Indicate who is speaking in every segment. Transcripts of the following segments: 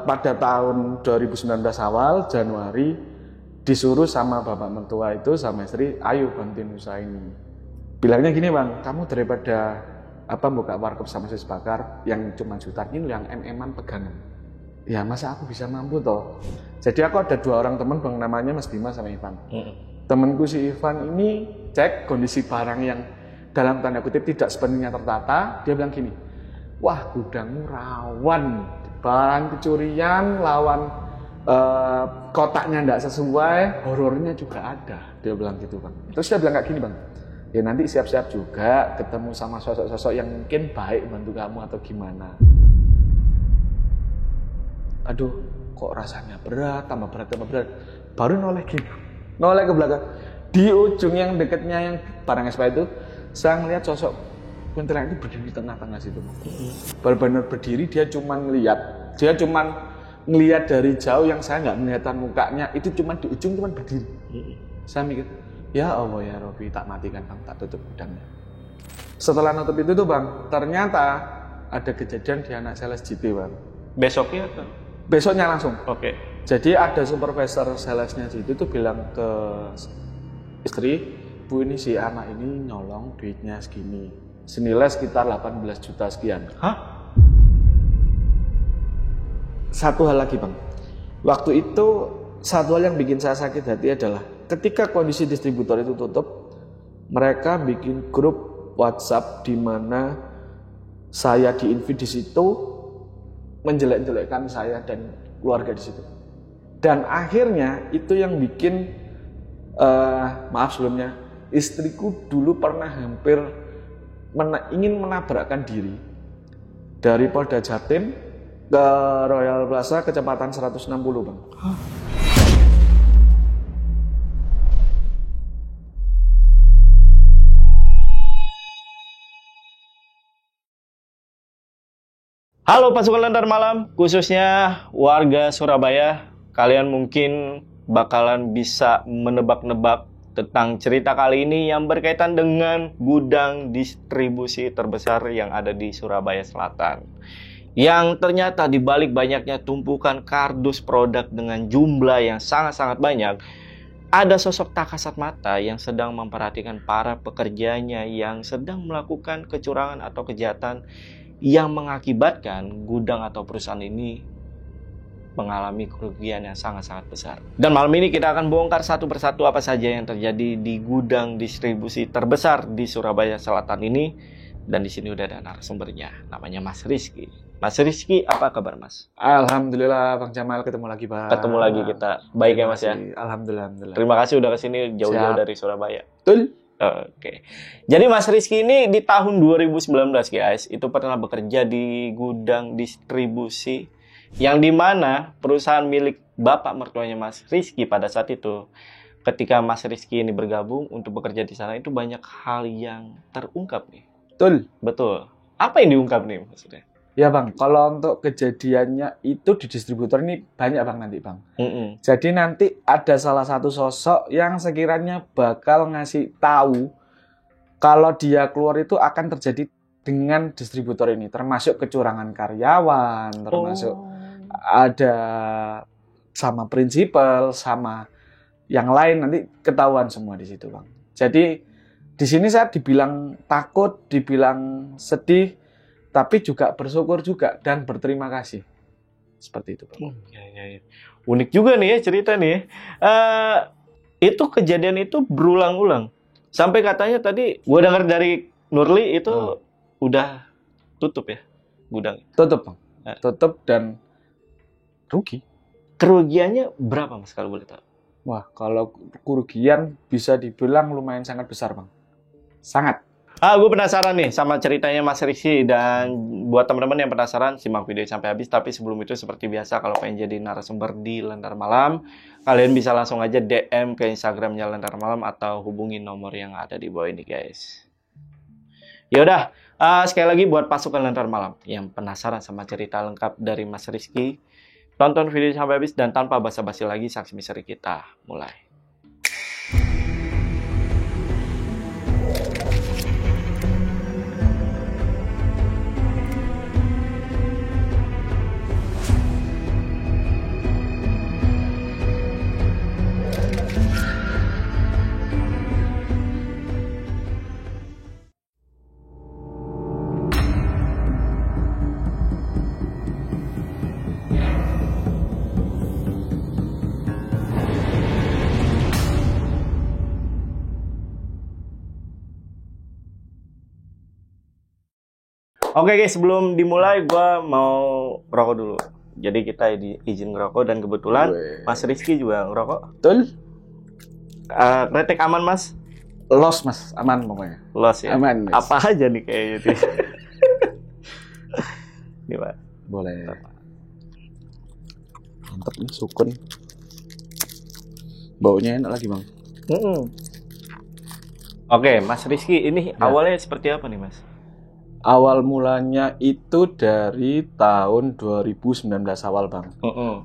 Speaker 1: pada tahun 2019 awal Januari disuruh sama bapak mertua itu sama istri, ayo bantuin usaha ini. Bilangnya gini bang, kamu daripada buka warkop sama sis bakar yang cuma jutaan ini yang MM-an pegangan. Ya masa aku bisa mampu toh. Jadi aku ada 2 orang teman bang, namanya Mas Bima sama Ivan. Temanku si Ivan ini cek kondisi barang yang dalam tanda kutip tidak sepenuhnya tertata. Dia bilang gini, wah gudangmu rawan, barang kecurian, lawan kotaknya tidak sesuai, horornya juga ada. Dia bilang gitu bang. Terus dia bilang kayak gini bang, ya nanti siap-siap juga ketemu sama sosok-sosok yang mungkin baik bantu kamu atau gimana. Aduh kok rasanya berat, tambah berat. Baru noleh ke belakang. Di ujung yang dekatnya yang barang SPA itu, saya ngelihat sosok kuntilanak itu berdiri di tengah-tengah situ. Benar-benar berdiri, dia cuma ngelihat dari jauh yang saya nggak melihatkan mukanya, itu cuma di ujung cuma berdiri. Saya mikir, ya Allah ya Robby, tak matikan bang, tak tutup gudangnya. Setelah nutup itu tuh bang, ternyata ada kejadian di anak sales GP bang.
Speaker 2: Besoknya atau?
Speaker 1: Besoknya langsung.
Speaker 2: Oke.
Speaker 1: Jadi ada supervisor salesnya situ tuh bilang ke istri, Bu ini si anak ini nyolong duitnya segini, senilai sekitar 18 juta sekian.
Speaker 2: Hah?
Speaker 1: Satu hal lagi bang, waktu itu satu hal yang bikin saya sakit hati adalah ketika kondisi distributor itu tutup, mereka bikin grup WhatsApp di mana saya di-invite di situ, menjelek-jelekkan saya dan keluarga di situ. Dan akhirnya itu yang bikin, maaf sebelumnya, istriku dulu pernah hampir ingin menabrakkan diri dari Polda Jatim ke Royal Plaza kecepatan 160 bang.
Speaker 2: Halo pasukan Lentera Malam, khususnya warga Surabaya. Kalian mungkin bakalan bisa menebak-nebak tentang cerita kali ini yang berkaitan dengan gudang distribusi terbesar yang ada di Surabaya Selatan. Yang ternyata di balik banyaknya tumpukan kardus produk dengan jumlah yang sangat-sangat banyak, ada sosok tak kasat mata yang sedang memperhatikan para pekerjanya yang sedang melakukan kecurangan atau kejahatan yang mengakibatkan gudang atau perusahaan ini mengalami kerugian yang sangat-sangat besar. Dan malam ini kita akan bongkar satu persatu apa saja yang terjadi di gudang distribusi terbesar di Surabaya Selatan ini. Dan di sini udah ada narasumbernya, namanya Mas Rizky. Mas Rizky, apa kabar Mas?
Speaker 1: Alhamdulillah Bang Jamal, ketemu lagi Bang.
Speaker 2: Ketemu lagi kita. Baik ya Mas ya?
Speaker 1: Alhamdulillah.
Speaker 2: Terima kasih udah kesini jauh-jauh dari Surabaya.
Speaker 1: Betul.
Speaker 2: Oke. Jadi Mas Rizky ini di tahun 2019 guys, itu pernah bekerja di gudang distribusi yang dimana perusahaan milik bapak mertuanya Mas Rizky pada saat itu. Ketika Mas Rizky ini bergabung untuk bekerja di sana, itu banyak hal yang terungkap nih. Betul. Apa yang diungkap nih maksudnya?
Speaker 1: Ya Bang, kalau untuk kejadiannya itu di distributor ini banyak Bang nanti Bang. Jadi nanti ada salah satu sosok yang sekiranya bakal ngasih tahu kalau dia keluar itu akan terjadi dengan distributor ini, termasuk kecurangan karyawan, termasuk ada sama prinsipal, sama yang lain, nanti ketahuan semua di situ Bang. Jadi di sini saya dibilang takut, dibilang sedih, tapi juga bersyukur juga dan berterima kasih. Seperti itu Bang.
Speaker 2: Ya. Unik juga nih ya cerita nih. Itu kejadian itu berulang-ulang. Sampai katanya tadi gue dengar dari Nurli itu udah tutup ya gudang.
Speaker 1: Tutup Bang. Tutup dan rugi.
Speaker 2: Kerugiannya berapa Mas kalau boleh tahu?
Speaker 1: Wah, kalau kerugian bisa dibilang lumayan sangat besar Bang. Sangat.
Speaker 2: Gue penasaran nih sama ceritanya Mas Rizky. Dan buat teman-teman yang penasaran, simak video sampai habis. Tapi sebelum itu seperti biasa, kalau pengen jadi narasumber di Lentera Malam, kalian bisa langsung aja DM ke Instagramnya Lentera Malam atau hubungi nomor yang ada di bawah ini guys. Yaudah, sekali lagi buat pasukan Lentera Malam yang penasaran sama cerita lengkap dari Mas Rizky, tonton video sampai habis dan tanpa basa-basi lagi, saksi misteri kita mulai. Oke guys, sebelum dimulai gua mau rokok dulu. Jadi kita izin ngerokok dan kebetulan Mas Rizky juga ngerokok.
Speaker 1: Betul?
Speaker 2: Kretek aman Mas?
Speaker 1: Los Mas, aman pokoknya.
Speaker 2: Los ya?
Speaker 1: Aman. Mas.
Speaker 2: Apa aja nih kayak gitu. Gimana?
Speaker 1: Boleh. Mantap nih, sukun. Baunya enak lagi Bang.
Speaker 2: Oke, Mas Rizky, ini awalnya seperti apa nih Mas?
Speaker 1: Awal mulanya itu dari tahun 2019 awal Bang.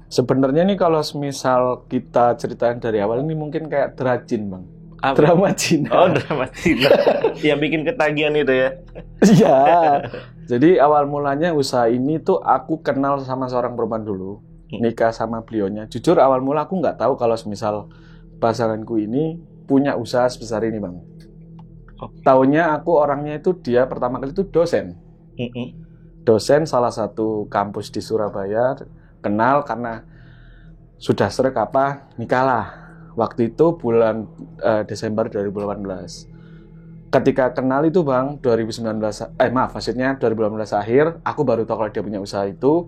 Speaker 1: Sebenarnya nih kalau misal kita ceritain dari awal ini mungkin kayak Drajin Bang. Drama Cina.
Speaker 2: Oh, drama Cina. Yang bikin ketagihan itu ya?
Speaker 1: Iya. Jadi awal mulanya usaha ini tuh aku kenal sama seorang perempuan dulu. Nikah sama beliaunya. Jujur awal mula aku nggak tahu kalau misal pasanganku ini punya usaha sebesar ini Bang. Taunya aku orangnya itu dia pertama kali itu dosen. Dosen salah satu kampus di Surabaya. Kenal karena sudah srek nikah lah. Waktu itu bulan Desember 2018. Ketika kenal itu Bang 2018 maksudnya 2018 akhir aku baru tahu kalau dia punya usaha itu.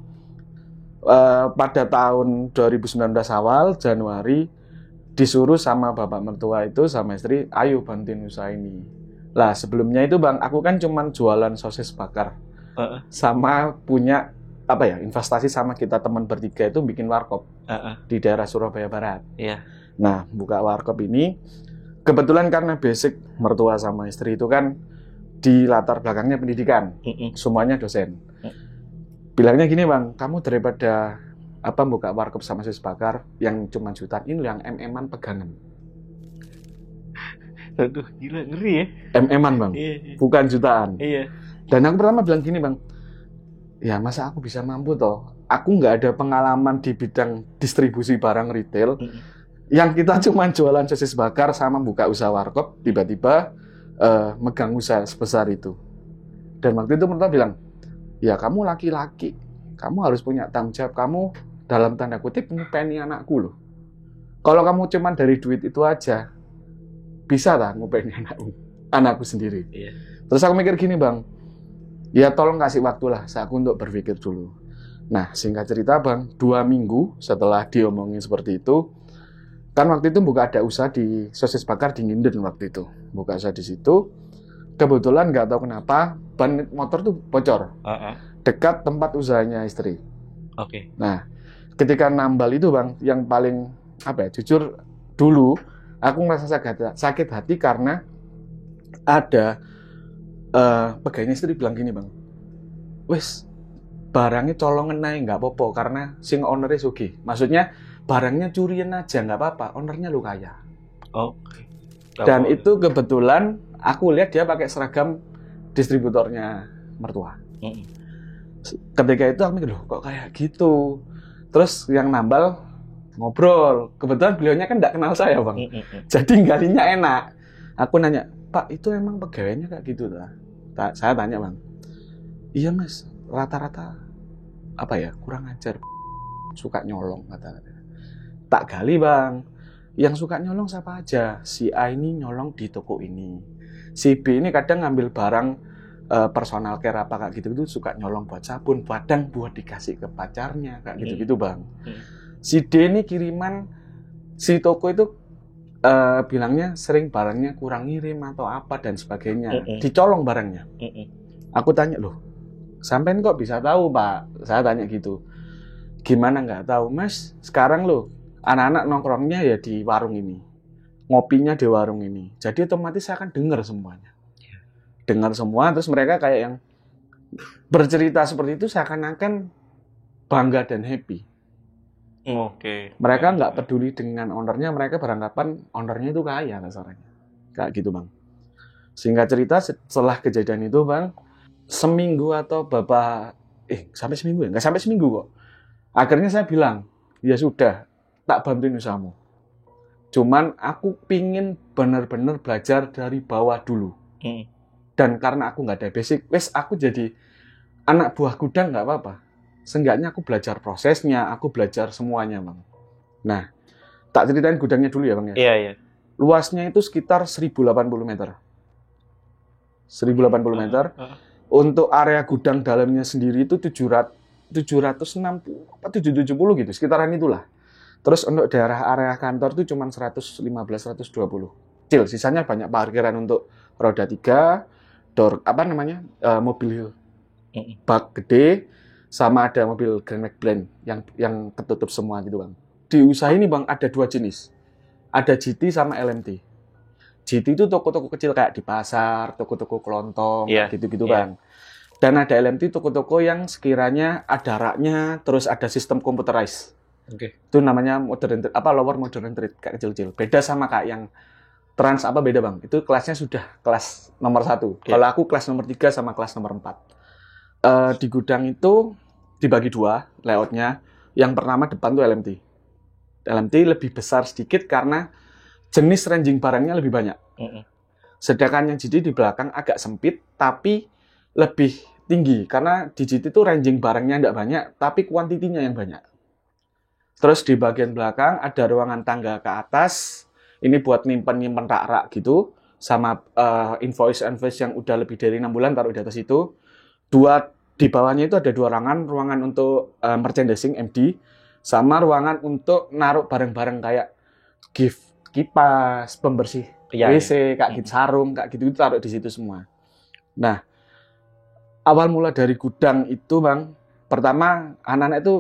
Speaker 1: Pada tahun 2019 awal Januari disuruh sama bapak mertua itu sama istri, ayo bantuin usaha ini. Lah sebelumnya itu Bang, aku kan cuman jualan sosis bakar, sama punya investasi sama kita teman bertiga itu bikin warkop di daerah Surabaya Barat. Nah buka warkop ini kebetulan karena basic mertua sama istri itu kan di latar belakangnya pendidikan, semuanya dosen. Bilangnya gini Bang, kamu daripada buka warkop sama sosis bakar yang cuma jutaan, ini yang MM-an pegangan.
Speaker 2: Aduh, gila, ngeri ya.
Speaker 1: MM-an Bang, bukan jutaan.
Speaker 2: Iya.
Speaker 1: Dan aku pertama bilang gini Bang, ya masa aku bisa mampu toh? Aku nggak ada pengalaman di bidang distribusi barang retail. Yang kita cuma jualan sosis bakar sama buka usaha warkop, tiba-tiba megang usaha sebesar itu. Dan waktu itu mertua bilang, ya kamu laki-laki, kamu harus punya tanggung jawab, kamu dalam tanda kutip ngupeni anakku loh. Kalau kamu cuma dari duit itu aja, bisa lah ngupeni anakku sendiri. Terus aku mikir gini Bang, ya tolong kasih waktu lah aku untuk berpikir dulu. Nah singkat cerita Bang, 2 minggu setelah diomongin seperti itu, kan waktu itu buka ada usaha di sosis bakar di Nginden waktu itu. Buka usaha di situ, kebetulan nggak tahu kenapa ban motor tuh bocor dekat tempat usahanya istri. Nah ketika nambal itu Bang, yang paling jujur dulu aku merasa sakit hati karena ada pegawainya istri bilang gini Bang, wes barangnya colongan naik nggak apa-apa karena sing ownernya sugih. Maksudnya barangnya curian aja nggak apa-apa, ownernya lu kaya. Dan itu kebetulan aku lihat dia pakai seragam distributornya mertua. Ketika itu aku mikir, loh kok kayak gitu. Terus yang nambal ngobrol, kebetulan beliaunya kan nggak kenal saya Bang. Jadi galinya enak. Aku nanya, Pak itu emang pegawainya kayak gitu lah? Saya tanya Bang, iya Mas, rata-rata kurang ajar, suka nyolong kata-kata. Tak gali Bang, yang suka nyolong siapa aja? Si A ini nyolong di toko ini, si B ini kadang ngambil barang personal care kayak gitu suka nyolong buat sabun, kadang buat dikasih ke pacarnya kayak gitu Bang. Si D ini kiriman, si toko itu bilangnya sering barangnya kurang ngirim atau apa dan sebagainya, dicolong barangnya. Aku tanya, loh sampean kok bisa tahu Pak? Saya tanya gitu. Gimana nggak tahu Mas? Sekarang loh anak-anak nongkrongnya ya di warung ini, ngopinya di warung ini, jadi otomatis saya akan dengar semuanya. Dengar semua, terus mereka kayak yang bercerita seperti itu seakan-akan bangga dan happy. Mereka nggak peduli dengan ownernya, mereka beranggapan ownernya itu kaya kasarnya. Kayak gitu Bang. Singkat cerita setelah kejadian itu Bang, seminggu atau sampai seminggu ya? Nggak sampai seminggu kok. Akhirnya saya bilang, ya sudah, tak bantuin usahamu. Cuman aku pingin benar-benar belajar dari bawah dulu. Dan karena aku nggak ada basic, aku jadi anak buah gudang nggak apa-apa. Seenggaknya aku belajar prosesnya, aku belajar semuanya Bang. Nah, tak ceritain gudangnya dulu ya Bang ya.
Speaker 2: Iya.
Speaker 1: Luasnya itu sekitar 1080 meter. 1080 meter. Untuk area gudang dalamnya sendiri itu 760 apa 770 gitu, sekitaran itulah. Terus untuk daerah area kantor itu cuma 115 120. Kecil, sisanya banyak parkiran untuk roda 3, mobil bak gede, sama ada mobil Grand Max Blend yang ketutup semua gitu Bang. Di usaha ini Bang ada 2 jenis. Ada GT sama LMT. GT itu toko-toko kecil kayak di pasar, toko-toko kelontong, gitu-gitu Bang. Dan ada LMT toko-toko yang sekiranya ada raknya, terus ada sistem computerized. Itu namanya lower modern trade, kayak kecil-kecil. Beda sama kayak yang trans beda Bang. Itu kelasnya sudah kelas nomor 1. Kalau aku kelas nomor 3 sama kelas nomor 4. Di gudang itu dibagi 2 layoutnya. Yang pertama depan tuh LMT. LMT lebih besar sedikit karena jenis ranging barangnya lebih banyak. Sedangkan yang GT di belakang agak sempit tapi lebih tinggi karena di GT itu ranging barangnya tidak banyak tapi kuantitinya yang banyak. Terus di bagian belakang ada ruangan tangga ke atas. Ini buat nyimpen rak-rak gitu sama invoice yang udah lebih dari 6 bulan taruh di atas itu. Di bawahnya itu ada 2 ruangan untuk merchandising MD, sama ruangan untuk naruh barang-barang kayak gift, kipas, pembersih WC, kayak gitu, sarung, kayak gitu taruh di situ semua. Nah, awal mula dari gudang itu Bang, pertama anak-anak itu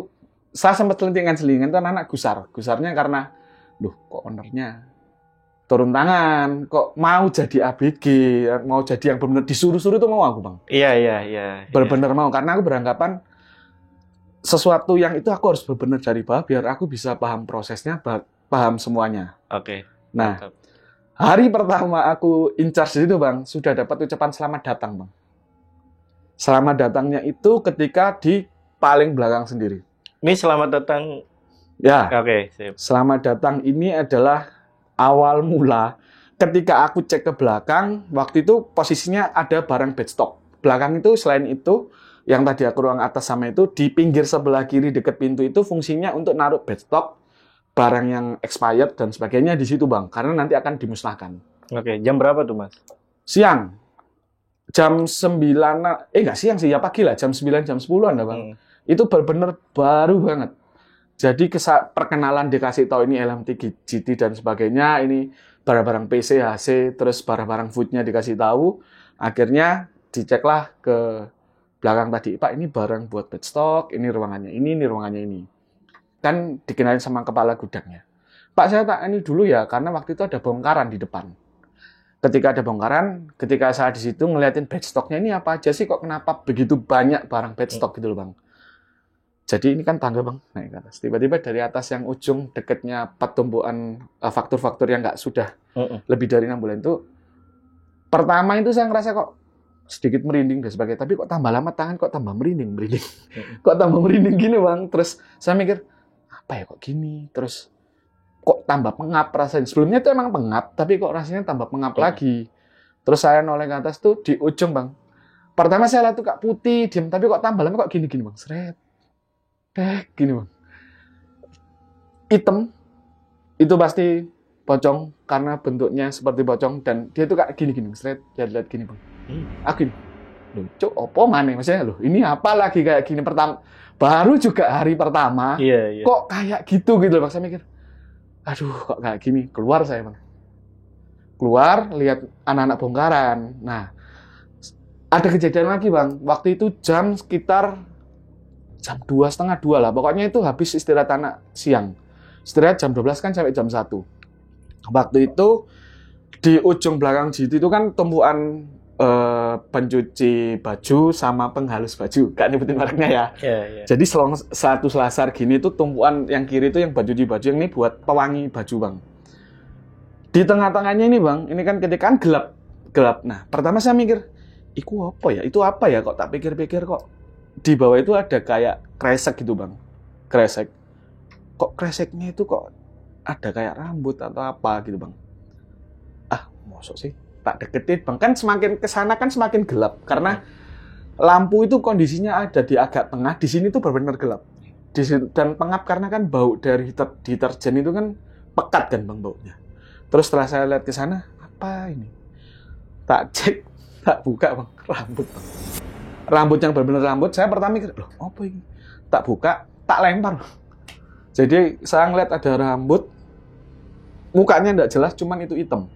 Speaker 1: saya sempat selintingan itu anak-anak gusarnya karena, kok ownernya turun tangan, kok mau jadi ABG, mau jadi yang benar disuruh-suruh itu mau aku Bang.
Speaker 2: Iya.
Speaker 1: Benar-benar mau, karena aku beranggapan sesuatu yang itu aku harus benar dari bawah biar aku bisa paham prosesnya, paham semuanya. Nah, hari pertama aku in charge itu Bang, sudah dapat ucapan selamat datang Bang. Selamat datangnya itu ketika di paling belakang sendiri.
Speaker 2: Ini selamat datang.
Speaker 1: Ya.
Speaker 2: Sip.
Speaker 1: Selamat datang ini adalah awal mula ketika aku cek ke belakang, waktu itu posisinya ada barang bedstock. Belakang itu selain itu, yang tadi aku ruang atas sama itu, di pinggir sebelah kiri dekat pintu itu fungsinya untuk naruh bedstock, barang yang expired dan sebagainya di situ Bang, karena nanti akan dimusnahkan.
Speaker 2: Jam berapa tuh Mas?
Speaker 1: Siang. Jam 9, nggak siang sih, ya pagi lah, jam 9, jam 10-an lah Bang. Itu benar-benar baru banget. Jadi perkenalan dikasih tahu ini LMT, GT dan sebagainya, ini barang-barang PC, HC, terus barang-barang foodnya dikasih tahu. Akhirnya diceklah ke belakang tadi, Pak ini barang buat bedstock, ini ruangannya ini ruangannya ini. Kan dikenalin sama kepala gudangnya. Pak saya tak ini dulu ya, karena waktu itu ada bongkaran di depan. Ketika ada bongkaran, ketika saya di situ ngeliatin bedstocknya ini apa aja sih, kok kenapa begitu banyak barang bedstock gitu loh Bang. Jadi ini kan tangga Bang, naik ke atas. Tiba-tiba dari atas yang ujung dekatnya pertumbuhan faktur-faktur yang nggak sudah lebih dari 6 bulan itu, pertama itu saya ngerasa kok sedikit merinding dan sebagainya. Tapi kok tambah lama tangan kok tambah merinding. Kok tambah merinding gini Bang. Terus saya mikir, apa ya kok gini? Terus kok tambah pengap rasanya. Sebelumnya itu emang pengap, tapi kok rasanya tambah pengap lagi. Terus saya noleh ke atas tuh di ujung Bang. Pertama saya lihat tuh kak putih, diam, tapi kok tambah lama kok gini-gini Bang. Seret. Gini Bang. Hitam. Itu pasti pocong karena bentuknya seperti pocong dan dia tuh kayak gini-gini. Seret. Lihat gini Bang. Aku gini. Loh, cok, opo maneh maksudnya loh. Ini apa lagi kayak gini pertama. Baru juga hari pertama.
Speaker 2: Iya.
Speaker 1: Kok kayak gitu loh. Saya mikir. Aduh, kok kayak gini. Keluar saya Bang. Keluar, lihat anak-anak bongkaran. Nah, ada kejadian lagi Bang. Waktu itu jam sekitar jam 2:30 lah. Pokoknya itu habis istirahat anak siang. Istirahat jam 12 kan sampai jam 1. Waktu itu di ujung belakang GT itu kan tumpuan pencuci baju sama penghalus baju. Gak nyebutin mereknya ya.
Speaker 2: Yeah.
Speaker 1: Jadi satu selasar gini itu tumpuan yang kiri itu yang pencuci baju, yang ini buat pewangi baju Bang. Di tengah-tengahnya ini Bang, ini kan ketika kan gelap. Nah, pertama saya mikir, Itu apa ya? Kok tak pikir-pikir kok di bawah itu ada kayak kresek gitu Bang. Kresek. Kok kreseknya itu kok ada kayak rambut atau apa gitu Bang. Mosok sih? Tak deketin Bang. Kan semakin kesana kan semakin gelap. Karena lampu itu kondisinya ada di agak tengah. Di sini tuh benar-benar gelap. Dan pengap karena kan bau dari deterjen itu kan pekat kan Bang baunya. Terus setelah saya lihat ke sana, apa ini? Tak cek, tak buka Bang. Rambut Bang. rambut yang benar-benar rambut. Saya pertama mikir, loh apa ini? Tak buka, tak lempar. Jadi saya ngeliat ada rambut, mukanya nggak jelas, cuman itu hitam.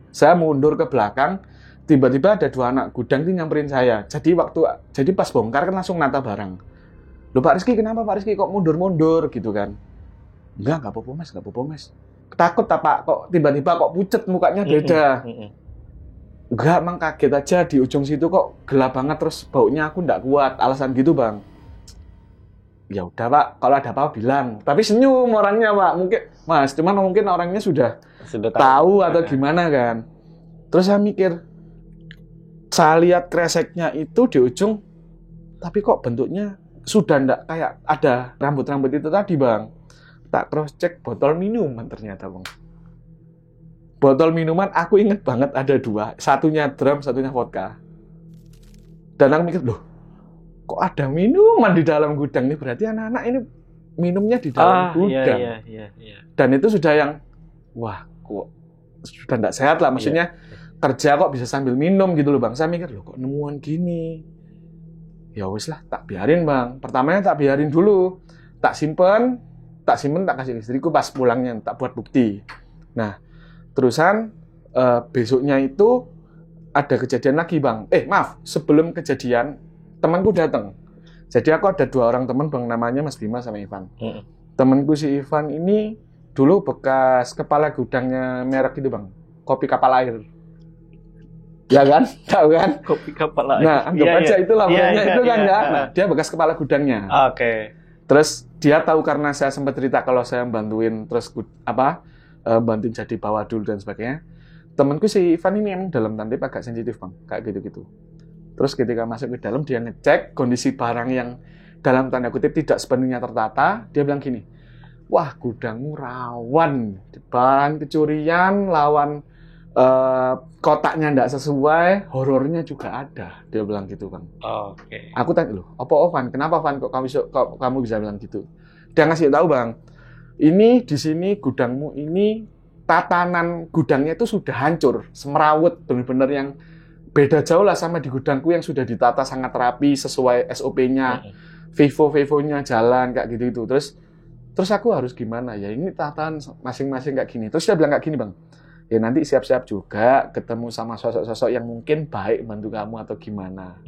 Speaker 1: Saya mundur ke belakang, tiba-tiba ada 2 anak gudang itu nyamperin saya. Jadi pas bongkar kan langsung nata barang. Loh Pak Rizky, kenapa Pak Rizky kok mundur-mundur gitu kan? Enggak apa-apa Mas. Takut Pak, kok tiba-tiba kok pucet mukanya beda. Enggak, emang kaget aja di ujung situ kok gelap banget terus baunya aku enggak kuat, alasan gitu Bang. Ya udah Pak, kalau ada apa-apa bilang. Tapi senyum orangnya Pak, mungkin orangnya sudah tahu atau gimana kan. Terus saya mikir, saya lihat kreseknya itu di ujung, tapi kok bentuknya sudah enggak kayak ada rambut-rambut itu tadi Bang. Tak cross check botol minuman ternyata Bang. Botol minuman aku inget banget ada 2, satunya drum, satunya vodka. Dan aku mikir, loh kok ada minuman di dalam gudang nih, berarti anak-anak ini minumnya di dalam gudang. Iya. Dan itu sudah yang, wah kok sudah nggak sehat lah, maksudnya kerja kok bisa sambil minum gitu loh Bang. Saya mikir, loh kok nemuan gini. Ya wis lah, tak biarin Bang. Pertamanya tak biarin dulu, tak simpen, tak kasih istriku pas pulangnya, tak buat bukti. Nah, terusan besoknya itu ada kejadian lagi Bang. Sebelum kejadian temanku datang. Jadi aku ada 2 orang teman Bang, namanya Mas Bima sama Ivan. Temanku si Ivan ini dulu bekas kepala gudangnya merek itu Bang, kopi kapal air. Ya kan? Tahu kan?
Speaker 2: Kopi kapal air.
Speaker 1: Nah, anggap aja itulah pokoknya itu kan ya. Nah, dia bekas kepala gudangnya.
Speaker 2: Oke.
Speaker 1: Terus dia tahu karena saya sempat cerita kalau saya bantuin terus bantuin jadi bawa dulu dan sebagainya. Temanku si Ivan ini emang dalam tanda agak sensitif Bang, kayak gitu-gitu. Terus ketika masuk ke dalam dia ngecek kondisi barang yang dalam tanda kutip tidak sepenuhnya tertata, dia bilang gini, wah gudangmu rawan, bahan kecurian, lawan kotaknya nggak sesuai, horornya juga ada, dia bilang gitu Bang.
Speaker 2: Oke.
Speaker 1: Aku tanya, loh apa Van, kenapa Van kok kamu bisa bilang gitu? Dia ngasih tahu Bang, ini di sini gudangmu ini tatanan gudangnya itu sudah hancur, semrawut, benar-benar yang beda jauh lah sama di gudangku yang sudah ditata sangat rapi sesuai SOP-nya, Vivo-nya jalan kayak gitu. Terus aku harus gimana ya? Ini tatanan masing-masing kayak gini. Terus dia bilang kayak gini Bang, ya nanti siap-siap juga ketemu sama sosok-sosok yang mungkin baik bantu kamu atau gimana.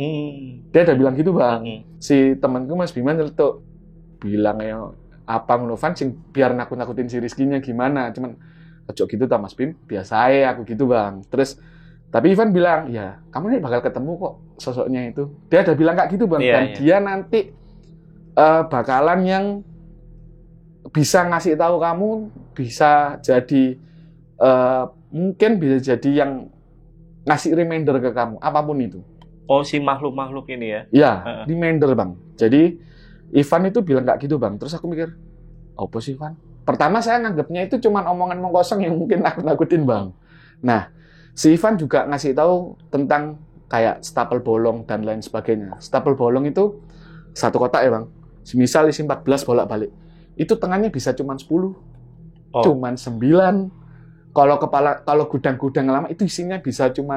Speaker 1: Dia udah bilang gitu Bang. Si temanku Mas Bima nyeletuk bilang ya apa Van sing biar nakut-nakutin si Rizky-nya gimana, cuman ojo gitu ta Mas Bim, biasa aja aku gitu Bang. Terus tapi Ivan bilang, ya kamu nih bakal ketemu kok sosoknya itu. Dia udah bilang kayak gitu Bang, dan dia nanti bakalan yang bisa ngasih tahu kamu, bisa jadi mungkin bisa jadi yang ngasih reminder ke kamu, apapun itu.
Speaker 2: Oh, si makhluk-makhluk ini ya?
Speaker 1: Ya, reminder Bang. Jadi Ivan itu bilang kayak gitu Bang. Terus aku mikir, apa sih Ivan? Pertama saya nganggapnya itu cuma omongan kosong yang mungkin nakut-nakutin Bang. Nah, si Ivan juga ngasih tahu tentang kayak stapel bolong dan lain sebagainya. Stapel bolong itu satu kotak ya Bang. Misal isi 14 bolak-balik. Itu tengahnya bisa cuma 10. Cuman 9. Kalau gudang-gudang lama itu isinya bisa cuma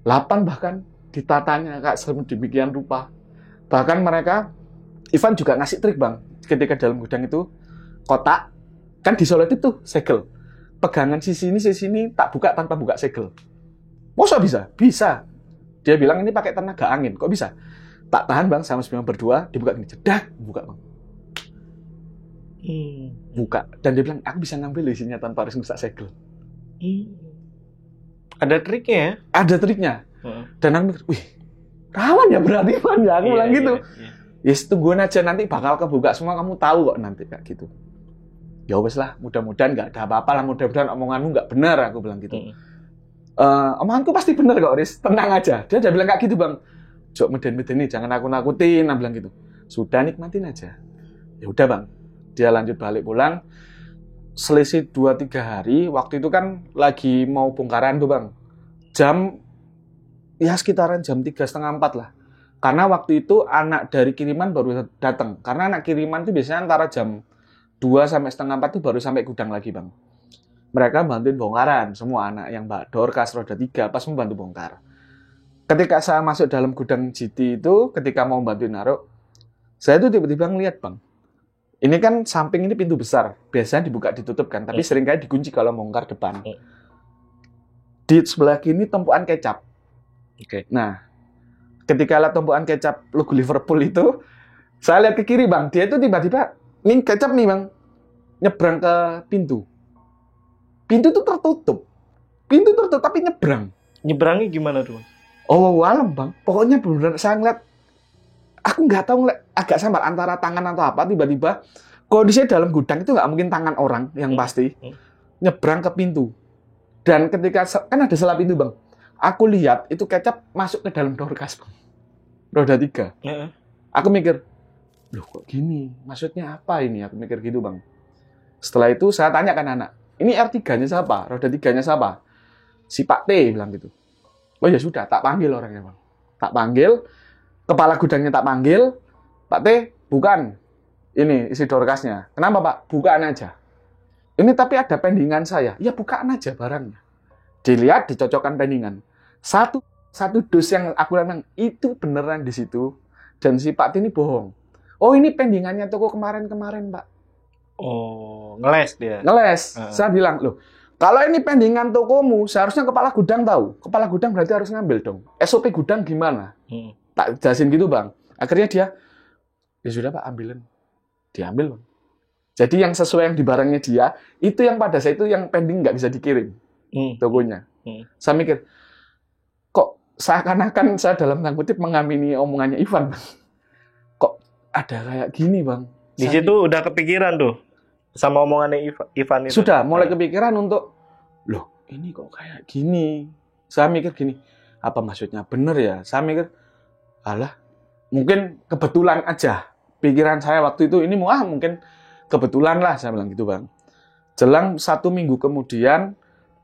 Speaker 1: 8 bahkan ditatanya kayak sedemikian rupa. Bahkan Ivan juga ngasih trik Bang. Ketika dalam gudang itu kotak kan disolidin tuh segel. Pegangan sisi ini tak buka tanpa buka segel. Masa bisa? Bisa. Dia bilang ini pakai tenaga angin. Kok bisa? Tak tahan Bang sama Bima berdua, dibuka gini, jedak, buka Bang. Buka. Dan dia bilang, aku bisa ngambil isinya tanpa harus ngesak segel.
Speaker 2: Ada triknya ya?
Speaker 1: Ada triknya. Dan aku mikir, wih, rawan ya berarti Bang ya. Aku bilang gitu. Yes, tungguin aja nanti bakal kebuka semua, kamu tahu kok nanti kayak gitu. Ya wes lah, mudah-mudahan nggak ada apa-apa lah, mudah-mudahan omonganmu nggak benar, aku bilang gitu. Omonganku pasti benar kok, Riz, tenang aja. Dia udah bilang kayak gitu Bang, jok meden-meden nih, jangan aku nakutin, aku bilang gitu. Sudah nikmatin aja. Ya udah Bang, dia lanjut balik pulang. Selisih 2-3 hari, waktu itu kan lagi mau bongkaran tuh Bang. Ya sekitaran jam 3:30 lah. Karena waktu itu anak dari kiriman baru datang. Karena anak kiriman itu biasanya antara jam 2 sampai setengah 4 itu baru sampai gudang lagi Bang. Mereka bantuin bongkaran, semua anak yang Mbak Dorcas roda 3 pas membantu bongkar. ketika saya masuk dalam gudang GT itu, ketika mau bantuin naruh, saya tuh tiba-tiba ngeliat bang, ini kan samping ini pintu besar, biasanya dibuka ditutup kan, tapi seringkali dikunci kalau bongkar depan. Di sebelah kini tumpukan kecap. Nah, ketika lihat tumpukan kecap logo Liverpool itu, saya lihat ke kiri bang, dia itu tiba-tiba, nih kecap nih bang, nyebrang ke pintu. Pintu itu tertutup. Pintu tertutup tapi nyebrang.
Speaker 2: Nyebrangnya gimana tuh?
Speaker 1: Oh, alam bang. Pokoknya benar-benar saya ngeliat, aku nggak tahu agak samar antara tangan atau apa, tiba-tiba kondisinya dalam gudang itu nggak mungkin tangan orang yang pasti nyebrang ke pintu. Dan ketika kan ada selah pintu bang, aku lihat itu kecap masuk ke dalam dorkas bang, roda 3. Aku mikir, loh kok gini? Maksudnya apa ini? Aku mikir gitu bang. Setelah itu saya tanya kan anak, ini R3-nya siapa? Roda 3-nya siapa? Si Pak T bilang gitu. Oh ya sudah, tak panggil orangnya bang. Tak panggil, kepala gudangnya tak panggil, Pak T, bukan. Ini isi dorkasnya. Kenapa Pak? Bukaan aja. Ini tapi ada pendingan saya. Ya bukaan aja barangnya. Dilihat, dicocokkan pendingan. Satu dus yang aku bilang, itu beneran di situ. Dan si Pak T ini bohong. Oh ini pendingannya toko kemarin-kemarin Pak.
Speaker 2: Oh, ngeles dia.
Speaker 1: Ngeles. Saya bilang, loh, kalau ini pendingan tokomu, seharusnya kepala gudang tahu. Kepala gudang berarti harus ngambil dong. SOP gudang gimana? Tak jelasin gitu bang. Akhirnya dia, ya sudah Pak, ambilin. Diambil bang. Jadi yang sesuai yang di barangnya dia, itu yang pada saya itu yang pending nggak bisa dikirim tokonya. Saya mikir, kok seakan-akan saya dalam tanda kutip mengamini omongannya Ivan. Kok ada kayak gini bang?
Speaker 2: Di situ udah kepikiran tuh sama omongannya Ivan itu.
Speaker 1: Sudah mulai kepikiran untuk, loh ini kok kayak gini. Saya mikir gini, apa maksudnya bener ya? Saya mikir, alah mungkin kebetulan aja. Pikiran saya waktu itu ini mungkin kebetulan lah, saya bilang gitu bang. Jelang 1 minggu kemudian,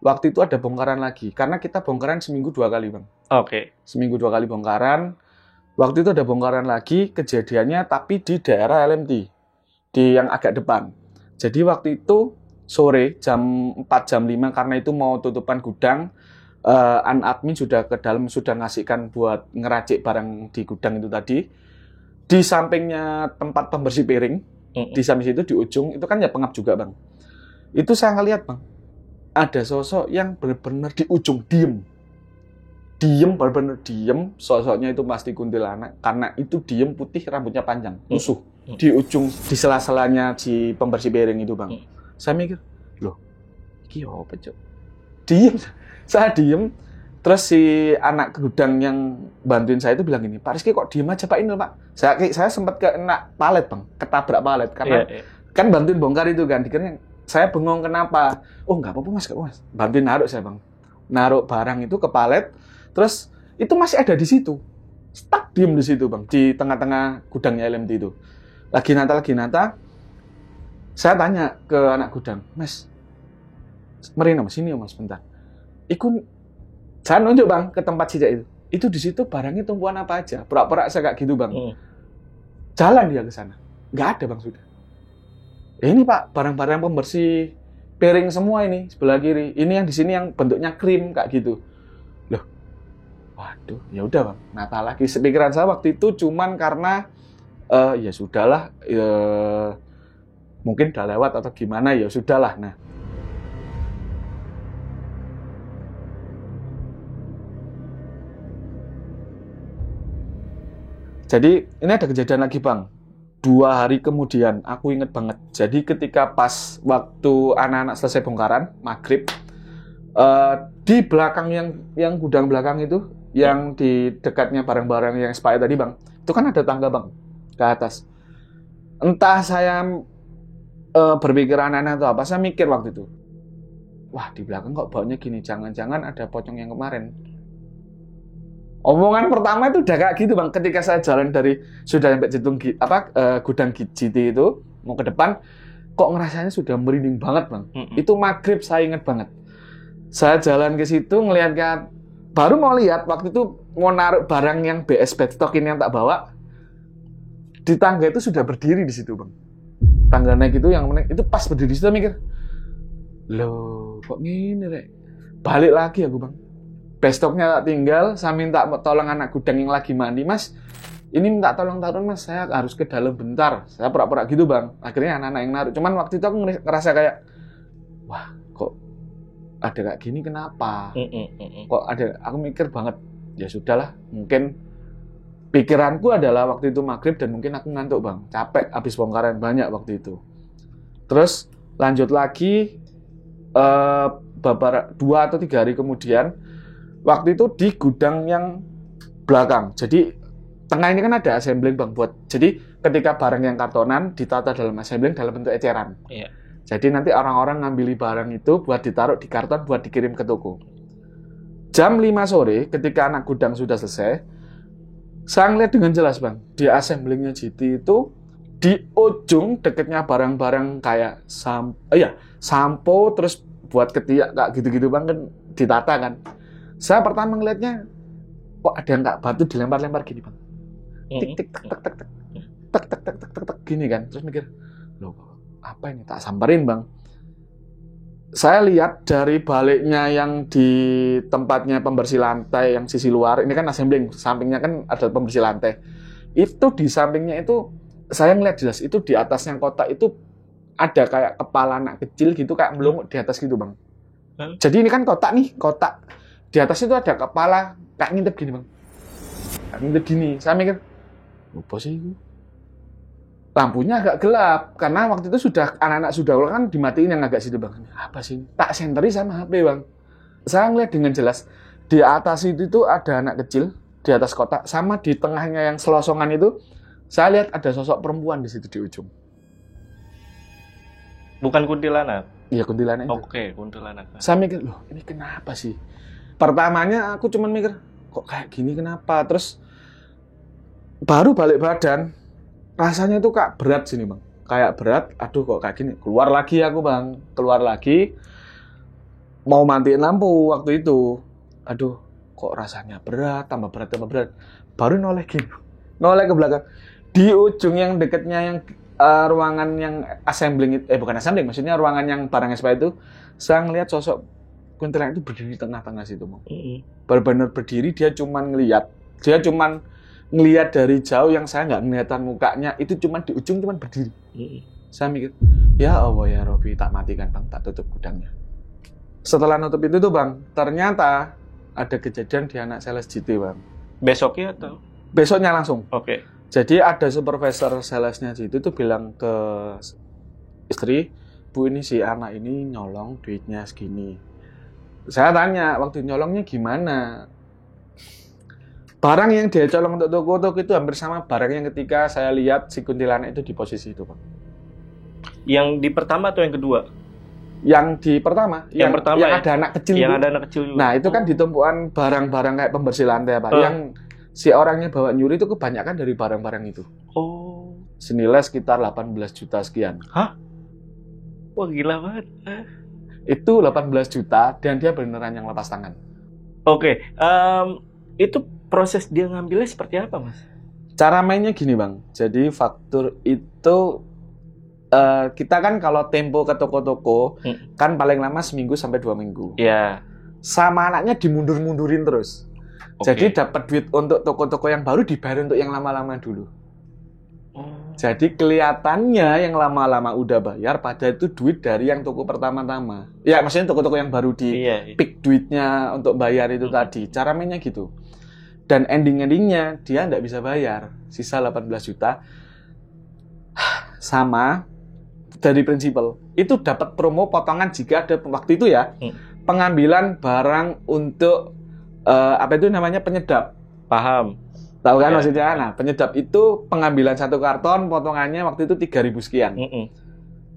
Speaker 1: waktu itu ada bongkaran lagi. Karena kita bongkaran seminggu 2 kali bang. Seminggu 2 kali bongkaran. Waktu itu ada bongkaran lagi, kejadiannya tapi di daerah LMT. Di yang agak depan. Jadi waktu itu sore jam 4 jam 5 karena itu mau tutupan gudang, admin sudah ke dalam sudah ngasihkan buat ngeracik barang di gudang itu tadi. Di sampingnya tempat pembersih piring, di samping situ di ujung itu kan ya pengap juga bang. Itu saya ngeliat bang, ada sosok yang benar-benar di ujung diem, benar-benar diem. Sosoknya itu pasti kuntilanak karena itu diem, putih, rambutnya panjang, lusuh. Di ujung, di sela-selanya si pembersih piring itu bang. Saya mikir, loh, ini apa cok? Diem, saya diem. Terus si anak gudang yang bantuin saya itu bilang gini, Pak Rizky kok diem aja Pak ini Pak? Saya sempat kena palet bang, ketabrak palet. Karena kan bantuin bongkar itu kan, dikiranya saya bengong kenapa. Oh nggak apa-apa mas, bantuin naruh saya bang. Naruh barang itu ke palet, terus itu masih ada di situ. Stuck diem di situ bang, di tengah-tengah gudangnya LMT itu. Lagi nata, saya tanya ke anak gudang, Mas, Merino mas, sini mas bentar. Saya nunjuk bang ke tempat sijak itu. Itu di situ barangnya tumpuan apa aja. Pura-pura saya kayak gitu bang. Jalan dia ke sana. Nggak ada bang sudah. Ini pak barang-barang pembersih piring semua ini sebelah kiri. Ini yang di sini yang bentuknya krim kayak gitu. Loh, waduh, ya udah bang. Nata lagi. Pikiran saya waktu itu cuman karena ya sudahlah. Mungkin udah lewat atau gimana ya sudahlah. Nah. Jadi ini ada kejadian lagi bang. 2 hari kemudian, aku inget banget. Jadi ketika pas waktu anak-anak selesai bongkaran, maghrib, di belakang yang gudang belakang itu, yang di dekatnya barang-barang yang expired tadi bang, itu kan ada tangga bang, ke atas. Entah saya berpikiran aneh atau apa, saya mikir waktu itu, wah di belakang kok baunya gini, jangan-jangan ada pocong yang kemarin. Omongan pertama itu udah kayak gitu bang. Ketika saya jalan dari sudah sampai gudang GT itu mau ke depan, kok ngerasanya sudah merinding banget bang. Itu maghrib saya ingat banget. Saya jalan ke situ ngelihat baru mau lihat waktu itu mau naruh barang yang BS bedstock ini yang tak bawa di tangga itu sudah berdiri di situ bang. Tangga naik itu yang itu pas berdiri di situ mikir, loh kok gini rek. Balik lagi aku bang. bestoknya tak tinggal, saya minta tolong anak gudang yang lagi mandi, Mas, ini minta tolong Mas, saya harus ke dalam bentar. Saya pura-pura gitu bang. Akhirnya anak-anak yang naruh. Cuman waktu itu aku ngerasa kayak, wah kok ada kayak gini kenapa? Kok ada? Aku mikir banget. Ya sudahlah, mungkin pikiranku adalah waktu itu maghrib dan mungkin aku ngantuk bang. Capek, habis bongkaran banyak waktu itu. Terus lanjut lagi, beberapa 2 atau 3 hari kemudian, waktu itu di gudang yang belakang. Jadi tengah ini kan ada assembling bang buat. Jadi ketika barang yang kartonan ditata dalam assembling dalam bentuk eceran.
Speaker 2: Iya.
Speaker 1: Jadi nanti orang-orang ngambil barang itu buat ditaruh di karton buat dikirim ke toko. Jam 5 sore ketika anak gudang sudah selesai, saya ngeliat dengan jelas bang di assemblingnya GT itu di ujung dekatnya barang-barang kayak sampo terus buat ketiak kayak gitu-gitu bang kan ditata kan. Saya pertama ngeliatnya kok ada yang kayak batu dilempar-lempar gini bang. Tik tik tak tak tak tak tak tak tak tak tak gini kan. Terus mikir, loh apa ini, tak samperin bang. Saya lihat dari baliknya yang di tempatnya pembersih lantai yang sisi luar, ini kan assembling, sampingnya kan ada pembersih lantai. Itu di sampingnya itu saya ngeliat jelas itu di atasnya kotak itu ada kayak kepala anak kecil gitu kayak melongo di atas gitu bang. Jadi ini kan kotak nih, kotak di atas itu ada kepala kayak ngintip gini bang. Kayak ngintip gini. Saya mikir, apa sih itu? Lampunya agak gelap karena waktu itu sudah anak-anak sudah kan dimatiin yang agak situ bang. Apa sih? Tak senteri sama HP bang. Saya ngeliat dengan jelas di atas itu ada anak kecil di atas kotak sama di tengahnya yang selosongan itu saya lihat ada sosok perempuan di situ di ujung.
Speaker 2: Bukan kuntilanak?
Speaker 1: Iya kuntilanak itu.
Speaker 2: Oke, kuntilanak.
Speaker 1: Saya mikir, loh ini kenapa sih? Pertamanya aku cuma mikir, kok kayak gini kenapa? Terus baru balik badan, rasanya itu kayak berat sini bang. Kayak berat, aduh kok kayak gini. Keluar lagi aku bang, keluar lagi. Mau matiin lampu waktu itu. Aduh, kok rasanya berat, tambah berat, tambah berat. Baru noleh gini, noleh ke belakang. Di ujung yang dekatnya yang ruangan yang assembling, bukan assembling, maksudnya ruangan yang barang SPA itu, saya ngelihat sosok kuntilanak itu berdiri di tengah-tengah situ bang. Benar-benar berdiri, dia cuman ngelihat dari jauh yang saya nggak kelihatan mukanya, itu cuman di ujung cuman berdiri. Saya mikir, ya Allah ya Robi, tak matikan bang, tak tutup gudangnya. Setelah nutup itu tuh bang, ternyata ada kejadian di anak sales GT bang.
Speaker 2: Besoknya atau?
Speaker 1: Besoknya langsung.
Speaker 2: Oke.
Speaker 1: Jadi ada supervisor salesnya GT itu bilang ke istri, Bu ini si anak ini nyolong duitnya segini. Saya tanya, waktu nyolongnya gimana? Barang yang dia colong untuk toko-toko itu hampir sama barang yang ketika saya lihat si kuntilanak itu di posisi itu, Pak.
Speaker 2: Yang di pertama atau yang kedua?
Speaker 1: Yang di pertama, yang
Speaker 2: pertama
Speaker 1: yang
Speaker 2: ya?
Speaker 1: ada anak kecil.
Speaker 2: Yang
Speaker 1: itu.
Speaker 2: ada anak kecil juga.
Speaker 1: Nah, itu kan ditumpukan barang-barang kayak pembersih lantai, Pak. Yang si orangnya bawa nyuri itu kebanyakan dari barang-barang itu.
Speaker 2: Oh.
Speaker 1: Senilai sekitar 18 juta sekian.
Speaker 2: Hah? Wah, gila banget.
Speaker 1: Itu 18 juta dan dia beneran yang lepas tangan.
Speaker 2: Oke, itu proses dia ngambilnya seperti apa, Mas?
Speaker 1: Cara mainnya gini, Bang. Jadi faktur itu kita kan kalau tempo ke toko-toko kan paling lama seminggu sampai 2 minggu.
Speaker 2: Iya.
Speaker 1: Sama anaknya dimundur-mundurin terus. Jadi dapat duit untuk toko-toko yang baru dibayar untuk yang lama-lama dulu. Jadi kelihatannya yang lama-lama udah bayar, padahal itu duit dari yang toko pertama-tama. Ya maksudnya toko-toko yang baru di pick duitnya untuk bayar itu tadi. Cara mainnya gitu. Dan ending-endingnya dia nggak bisa bayar. Sisa 18 juta. Sama dari prinsipal. Itu dapat promo potongan jika ada waktu itu ya. Pengambilan barang untuk apa itu namanya penyedap.
Speaker 2: Paham.
Speaker 1: Tahu kan maksudnya? Nah, penyedap itu pengambilan 1 karton, potongannya waktu itu 3.000 sekian.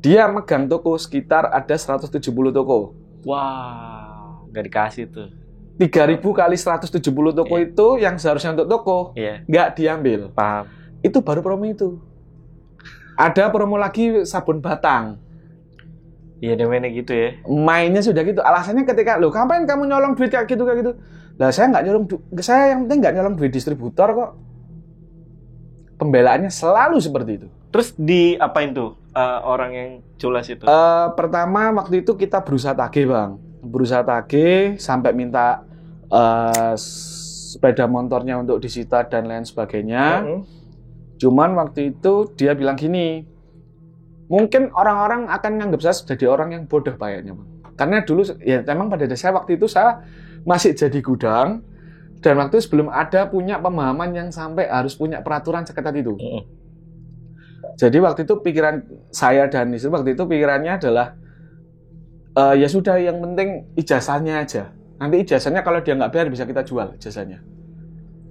Speaker 1: Dia megang toko sekitar ada 170 toko.
Speaker 2: Wah, nggak dikasih tuh.
Speaker 1: 3.000 kali 170 toko itu yang seharusnya untuk toko, nggak diambil.
Speaker 2: Paham.
Speaker 1: Itu baru promo itu. Ada promo lagi sabun batang.
Speaker 2: Iya, dia mainnya gitu ya.
Speaker 1: Mainnya sudah gitu. Alasannya ketika, loh kapan kamu nyolong duit kayak gitu, Lah saya nggak nyolong, saya yang penting nggak nyolong duit distributor kok. Pembelaannya selalu seperti itu.
Speaker 2: Terus diapain tuh orang yang culas itu?
Speaker 1: Pertama waktu itu kita berusaha tagih bang, berusaha tagih sampai minta sepeda motornya untuk disita dan lain sebagainya. Cuman waktu itu dia bilang gini, mungkin orang-orang akan nganggap saya jadi orang yang bodoh kayaknya, Bang. Karena dulu ya memang pada dasarnya waktu itu saya masih jadi gudang dan waktu itu belum ada punya pemahaman yang sampai harus punya peraturan seketat itu. Jadi waktu itu pikiran saya dan istri waktu itu pikirannya adalah ya sudah, yang penting ijazahnya aja. Nanti ijazahnya kalau dia nggak bayar bisa kita jual ijazahnya.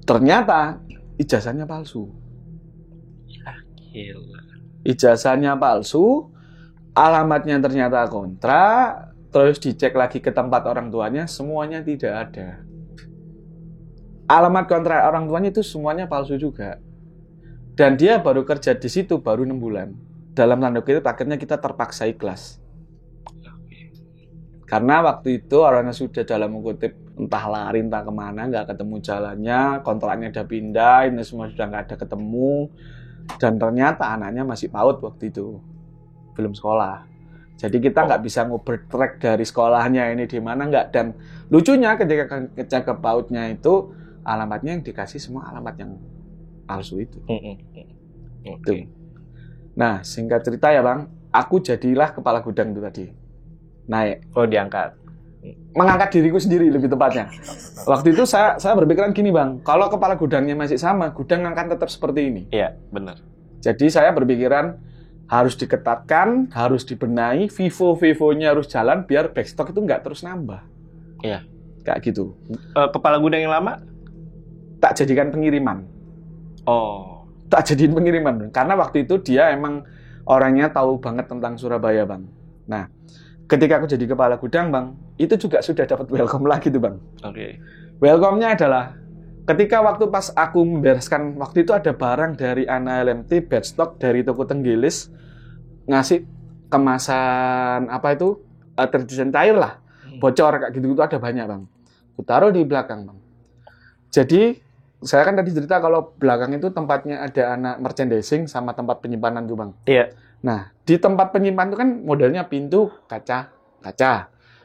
Speaker 1: Ternyata ijazahnya palsu. Ijazahnya palsu, alamatnya ternyata kontrak, terus dicek lagi ke tempat orang tuanya, semuanya tidak ada. Alamat kontrak orang tuanya itu semuanya palsu juga. Dan dia baru kerja di situ baru 6 bulan. Dalam tanda kutip akhirnya kita terpaksa ikhlas. Karena waktu itu orangnya sudah dalam kutip entah lari entah kemana, nggak ketemu jalannya, kontraknya udah pindah, ini semua sudah nggak ada ketemu. Dan ternyata anaknya masih PAUD waktu itu, belum sekolah. Jadi kita nggak bisa ngovertrack dari sekolahnya ini di mana nggak. Dan lucunya ketika ngecek ke PAUD-nya itu, alamatnya yang dikasih semua alamat yang palsu itu. Okay. Nah, singkat cerita ya Bang, aku jadilah kepala gudang itu tadi. Naik.
Speaker 2: Oh, diangkat.
Speaker 1: Mengangkat diriku sendiri lebih tepatnya. Waktu itu saya berpikiran gini Bang, kalau kepala gudangnya masih sama, gudang akan tetap seperti ini.
Speaker 2: Iya, benar.
Speaker 1: Jadi saya berpikiran harus diketatkan, harus dibenahi, vivo-nya harus jalan biar backstock itu nggak terus nambah.
Speaker 2: Iya.
Speaker 1: Kayak gitu.
Speaker 2: Kepala gudang yang lama?
Speaker 1: Tak jadikan pengiriman.
Speaker 2: Oh.
Speaker 1: Tak jadiin pengiriman. Karena waktu itu dia emang orangnya tahu banget tentang Surabaya Bang. Nah, ketika aku jadi kepala gudang Bang, itu juga sudah dapat welcome lagi tuh Bang.
Speaker 2: Oke.
Speaker 1: Welcome-nya adalah ketika waktu pas aku membereskan, waktu itu ada barang dari Ana LMT, bedstock dari toko Tenggilis, ngasih kemasan apa itu, deterjen cair lah, bocor kayak gitu-gitu ada banyak Bang. Aku taruh di belakang Bang. Jadi, saya kan tadi cerita kalau belakang itu tempatnya ada anak merchandising sama tempat penyimpanan tuh Bang.
Speaker 2: Iya.
Speaker 1: Nah, di tempat penyimpan itu kan modelnya pintu, kaca.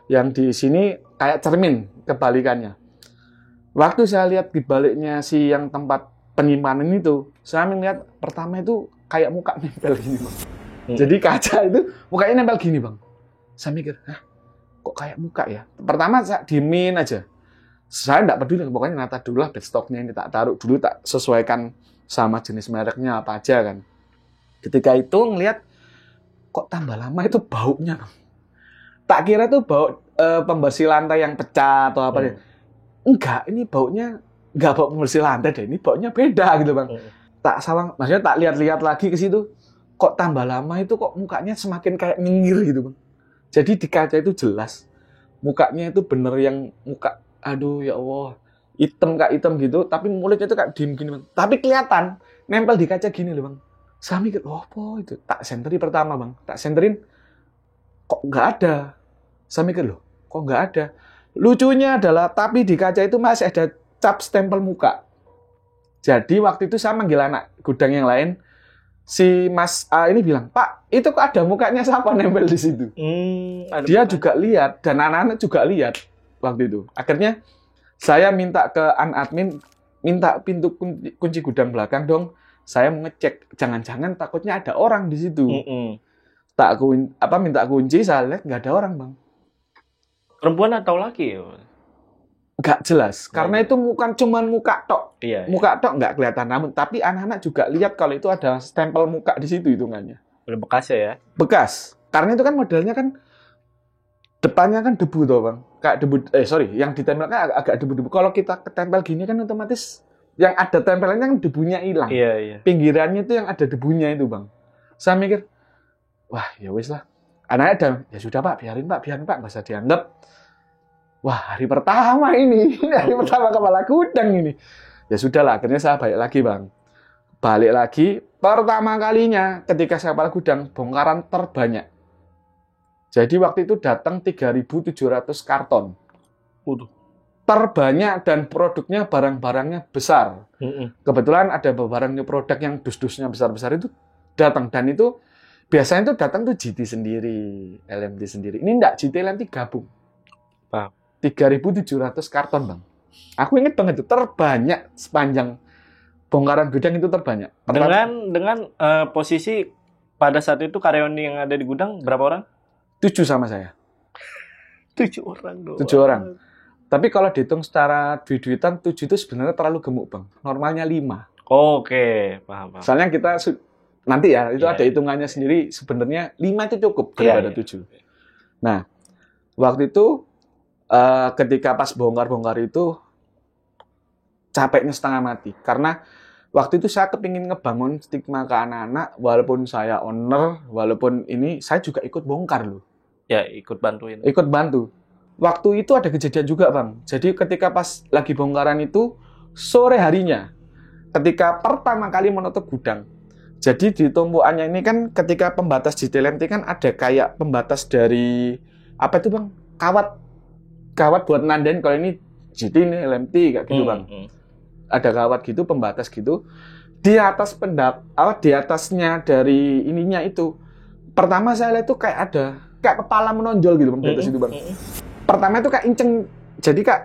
Speaker 1: Yang di sini kayak cermin, kebalikannya. Waktu saya lihat di baliknya si yang tempat penyimpanan itu, saya melihat pertama itu kayak muka nempel gini, Bang. Jadi kaca itu mukanya nempel gini, Bang. Saya mikir, hah, kok kayak muka ya? Pertama saya diemin aja. Saya enggak peduli, pokoknya nata dulu lah bedstocknya ini, tak taruh dulu, tak sesuaikan sama jenis mereknya apa aja kan. Ketika itu ngelihat kok tambah lama itu baunya, Bang. Tak kira itu bau pembersih lantai yang pecah atau apa. Enggak, ini baunya enggak bau pembersih lantai deh, ini baunya beda gitu Bang. Tak salah, maksudnya tak lihat-lihat lagi ke situ, kok tambah lama itu kok mukanya semakin kayak nyengir gitu Bang. Jadi di kaca itu jelas, mukanya itu bener yang muka, aduh ya Allah, hitam gitu, tapi mulutnya itu kayak diem gini Bang. Tapi kelihatan, nempel di kaca gini loh Bang. Saya mikir, oh apa itu? Tak senterin pertama Bang, tak senterin, kok nggak ada. Saya mikir loh, kok nggak ada. Lucunya adalah, tapi di kaca itu masih ada cap stempel muka. Jadi waktu itu saya manggil anak gudang yang lain, si Mas A ini bilang, Pak, itu kok ada mukanya siapa nempel di situ? Dia juga lihat, dan anak-anak juga lihat waktu itu. Akhirnya saya minta ke admin, minta pintu kunci gudang belakang dong. Saya mau ngecek, jangan-jangan takutnya ada orang di situ. Minta kunci, saya lihat nggak ada orang Bang.
Speaker 2: Perempuan atau laki ya?
Speaker 1: Nggak jelas, karena itu bukan cuma muka tok.
Speaker 2: Iya,
Speaker 1: muka tok nggak kelihatan, namun tapi anak-anak juga lihat kalau itu ada stempel muka di situ hitungannya.
Speaker 2: Udah bekas ya?
Speaker 1: Bekas, karena itu kan modelnya kan depannya kan debu toh Bang. Kayak debu, yang ditempelkan agak debu-debu. Kalau kita ketempel gini kan otomatis yang ada tempelannya kan debunya hilang.
Speaker 2: Iya.
Speaker 1: Pinggirannya itu yang ada debunya itu Bang. Saya mikir, wah ya wis lah. Anaknya ada, ya sudah Pak, biarin Pak, nggak usah dianggap. Wah, hari pertama ini, hari pertama kepala gudang ini. Ya sudahlah, akhirnya saya balik lagi Bang. Balik lagi, pertama kalinya ketika saya kepala gudang, bongkaran terbanyak. Jadi waktu itu datang 3.700 karton. Terbanyak dan produknya barang-barangnya besar. Kebetulan ada barangnya produk yang dus-dusnya besar-besar itu datang. Dan itu biasanya itu datang tuh GT sendiri, LMT sendiri. Ini enggak, GT LMT gabung. 3.700 karton Bang. Aku inget banget itu terbanyak sepanjang bongkaran gudang itu terbanyak.
Speaker 2: Dengan posisi pada saat itu karyawan yang ada di gudang berapa orang?
Speaker 1: 7 sama saya.
Speaker 2: 7 orang doang.
Speaker 1: 7 orang. Tapi kalau dihitung secara duit-duitan 7 itu sebenarnya terlalu gemuk, Bang. Normalnya 5.
Speaker 2: Oke, paham.
Speaker 1: Soalnya kita nanti ya, itu
Speaker 2: Iya,
Speaker 1: ada
Speaker 2: iya.
Speaker 1: hitungannya sendiri, sebenarnya 5 itu cukup
Speaker 2: Iya,
Speaker 1: daripada
Speaker 2: iya.
Speaker 1: 7. Nah, waktu itu ketika pas bongkar-bongkar itu capeknya setengah mati. Karena waktu itu saya kepingin ngebangun stigma ke anak-anak, walaupun saya owner, walaupun ini, saya juga ikut bongkar loh.
Speaker 2: Ya, ikut bantuin.
Speaker 1: Ikut bantu. Waktu itu ada kejadian juga, Bang. Jadi ketika pas lagi bongkaran itu, sore harinya, ketika pertama kali menutup gudang. Jadi di tumpuannya ini kan ketika pembatas di TLMT kan ada kayak pembatas dari, apa itu Bang? Kawat buat nandain kalau ini GT, ini LMT, kayak gitu Bang. Ada kawat gitu, pembatas gitu. Di atas di atasnya dari ininya itu, pertama saya lihat tuh kayak ada kayak kepala menonjol gitu Bang di atas itu Bang. Pertama itu kayak inceng, jadi kak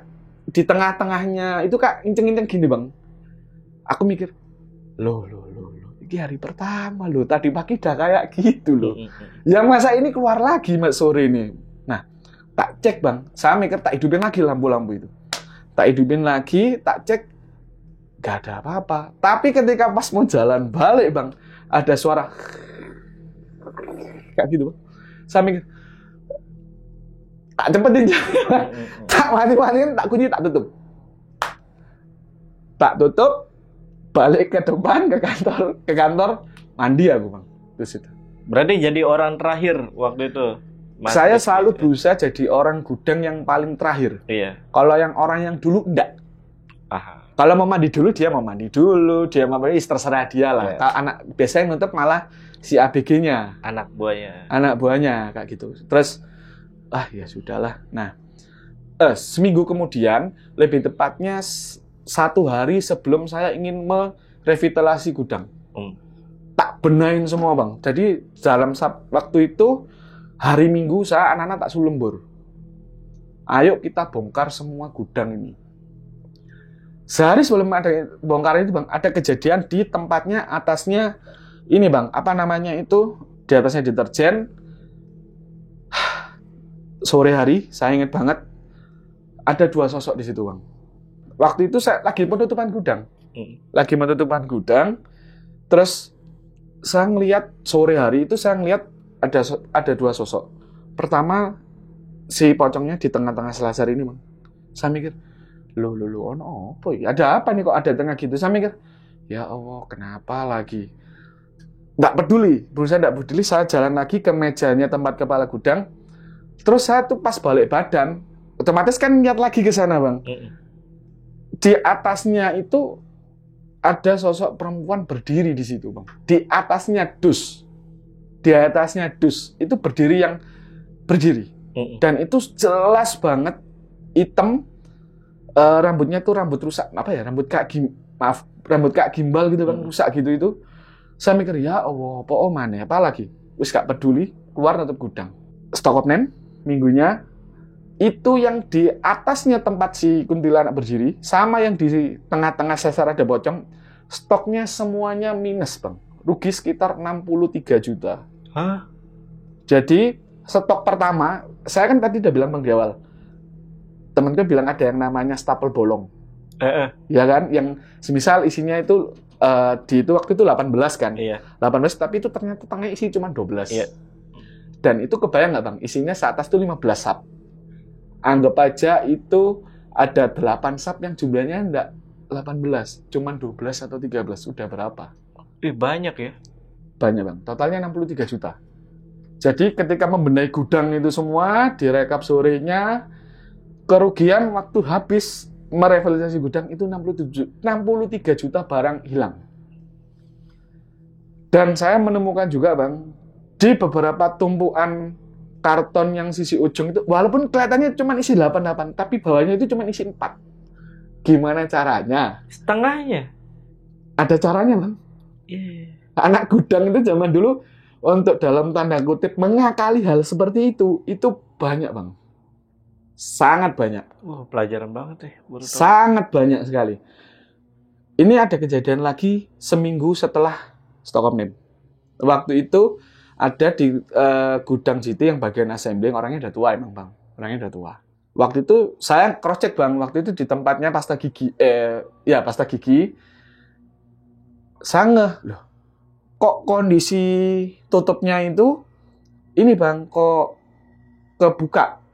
Speaker 1: di tengah-tengahnya itu kak inceng-inceng gini Bang. Aku mikir, loh, ini hari pertama loh, tadi pagi udah kayak gitu loh. Ya masa ini keluar lagi mas sore ini. Nah, tak cek Bang, saya mikir tak hidupin lagi lampu-lampu itu. Tak hidupin lagi, tak cek, gak ada apa-apa. Tapi ketika pas mau jalan balik Bang, ada suara kayak gitu Bang. Saya mikir, tak cepetin jalan, tak mati-matiin, tak kunci, tak tutup. Tak tutup, balik ke depan, ke kantor, mandi aku Bang. Terus itu.
Speaker 2: Berarti jadi orang terakhir waktu itu?
Speaker 1: Saya selalu berusaha jadi orang gudang yang paling terakhir.
Speaker 2: Iya.
Speaker 1: Kalau yang orang yang dulu, enggak.
Speaker 2: Aha.
Speaker 1: Kalau mau mandi dulu, dia mau mandi dulu. Dia mau mandi, terserah dia lah.
Speaker 2: Iya.
Speaker 1: Kalau anak biasanya nutup malah si ABG-nya.
Speaker 2: Anak buahnya.
Speaker 1: Anak buahnya, kayak gitu. Terus, ya sudahlah. Nah, seminggu kemudian, lebih tepatnya 1 hari sebelum saya ingin merevitalisasi gudang. Tak benahin semua Bang. Jadi dalam waktu itu, hari Minggu saya anak-anak tak suruh lembur. Ayo kita bongkar semua gudang ini. Sehari sebelum ada bongkaran itu Bang, ada kejadian di tempatnya atasnya ini Bang, apa namanya itu? Di atasnya deterjen. Sore hari, saya ingat banget, ada 2 sosok di situ Bang. Waktu itu saya lagi penutupan gudang. Terus saya ngelihat sore hari itu saya ngelihat ada 2 sosok. Pertama si pocongnya di tengah-tengah selasar ini Bang. Saya mikir, loh, ono apa ya? Ada apa nih kok ada tengah gitu? Saya mikir, ya Allah, kenapa lagi? Berusaha nggak peduli, saya jalan lagi ke mejanya tempat kepala gudang. Terus saya tuh pas balik badan, otomatis kan lihat lagi ke sana Bang. Di atasnya itu ada sosok perempuan berdiri di situ Bang. Di atasnya dus. Itu berdiri. Dan itu jelas banget hitam. Rambutnya tuh rambut rusak, rambut kak gimbal gitu Bang, rusak gitu itu. Saya mikir, ya Allah, apa lagi? Wis gak peduli, keluar nutup gudang. Stock of name, minggunya, itu yang di atasnya tempat si kuntilanak berdiri, sama yang di tengah-tengah sesar ada pocong, stoknya semuanya minus Bang. Rugi sekitar 63 juta.
Speaker 2: Hah?
Speaker 1: Jadi, stok pertama, saya kan tadi udah bilang Bang di awal, temenku bilang ada yang namanya stapel bolong. Ya kan? Yang semisal isinya itu itu waktu itu 18 kan?
Speaker 2: Iya.
Speaker 1: 18, tapi itu ternyata tengah isi cuma 12.
Speaker 2: Iya.
Speaker 1: Dan itu kebayang nggak Bang? Isinya seatas itu 15 sap. Anggap aja itu ada 8 sap yang jumlahnya enggak 18, cuma 12 atau 13. Udah berapa?
Speaker 2: Banyak ya?
Speaker 1: Banyak Bang. Totalnya 63 juta. Jadi ketika membenahi gudang itu semua, direkap sorenya, kerugian waktu habis merevitalisasi gudang itu 63 juta barang hilang. Dan saya menemukan juga Bang, di beberapa tumpuan karton yang sisi ujung itu, walaupun kelihatannya cuma isi 88, tapi bawahnya itu cuma isi 4. Gimana caranya?
Speaker 2: Setengahnya?
Speaker 1: Ada caranya Bang. Anak gudang itu zaman dulu, untuk dalam tanda kutip, mengakali hal seperti itu banyak Bang. Sangat banyak.
Speaker 2: Wah, pelajaran banget ya. Baru tahu.
Speaker 1: Sangat banyak sekali. Ini ada kejadian lagi seminggu setelah Stockholm Name. Waktu itu ada di gudang GT yang bagian assembling, orangnya udah tua emang bang. Orangnya udah tua. Waktu itu saya cross check bang. Waktu itu di tempatnya pasta gigi. Pasta gigi. Saya ngeh, loh, kok kondisi tutupnya itu ini bang, kok kebuka.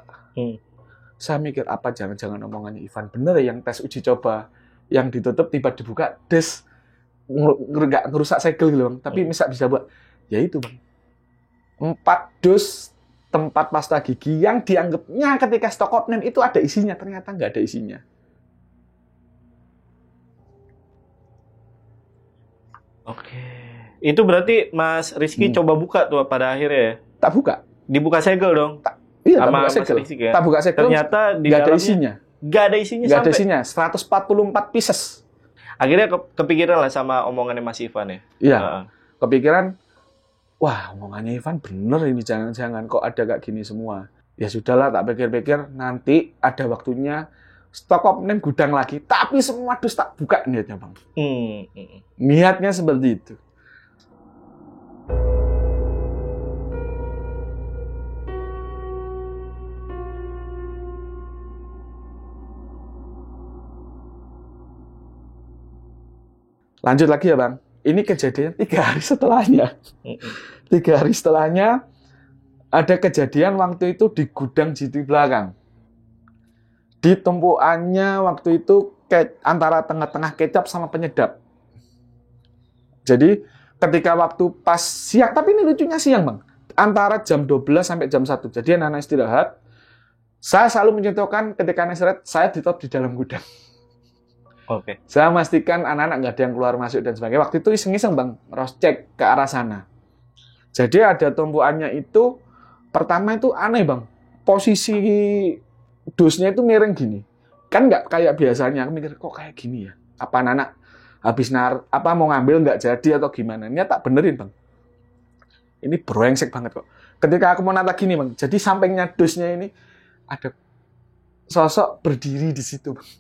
Speaker 1: Saya mikir apa jangan-jangan omongannya Ivan bener ya yang tes uji coba yang ditutup tiba dibuka des nggak ngerusak segel gitu bang, tapi bisa buat ya itu bang 4 dus tempat pasta gigi yang dianggapnya ketika Stockholm Name itu ada isinya, ternyata nggak ada isinya.
Speaker 2: Oke. Itu berarti Mas Rizky coba buka tuh pada akhirnya ya?
Speaker 1: Tak buka.
Speaker 2: Dibuka segel dong?
Speaker 1: Iya, tak
Speaker 2: sama
Speaker 1: buka
Speaker 2: Mas
Speaker 1: segel.
Speaker 2: Rizky ya?
Speaker 1: Tak buka segel.
Speaker 2: Ternyata di
Speaker 1: nggak ada
Speaker 2: dalamnya
Speaker 1: isinya.
Speaker 2: Nggak ada isinya
Speaker 1: Nggak ada
Speaker 2: sampai.
Speaker 1: isinya. 144 pieces.
Speaker 2: Akhirnya kepikiran lah sama omongannya Mas Ivan ya?
Speaker 1: Iya. Kepikiran, wah omongannya Ivan bener ini, jangan-jangan kok ada kayak gini semua. Ya sudahlah, tak pikir-pikir nanti ada waktunya Stockholm Name gudang lagi, tapi semua dus tak buka niatnya bang. Niatnya seperti itu. Lanjut lagi ya bang. Ini kejadian 3 hari setelahnya. 3 hari setelahnya ada kejadian waktu itu di gudang GT belakang. Di tumpuannya waktu itu antara tengah-tengah kecap sama penyedap. Jadi ketika waktu pas siang, tapi ini lucunya siang bang. Antara jam 12 sampai jam 1. Jadi anak-anak istirahat. Saya selalu mencontohkan ketika anak istirahat, saya tetap di dalam gudang.
Speaker 2: Oke.
Speaker 1: Saya memastikan anak-anak nggak ada yang keluar masuk dan sebagainya. Waktu itu iseng-iseng bang, cross check ke arah sana. Jadi ada tumpuannya itu, pertama itu aneh bang, posisi dusnya itu miring gini. Kan nggak kayak biasanya. Aku mikir kok kayak gini ya? Apa anak habis mau ngambil nggak jadi atau gimana? Ini tak benerin bang. Ini brengsek banget kok. Ketika aku mau nata gini bang, jadi sampingnya dusnya ini ada sosok berdiri di situ bang.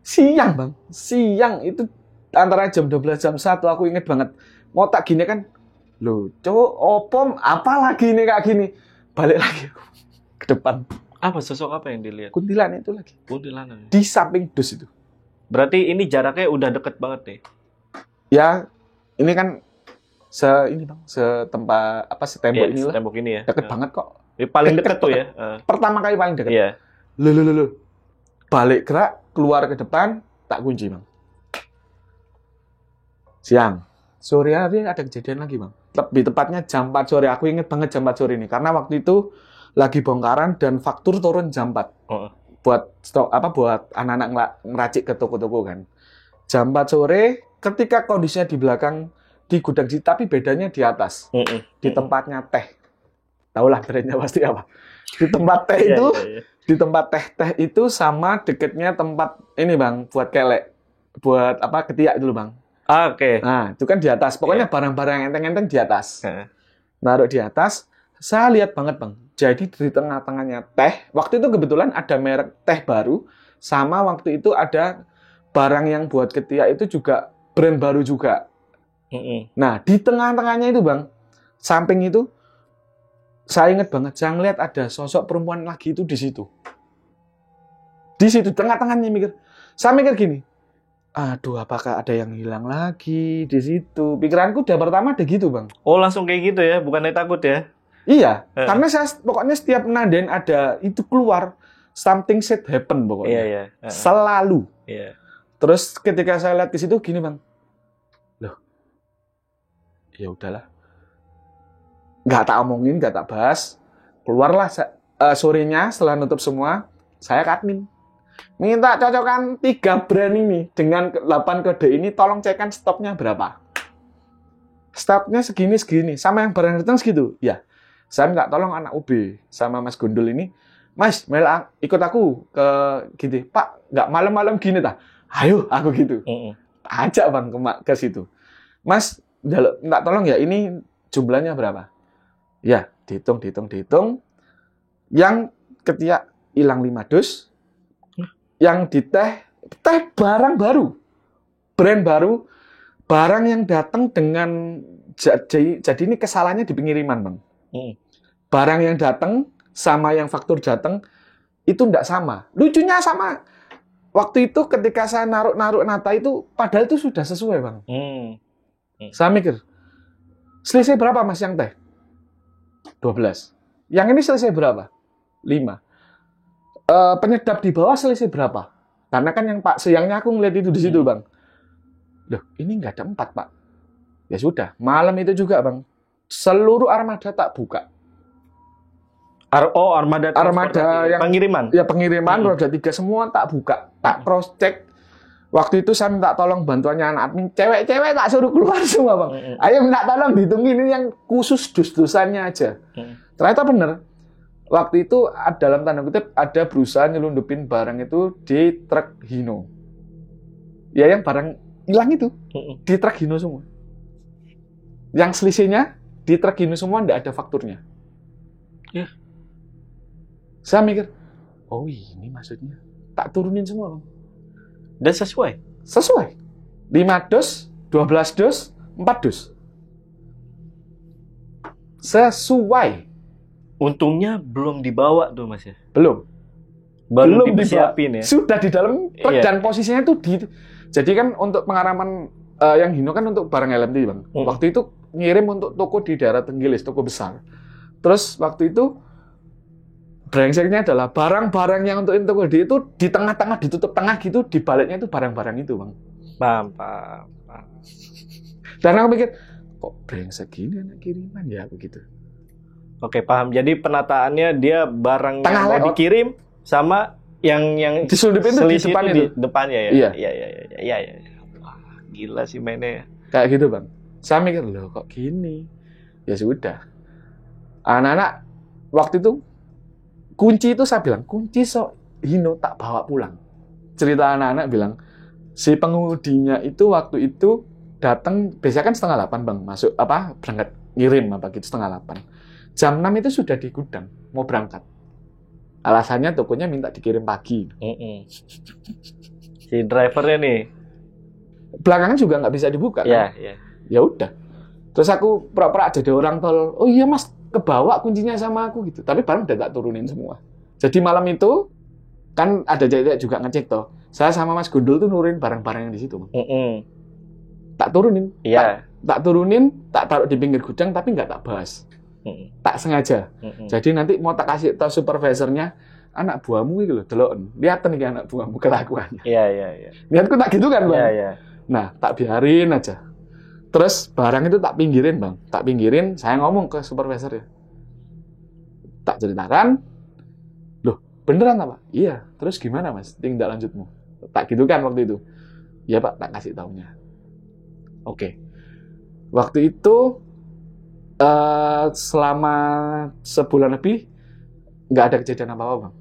Speaker 1: Siang bang, siang itu antara jam 12 jam 1 aku inget banget. Mau tak gini kan, loh cowok opom apa lagi ini kayak gini. Balik lagi ke depan.
Speaker 2: Apa sosok apa yang dilihat?
Speaker 1: Kuntilanak itu lagi.
Speaker 2: Kuntilanak.
Speaker 1: Di samping dus itu.
Speaker 2: Berarti ini jaraknya udah deket banget nih.
Speaker 1: Ya, ini kan setempat apa setembok ini lah.
Speaker 2: Setembok ini ya.
Speaker 1: Deket banget kok.
Speaker 2: Paling deket tuh ya.
Speaker 1: Pertama kali paling deket.
Speaker 2: Iya.
Speaker 1: Loh. Balik gerak, keluar ke depan, tak kunci bang. Siang. Sore hari ada kejadian lagi bang. Lebih tepatnya jam 4 sore. Aku inget banget jam 4 sore ini. Karena waktu itu lagi bongkaran dan faktur turun jam 4. Buat anak-anak ngeracik ke toko-toko kan. Jam 4 sore, ketika kondisinya di belakang di gudang GT, tapi bedanya di atas. Di tempatnya teh. Tahulah brandnya pasti apa. Di tempat teh itu, di tempat teh itu sama deketnya tempat ini bang, buat kelek, buat apa ketiak dulu bang.
Speaker 2: Oke.
Speaker 1: Nah itu kan di atas. Pokoknya barang-barang enteng-enteng di atas. Naruh di atas. Saya lihat banget bang. Jadi di tengah-tengahnya teh. Waktu itu kebetulan ada merek teh baru. Sama waktu itu ada barang yang buat ketiak itu juga brand baru juga. Nah di tengah-tengahnya itu bang, samping itu. Saya ingat banget, saya ngeliat ada sosok perempuan lagi itu di situ. Di situ, tengah-tengahnya mikir. Saya mikir gini, aduh apakah ada yang hilang lagi di situ? Pikiranku udah pertama ada gitu bang.
Speaker 2: Oh langsung kayak gitu ya, bukannya takut ya?
Speaker 1: Iya, karena saya pokoknya setiap nandain ada itu keluar, something should happen pokoknya.
Speaker 2: Iya.
Speaker 1: Selalu.
Speaker 2: Iya.
Speaker 1: Terus ketika saya lihat di situ gini bang, loh, ya udahlah. Nggak tak omongin, nggak tak bahas. Keluarlah sorenya setelah nutup semua, saya ke admin. Minta cocokan 3 brand ini dengan 8 kode ini, tolong cekkan stoknya berapa. Stoknya segini, sama yang barang datang segitu. Ya, saya minta tolong anak UB sama Mas Gundul ini. Mas, ikut aku ke gitu. Pak, nggak malam-malam gini tah. Ayo, aku gitu. Ajak bang ke situ. Mas, minta tolong ya, ini jumlahnya berapa? Ya, dihitung. Yang ketiak hilang 5 dus. Yang di teh barang baru. Brand baru, barang yang datang dengan jadi ini kesalahannya di pengiriman, Bang. Barang yang datang sama yang faktur datang itu enggak sama. Lucunya sama. Waktu itu ketika saya naruh nata itu padahal itu sudah sesuai, Bang. Saya mikir, selisih berapa Mas yang teh? 12. Yang ini selisih berapa? 5. Penyedap di bawah selisih berapa? Karena kan yang Pak Siangnya aku ngeliat itu di situ, Bang. Loh, ini nggak ada 4, Pak. Ya sudah, malam itu juga, Bang. Seluruh armada tak buka.
Speaker 2: Armada
Speaker 1: yang
Speaker 2: pengiriman.
Speaker 1: Ya pengiriman roda 3 semua tak buka. Tak cross check. Waktu itu saya minta tolong bantuannya anak admin. Cewek-cewek tak suruh keluar semua, Bang. Ayo minta tolong dihitungin ini yang khusus dus-dusannya aja. Ternyata benar. Waktu itu dalam tanda kutip ada berusaha nyelundupin barang itu di truk Hino. Ya yang barang hilang itu di truk Hino semua. Yang selisihnya di truk Hino semua enggak ada fakturnya.
Speaker 2: Ya.
Speaker 1: Saya mikir, oh ini maksudnya tak turunin semua, Bang.
Speaker 2: Dan sesuai.
Speaker 1: 5 dus, 12 dus, 4 dus. Sesuai.
Speaker 2: Untungnya belum dibawa tuh Mas ya.
Speaker 1: Belum
Speaker 2: dipersiapin ya.
Speaker 1: Sudah di dalam truk dan posisinya itu jadi kan untuk pengaraman yang Hino kan untuk barang LMT, Bang. Waktu itu ngirim untuk toko di daerah Tenggilis, toko besar. Terus waktu itu brengseknya adalah barang-barang yang untuk toko itu di tengah-tengah ditutup tengah gitu, di baliknya itu barang-barang itu, Bang.
Speaker 2: Paham.
Speaker 1: Dan aku mikir, kok brengsek gini anak kiriman ya begitu.
Speaker 2: Oke, paham. Jadi penataannya dia barang
Speaker 1: tengah
Speaker 2: yang mau dikirim sama yang
Speaker 1: diselundupin itu di depan itu.
Speaker 2: Di depannya ya.
Speaker 1: Iya.
Speaker 2: Iya. Wah, gila sih mainnya.
Speaker 1: Kayak gitu, Bang. Saya mikir, loh kok gini? Ya sudah. Anak-anak waktu itu kunci itu saya bilang, kunci Hino tak bawa pulang. Cerita anak-anak bilang, si pengemudinya itu waktu itu datang, biasanya kan 7:30, Bang, masuk berangkat ngirim gitu 7:30. Jam 6 itu sudah di gudang, mau berangkat. Alasannya tokonya minta dikirim pagi.
Speaker 2: Si drivernya nih.
Speaker 1: Belakangan juga nggak bisa dibuka.
Speaker 2: Iya.
Speaker 1: Ya udah. Terus aku pura-pura jadi orang tol. Oh iya Mas, kebawa kuncinya sama aku gitu. Tapi barang udah tak turunin semua. Jadi malam itu kan ada cewek juga ngecek toh. Saya sama Mas Gundul tuh nurunin barang-barang yang di situ. Tak turunin.
Speaker 2: Iya.
Speaker 1: Tak turunin, tak taruh di pinggir gudang tapi nggak tak bahas. Tak sengaja. Jadi nanti mau tak kasih tahu supervisornya, anak buahmu itu loh, delok. Lihat nih anak buahmu kelakuannya.
Speaker 2: Iya.
Speaker 1: Niatku tak gitu kan, Bang.
Speaker 2: Iya.
Speaker 1: Nah, tak biarin aja. Terus barang itu tak pinggirin, Bang. Tak pinggirin, saya ngomong ke supervisor ya. Tak ceritakan. Loh, beneran apa? Iya. Terus gimana, Mas? Tindak lanjutmu. Tak gitu kan waktu itu. Iya, Pak, tak kasih taunya. Oke. Waktu itu selama sebulan lebih nggak ada kejadian apa-apa, Bang.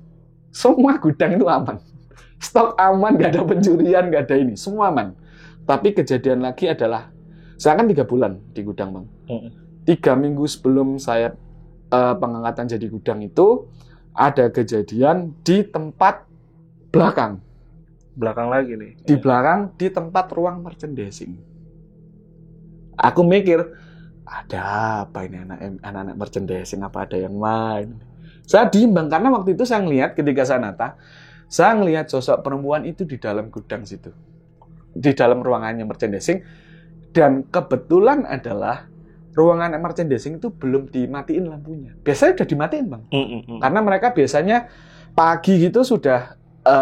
Speaker 1: Semua gudang itu aman. Stok aman, nggak ada pencurian, nggak ada ini. Semua aman. Tapi kejadian lagi adalah, saya kan 3 bulan di gudang, Bang. 3 minggu sebelum saya pengangkatan jadi gudang itu, ada kejadian di tempat belakang.
Speaker 2: Belakang lagi nih.
Speaker 1: Di belakang, di tempat ruang merchandising. Aku mikir, ada apa ini anak-anak merchandising, apa ada yang main? Saya diem, Bang, karena waktu itu saya ngelihat ketika saya nata, saya ngelihat sosok perempuan itu di dalam gudang situ. Di dalam ruangannya merchandising. Dan kebetulan adalah ruangan merchandising itu belum dimatiin lampunya. Biasanya udah dimatiin, Bang. Karena mereka biasanya pagi gitu sudah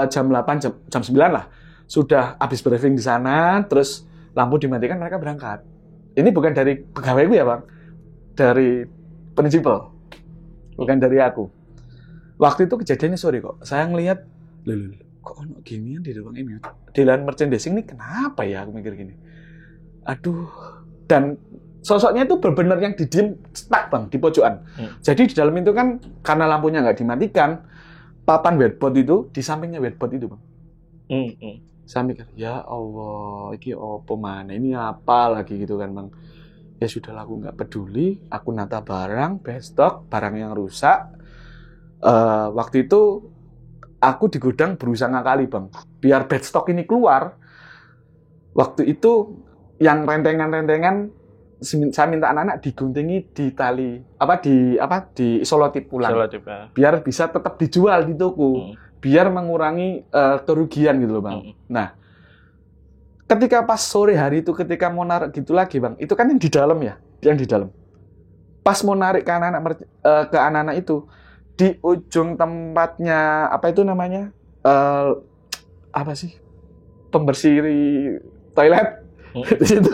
Speaker 1: jam 8, jam 9 lah. Sudah habis briefing di sana, terus lampu dimatikan, mereka berangkat. Ini bukan dari pegawaiku ya, Bang. Dari prinsipal. Bukan dari aku. Waktu itu kejadiannya sore kok. Saya ngelihat, loh, kok ono ginian di ruang ini? Di lahan merchandising ini kenapa ya? Aku mikir gini. Aduh. Dan sosoknya itu benar-benar yang didiem stuck, Bang, di pojokan. Jadi di dalam itu kan, karena lampunya nggak dimatikan, papan whiteboard itu, di sampingnya whiteboard itu, Bang. Saya mikir, ya Allah, ini apa mana? Ini apa lagi gitu kan, Bang. Ya sudah, aku nggak peduli. Aku nata barang, bestok, barang yang rusak. Waktu itu aku di gudang berusaha ngakali bang, biar bad stock ini keluar. Waktu itu yang rentengan-rentengan saya minta anak-anak diguntingi di tali di selotip pulang, biar bisa tetap dijual di toko, biar mengurangi kerugian gitu loh bang. Nah, ketika pas sore hari itu ketika mau narik gitu lagi bang, itu kan yang di dalam ya, yang di dalam. Pas mau narik ke anak-anak itu di ujung tempatnya apa itu namanya apa sih pembersih toilet di situ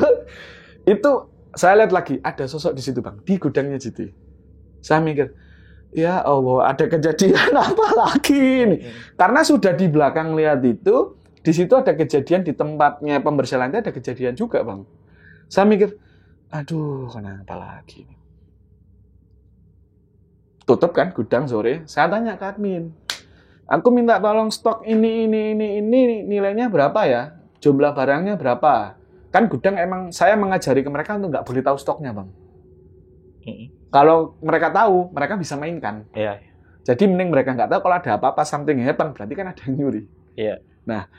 Speaker 1: itu saya lihat lagi ada sosok di situ bang di gudangnya GT. Saya mikir ya Allah ada kejadian apa lagi nih karena sudah di belakang lihat itu di situ ada kejadian di tempatnya pembersih lantai ada kejadian juga bang. Saya mikir aduh kenapa lagi nih. Tutup kan gudang sore, saya tanya ke admin, aku minta tolong stok ini nilainya berapa ya, jumlah barangnya berapa, kan gudang emang saya mengajari ke mereka untuk nggak boleh tahu stoknya bang. Kalau mereka tahu, mereka bisa mainkan. Iya. Jadi mending mereka nggak tahu kalau ada apa-apa something happen, berarti kan ada yang nyuri. Iya. Nah,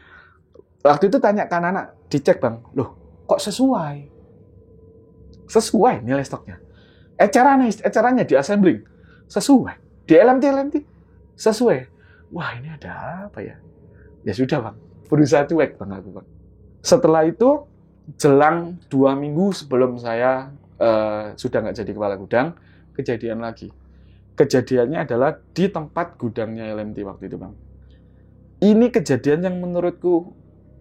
Speaker 1: waktu itu tanya ke anak-anak, dicek bang, loh kok sesuai nilai stoknya, ecarannya di assembling. Sesuai. Di LMT sesuai. Wah, ini ada apa ya? Ya sudah, Bang. Berusaha cuek, Bang, aku, Bang. Setelah itu, jelang 2 minggu sebelum saya sudah nggak jadi kepala gudang, kejadian lagi. Kejadiannya adalah di tempat gudangnya LMT waktu itu, Bang. Ini kejadian yang menurutku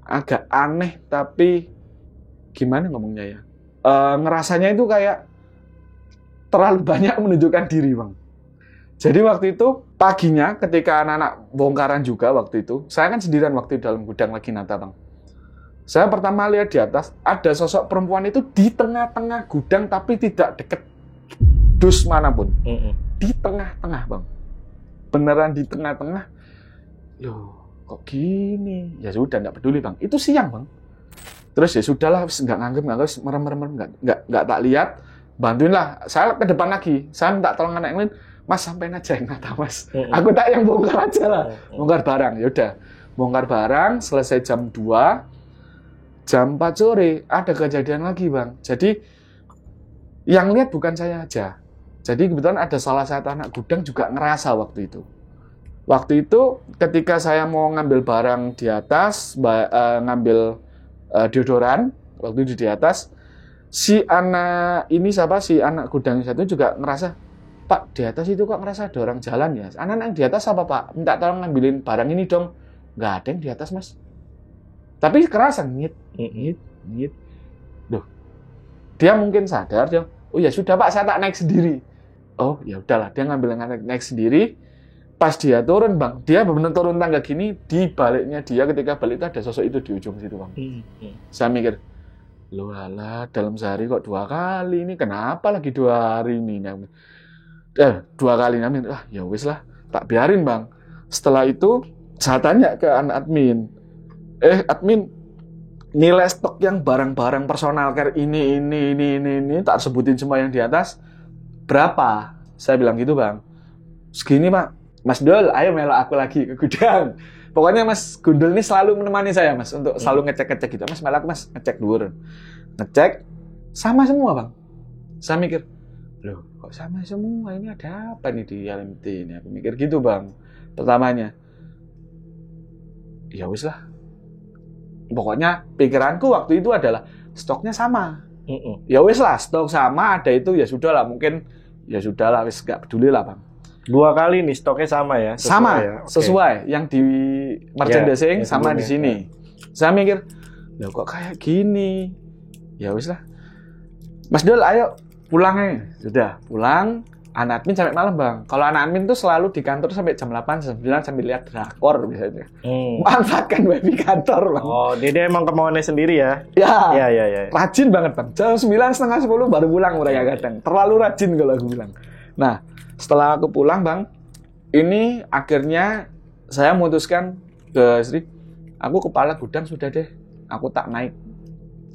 Speaker 1: agak aneh, tapi gimana ngomongnya ya? Ngerasanya itu kayak terlalu banyak menunjukkan diri, Bang. Jadi waktu itu paginya ketika anak-anak bongkaran juga waktu itu, saya kan sendirian waktu itu dalam gudang lagi nata bang. Saya pertama lihat di atas ada sosok perempuan itu di tengah-tengah gudang tapi tidak deket dus manapun. Di tengah-tengah bang, beneran di tengah-tengah. Loh kok gini? Ya sudah nggak peduli bang. Itu siang bang. Terus ya sudahlah nggak nganggep merem nggak tak lihat. Bantuin lah. Saya ke depan lagi. Saya minta tolong anak yang lain. Mas sampein aja yang nata mas. Aku tak yang bongkar aja lah. Bongkar barang. Yaudah. Bongkar barang. Selesai jam 2. Jam 4 sore. Ada kejadian lagi bang. Jadi yang lihat bukan saya aja. Jadi kebetulan ada salah satu anak gudang juga ngerasa waktu itu. Waktu itu ketika saya mau ngambil barang di atas. Ngambil deodoran. Waktu itu di atas. Si anak gudang satu juga ngerasa, Pak, di atas itu kok ngerasa ada orang jalan ya? Anak-anak yang di atas apa, Pak? Minta tolong ngambilin barang ini dong. Nggak ada yang di atas, Mas. Tapi kerasa, ngit. Duh. Dia mungkin sadar, dia, oh ya sudah, Pak, saya tak naik sendiri. Oh, ya udahlah, dia ngambil naik sendiri. Pas dia turun, Bang, dia benar-benar turun tangga gini, di baliknya dia ketika balik itu ada sosok itu di ujung situ, Bang. Saya mikir, loh alah, dalam sehari kok 2 kali ini, kenapa lagi 2 hari ini? 2 kali namin, ya wis lah, tak biarin bang. Setelah itu saya tanya ke anak admin, admin, nilai stok yang barang-barang personal care ini, tak sebutin semua yang di atas, berapa? Saya bilang gitu bang. Segini pak, Mas Dol, ayo melok aku lagi ke gudang. Pokoknya Mas Gundul ini selalu menemani saya mas, untuk selalu ngecek-ngecek gitu. Mas melok mas, ngecek dulu. Ngecek, sama semua bang. Saya mikir, loh kok sama semua, ini ada apa nih di LMT ini? Aku mikir gitu bang. Pertamanya ya wis lah, pokoknya pikiranku waktu itu adalah stoknya sama. Ya wis lah, stok sama ada itu ya sudah lah, mungkin ya sudah lah, wis gak peduli lah bang.
Speaker 2: 2 kali nih stoknya sama ya?
Speaker 1: Sama ya? Sesuai. Yang di merchandising sama di sini. Saya mikir, loh kok kayak gini? Ya wis lah, Mas Dol ayo pulang ya. Sudah, pulang. Anak admin sampai malam bang. Kalau anak admin tuh selalu di kantor sampai jam 8, 9 sambil lihat drakor biasanya. Manfaatkan wifi kantor bang.
Speaker 2: Oh, dia emang kemauannya sendiri ya?
Speaker 1: Ya. Rajin banget bang. Jam 9, setengah 10 baru pulang mereka kadang. Terlalu rajin kalau aku bilang. Nah, setelah aku pulang bang, ini akhirnya saya memutuskan ke Sri, aku kepala gudang sudah deh, aku tak naik.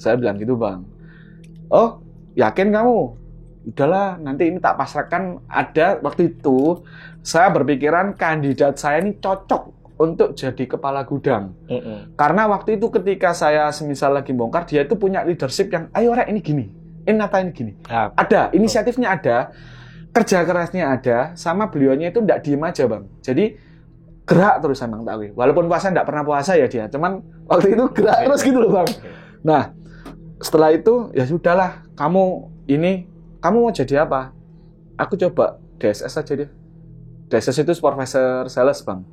Speaker 1: Saya bilang gitu bang. Oh, yakin kamu? Udahlah, nanti ini tak pasrahkan. Ada waktu itu saya berpikiran kandidat saya ini cocok untuk jadi kepala gudang. Karena waktu itu ketika saya semisal lagi bongkar, dia itu punya leadership yang, ayo Rek, ini gini, ini nata ini gini. Ada, inisiatifnya ada, kerja kerasnya ada, sama beliaunya itu nggak diem aja Bang. Jadi gerak terus Bang Takwi. Walaupun puasa nggak pernah puasa ya dia, cuman waktu itu gerak terus gitu loh Bang. Nah, setelah itu ya sudahlah, kamu mau jadi apa? Aku coba DSS aja dia. DSS itu supervisor sales Bang.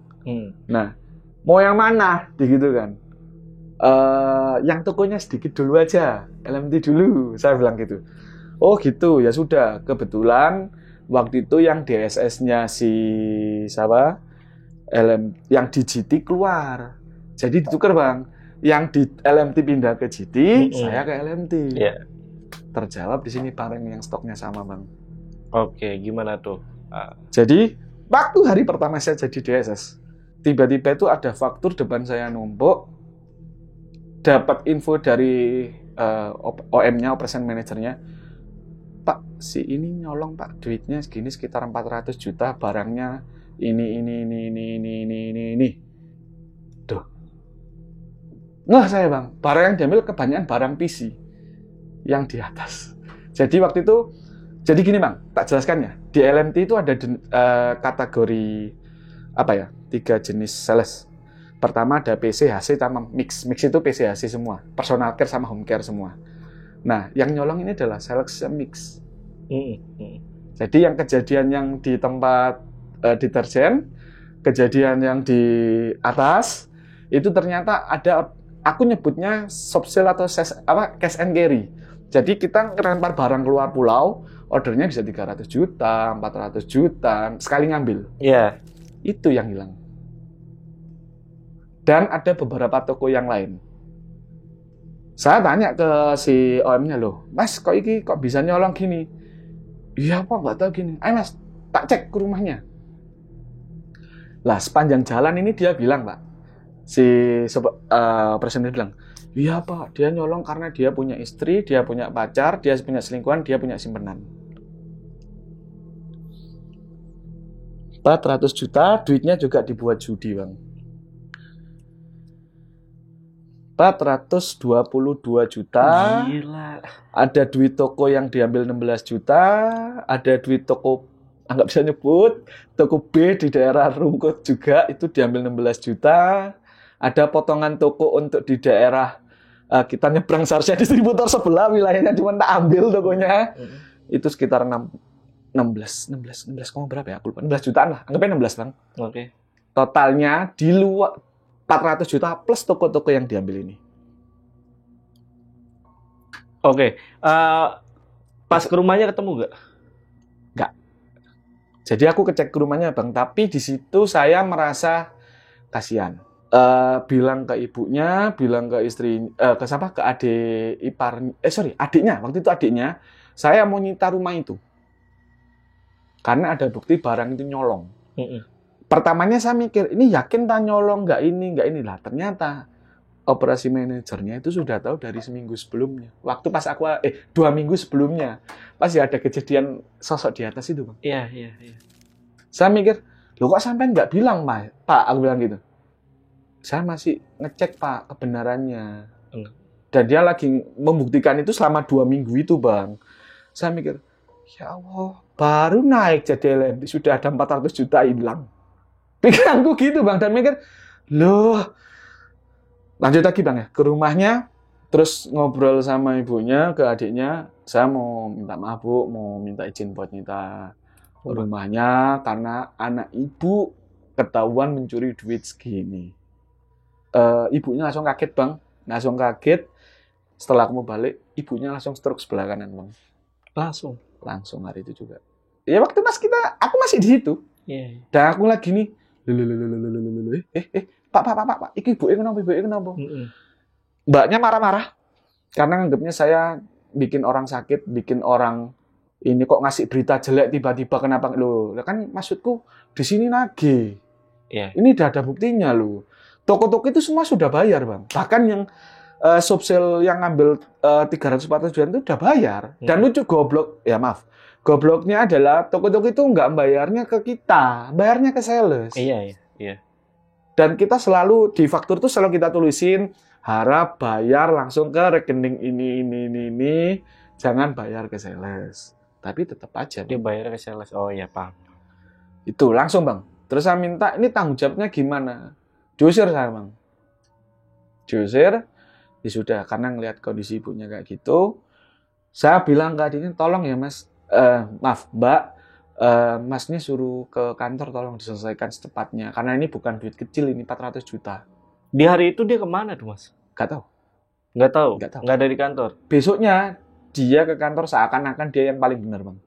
Speaker 1: Nah, mau yang mana? Gitu kan. Yang tokonya sedikit dulu aja, LMT dulu, saya bilang gitu. Oh gitu, ya sudah. Kebetulan waktu itu yang DSS-nya si siapa? Yang di GT keluar. Jadi ditukar Bang. Yang di LMT pindah ke GT, saya ke LMT. Yeah. Terjawab di sini bareng yang stoknya sama Bang.
Speaker 2: Oke, gimana tuh?
Speaker 1: Jadi waktu hari pertama saya jadi DSS, tiba-tiba itu ada faktur depan saya numpuk, dapat info dari OM-nya, operation manajernya, Pak, si ini nyolong Pak, duitnya segini sekitar 400 juta, barangnya ini. Duh. Nggak saya Bang, barang yang diambil kebanyakan barang PC yang di atas. Jadi waktu itu, jadi gini Bang, tak jelaskan ya. Di LMT itu ada kategori 3 jenis sales. Pertama ada PC, HC, sama mix. Mix itu PC, HC semua. Personal care sama home care semua. Nah, yang nyolong ini adalah sales mix. Jadi yang kejadian yang di tempat deterjen, kejadian yang di atas, itu ternyata ada, aku nyebutnya soft sale atau cash and carry. Jadi kita ngelempar barang keluar pulau, ordernya bisa 300 juta, 400 juta, sekali ngambil.
Speaker 2: Iya.
Speaker 1: Itu yang hilang. Dan ada beberapa toko yang lain. Saya tanya ke si OM-nya, loh, Mas, kok bisa nyolong gini? Iya Pak, nggak tahu gini. Ayo Mas, tak cek ke rumahnya. Lah, sepanjang jalan ini dia bilang, Pak, si presiden bilang, iya Pak, dia nyolong karena dia punya istri, dia punya pacar, dia punya selingkuhan, dia punya simpenan. 400 juta, duitnya juga dibuat judi, Bang. 422 juta.
Speaker 2: Gila.
Speaker 1: Ada duit toko yang diambil 16 juta, ada duit toko, nggak bisa nyebut, toko B di daerah Rungkut juga, itu diambil 16 juta. Ada potongan toko untuk di daerah, kita nyebrang seharusnya distributor sebelah, wilayahnya cuma tak ambil tokonya. Itu sekitar 16 berapa ya? Aku lupa. 16 jutaan lah. Anggapnya 16, Bang.
Speaker 2: Oke.
Speaker 1: Totalnya di luar 400 juta plus toko-toko yang diambil ini.
Speaker 2: Oke. Pas ke rumahnya ketemu nggak?
Speaker 1: Nggak. Jadi aku kecek ke rumahnya, Bang. Tapi di situ saya merasa kasihan. Bilang ke ibunya, bilang ke istri, ke adik ipar, adiknya. Waktu itu adiknya, saya mau nyita rumah itu. Karena ada bukti barang itu nyolong. Pertamanya saya mikir, ini yakin tak nyolong, nggak ini lah. Ternyata operasi manajernya itu sudah tahu dari seminggu sebelumnya. Waktu pas aku 2 minggu sebelumnya, pas ya ada kejadian sosok di atas itu, Bang.
Speaker 2: Iya.
Speaker 1: Saya mikir, loh kok sampai nggak bilang, Pak? Aku bilang gitu. Saya masih ngecek, Pak, kebenarannya. Dan dia lagi membuktikan itu selama 2 minggu itu, Bang. Saya mikir, ya Allah, baru naik jadi LMT, sudah ada 400 juta hilang. Pikiranku gitu, Bang. Dan mikir, loh, lanjut lagi, Bang, ya. Ke rumahnya, terus ngobrol sama ibunya, ke adiknya, saya mau minta maaf, Bu, mau minta izin buat nyita rumahnya, karena anak ibu ketahuan mencuri duit segini. Ibunya langsung kaget, Bang. Langsung kaget. Setelah aku mau balik, ibunya langsung stroke sebelah kanan, Bang. Langsung hari itu juga. Ya waktu aku masih di situ.
Speaker 2: Yeah.
Speaker 1: Dan aku lagi nih, Pak, ibu kenapa? Mbaknya marah-marah karena nganggapnya saya bikin orang sakit, bikin orang ini kok ngasih berita jelek tiba-tiba, kenapa lo? Kan maksudku di sini nagih.
Speaker 2: Yeah.
Speaker 1: Ini udah ada buktinya lo. Toko-toko itu semua sudah bayar, Bang. Bahkan yang subsale yang ngambil 300-400 juta itu udah bayar. Dan lucu gobloknya adalah toko-toko itu nggak bayarnya ke kita, bayarnya ke sales.
Speaker 2: Iya.
Speaker 1: Dan kita selalu di faktur itu selalu kita tulisin harap bayar langsung ke rekening ini. Jangan bayar ke sales. Tapi tetap aja
Speaker 2: Dia bayar ke sales. Oh iya, paham.
Speaker 1: itu langsung bang. Terus saya minta ini tanggung jawabnya gimana? Diusir saya bang. Diusir. Ya sudah karena ngelihat kondisi ibunya kayak gitu. Saya bilang ke adiknya tolong ya mas. Maaf mbak. Masnya suruh ke kantor tolong diselesaikan secepatnya. Karena ini bukan duit kecil, ini 400 juta.
Speaker 2: Di hari itu dia kemana tuh, Mas?
Speaker 1: Gak tahu.
Speaker 2: Nggak tahu?
Speaker 1: Nggak tahu.
Speaker 2: Nggak ada di kantor?
Speaker 1: Besoknya, dia ke kantor seakan-akan dia yang paling benar, Bang.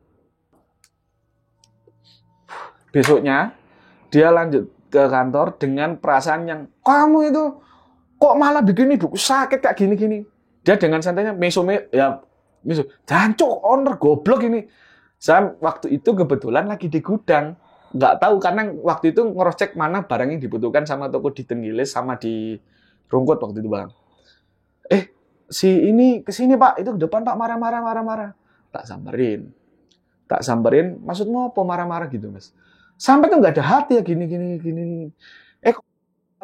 Speaker 1: Besoknya, dia lanjut ke kantor dengan perasaan yang, kamu itu kok malah bikin ibuku sakit kayak gini-gini. Dia dengan santainya, meso, jancuk, owner goblok ini. Saya waktu itu kebetulan lagi di gudang. Nggak tahu, karena waktu itu nge-cek mana barang yang dibutuhkan sama toko di Tenggilis sama di Rungkut waktu itu, Bang. Si ini kesini, Pak. Itu ke depan, Pak. Marah-marah. Tak samperin. Maksudmu apa marah-marah gitu, Mas? Sampai tuh nggak ada hati ya, gini. Kok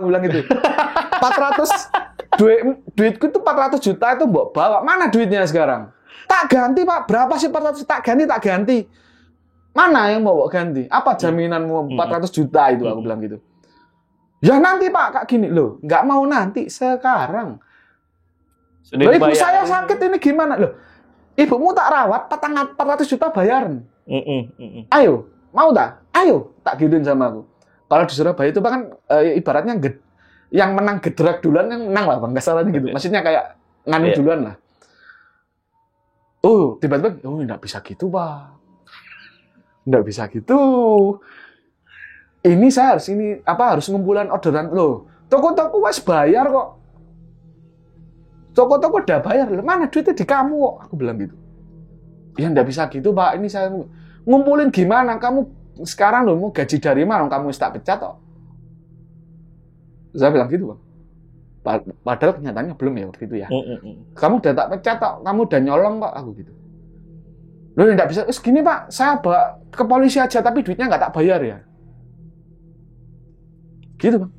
Speaker 1: aku bilang gitu. 400, duitku tuh 400 juta itu mbok bawa. Mana duitnya sekarang? Tak ganti, Pak. Berapa sih 400? Tak ganti. Mana yang mau ganti? Apa jaminanmu 400 juta itu? Aku bilang gitu. Ya nanti, Pak. Kak gini. Loh, nggak mau nanti. Sekarang. Loh, ibu saya sakit ini gimana? Loh, ibumu tak rawat, 400 juta bayaran. Ayo, mau tak? Ayo, tak gituin sama aku. Kalau di Surabaya itu kan ibaratnya yang menang gedrak duluan yang menang lah, Bang. Nggak salahnya gitu. Maksudnya kayak nganu duluan lah. Oh, tiba-tiba, nggak bisa gitu, Pak. Nggak bisa gitu. Ini saya harus ngumpulan orderan. Loh, toko-toko wes bayar kok. Toko-toko udah bayar. Mana duitnya di kamu kok? Aku bilang gitu. Ya nggak bisa gitu, Pak. Ini saya ngumpulin gimana? Kamu sekarang loh mau gaji dari mana? Kamu tak pecat kok. Saya bilang gitu, Bang. Padahal kenyataannya belum ya waktu itu ya. Kamu udah tak pecat kok, kamu udah nyolong kok, aku gitu. Loh enggak bisa, gini Pak, saya bawa ke polisi aja tapi duitnya nggak tak bayar ya. Gitu Bang.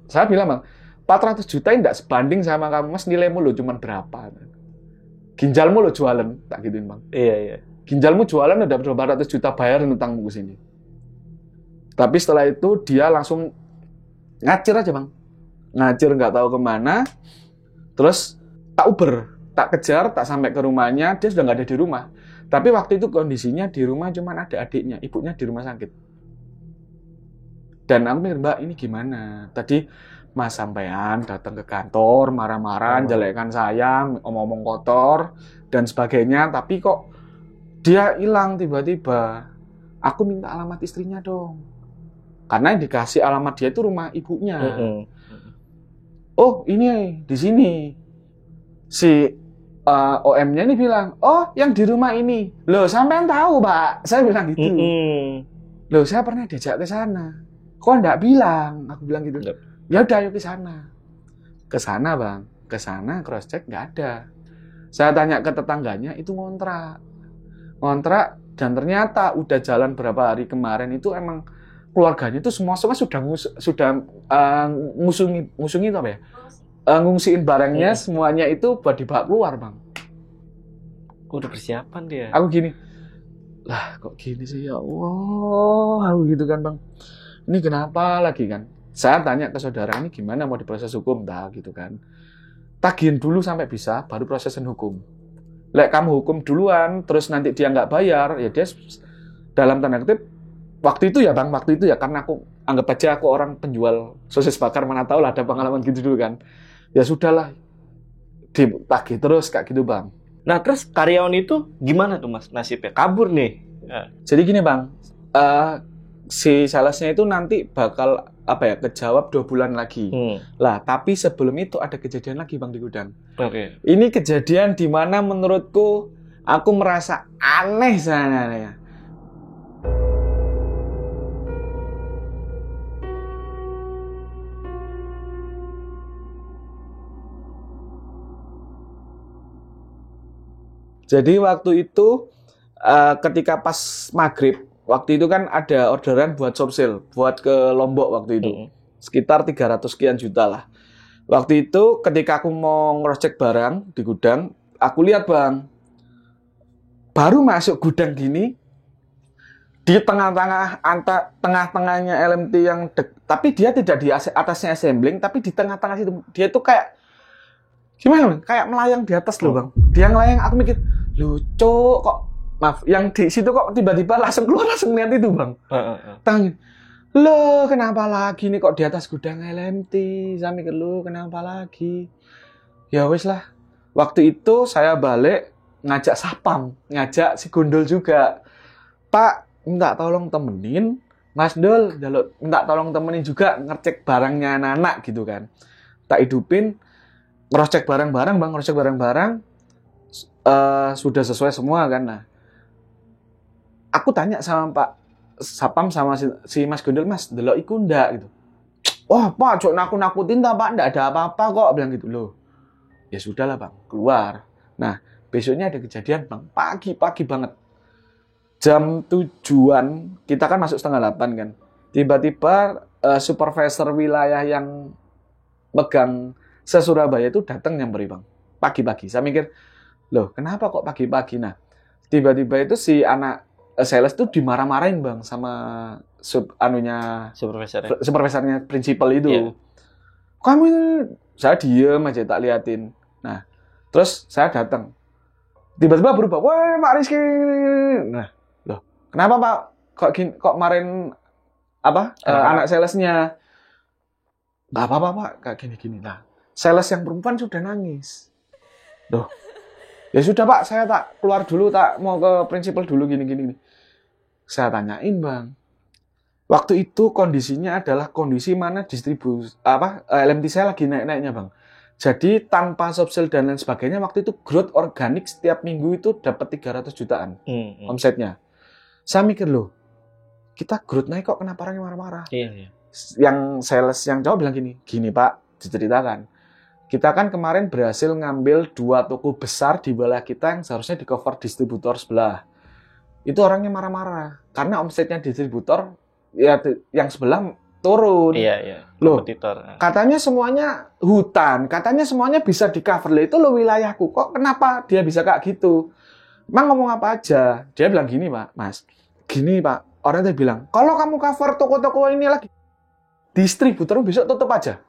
Speaker 1: Saya bilang Bang, 400 juta enggak sebanding sama kamu Mas, nilaimu lo cuman berapa. Ginjalmu lo jualan, tak gituin Bang.
Speaker 2: Iya.
Speaker 1: Ginjalmu jualan udah 200 juta bayarin utangmu ke sini. Tapi setelah itu dia langsung ngacir aja Bang. Ngacir nggak tahu kemana, terus tak uber, tak kejar, tak sampai ke rumahnya, dia sudah nggak ada di rumah. Tapi waktu itu kondisinya di rumah cuma ada adiknya, ibunya di rumah sakit. Dan aku mikir, Mbak ini gimana? Tadi Mas sampean datang ke kantor, marah-marah, jelekkan saya, omong-omong kotor, dan sebagainya, tapi kok dia hilang tiba-tiba. Aku minta alamat istrinya dong. Karena yang dikasih alamat dia itu rumah ibunya. Oh ini di sini si OM-nya ini bilang, oh yang di rumah ini. Loh sampean tahu Pak? Saya bilang gitu. Loh saya pernah diajak ke sana. Kok enggak bilang? Aku bilang gitu. Ya udah ayo ke sana. Ke sana Bang. Ke sana cross check enggak ada. Saya tanya ke tetangganya itu ngontrak dan ternyata udah jalan berapa hari kemarin itu emang keluarganya itu semua sudah ngusungi itu apa ya? Ngungsiin barangnya semuanya itu buat dibawa keluar, Bang.
Speaker 2: Udah persiapan dia.
Speaker 1: Aku gini, lah kok gini sih ya Allah, aku gitu kan Bang. Ini kenapa lagi kan? Saya tanya ke saudara ini gimana mau diproses hukum, gitu kan. Tagihin dulu sampai bisa, baru prosesin hukum. Lek kamu hukum duluan, terus nanti dia nggak bayar, ya dia dalam tanda kutip waktu itu ya Bang, karena aku anggap aja aku orang penjual sosis bakar, mana tahu lah ada pengalaman gitu dulu kan. Ya sudahlah, ditagih terus kayak gitu Bang.
Speaker 2: Nah terus karyawan itu gimana tuh Mas nasibnya? Kabur nih.
Speaker 1: Jadi gini Bang, si salesnya itu nanti bakal kejawab 2 bulan lagi. Lah tapi sebelum itu ada kejadian lagi Bang di gudang.
Speaker 2: Oke.
Speaker 1: Ini kejadian di mana menurutku aku merasa aneh sebenarnya. Jadi waktu itu ketika pas maghrib waktu itu kan ada orderan buat soft sale, buat ke Lombok waktu itu. Sekitar 300 sekian juta lah. Waktu itu ketika aku mau nge-check barang di gudang, aku lihat Bang, baru masuk gudang gini, di tengah-tengahnya LMT yang tapi dia tidak di atasnya assembling, tapi di tengah-tengah situ dia tuh kayak gimana? Kayak melayang di atas loh Bang. Dia ngelayang, aku mikir, lucu kok. Maaf, yang di situ kok tiba-tiba langsung keluar langsung lihat itu Bang. Tanya, loh kenapa lagi nih kok di atas gudang LMT? Saya mikir, loh kenapa lagi? Ya wis lah. Waktu itu saya balik ngajak Sapam, ngajak si Gondol juga. Pak, minta tolong temenin Mas Dol, minta tolong temenin juga ngecek barangnya anak-anak gitu kan. Tak hidupin, ngerocek barang-barang Bang, ngerocek barang-barang sudah sesuai semua kan. Nah, aku tanya sama Pak Sapam sama si Mas Gondol, Mas, delok iku ndak gitu. Wah, Pak, cok nakut-nakutin tak Pak, ndak ada apa-apa kok, bilang gitu loh. Ya sudahlah Bang, keluar. Nah, besoknya ada kejadian Bang, pagi-pagi banget. Jam 7-an, kita kan masuk 7:30 kan. Tiba-tiba supervisor wilayah yang megang se-Surabaya itu datang nyamperin Bang. Pagi-pagi. Saya mikir, loh kenapa kok pagi-pagi? Nah, tiba-tiba itu si anak sales tuh dimarah-marahin Bang sama supervisornya prinsipal itu. Yeah. Kamu, saya diem aja tak liatin. Nah, terus saya datang. Tiba-tiba berubah, wah Pak Rizky. Nah, loh, kenapa Pak? Kok marahin anak salesnya? Gak apa-apa Pak, kayak gini-gini. Nah, sales yang perempuan sudah nangis. Loh, ya sudah Pak, saya tak keluar dulu, tak mau ke prinsipal dulu gini-gini. Saya tanyain Bang. Waktu itu kondisinya adalah kondisi mana LMT saya lagi naik-naiknya Bang. Jadi tanpa soft sale dan lain sebagainya, waktu itu growth organik setiap minggu itu dapat 300 jutaan omsetnya. Saya mikir loh, kita growth naik kok kenapa orangnya marah-marah? Iya. Yang sales yang jawab bilang gini Pak, diceritakan. Kita kan kemarin berhasil ngambil 2 toko besar di wilayah kita yang seharusnya di cover distributor sebelah. Itu orangnya marah-marah karena omsetnya distributor ya yang sebelah turun. Iya. Loh, kompetitor. Katanya semuanya hutan, katanya semuanya bisa di-cover. Itu lo wilayahku. Kok kenapa dia bisa kayak gitu? Emang ngomong apa aja? Dia bilang gini, Pak, Mas. Gini, Pak. Orang tadi bilang, kalau kamu cover toko-toko ini lagi, distributor besok tutup aja.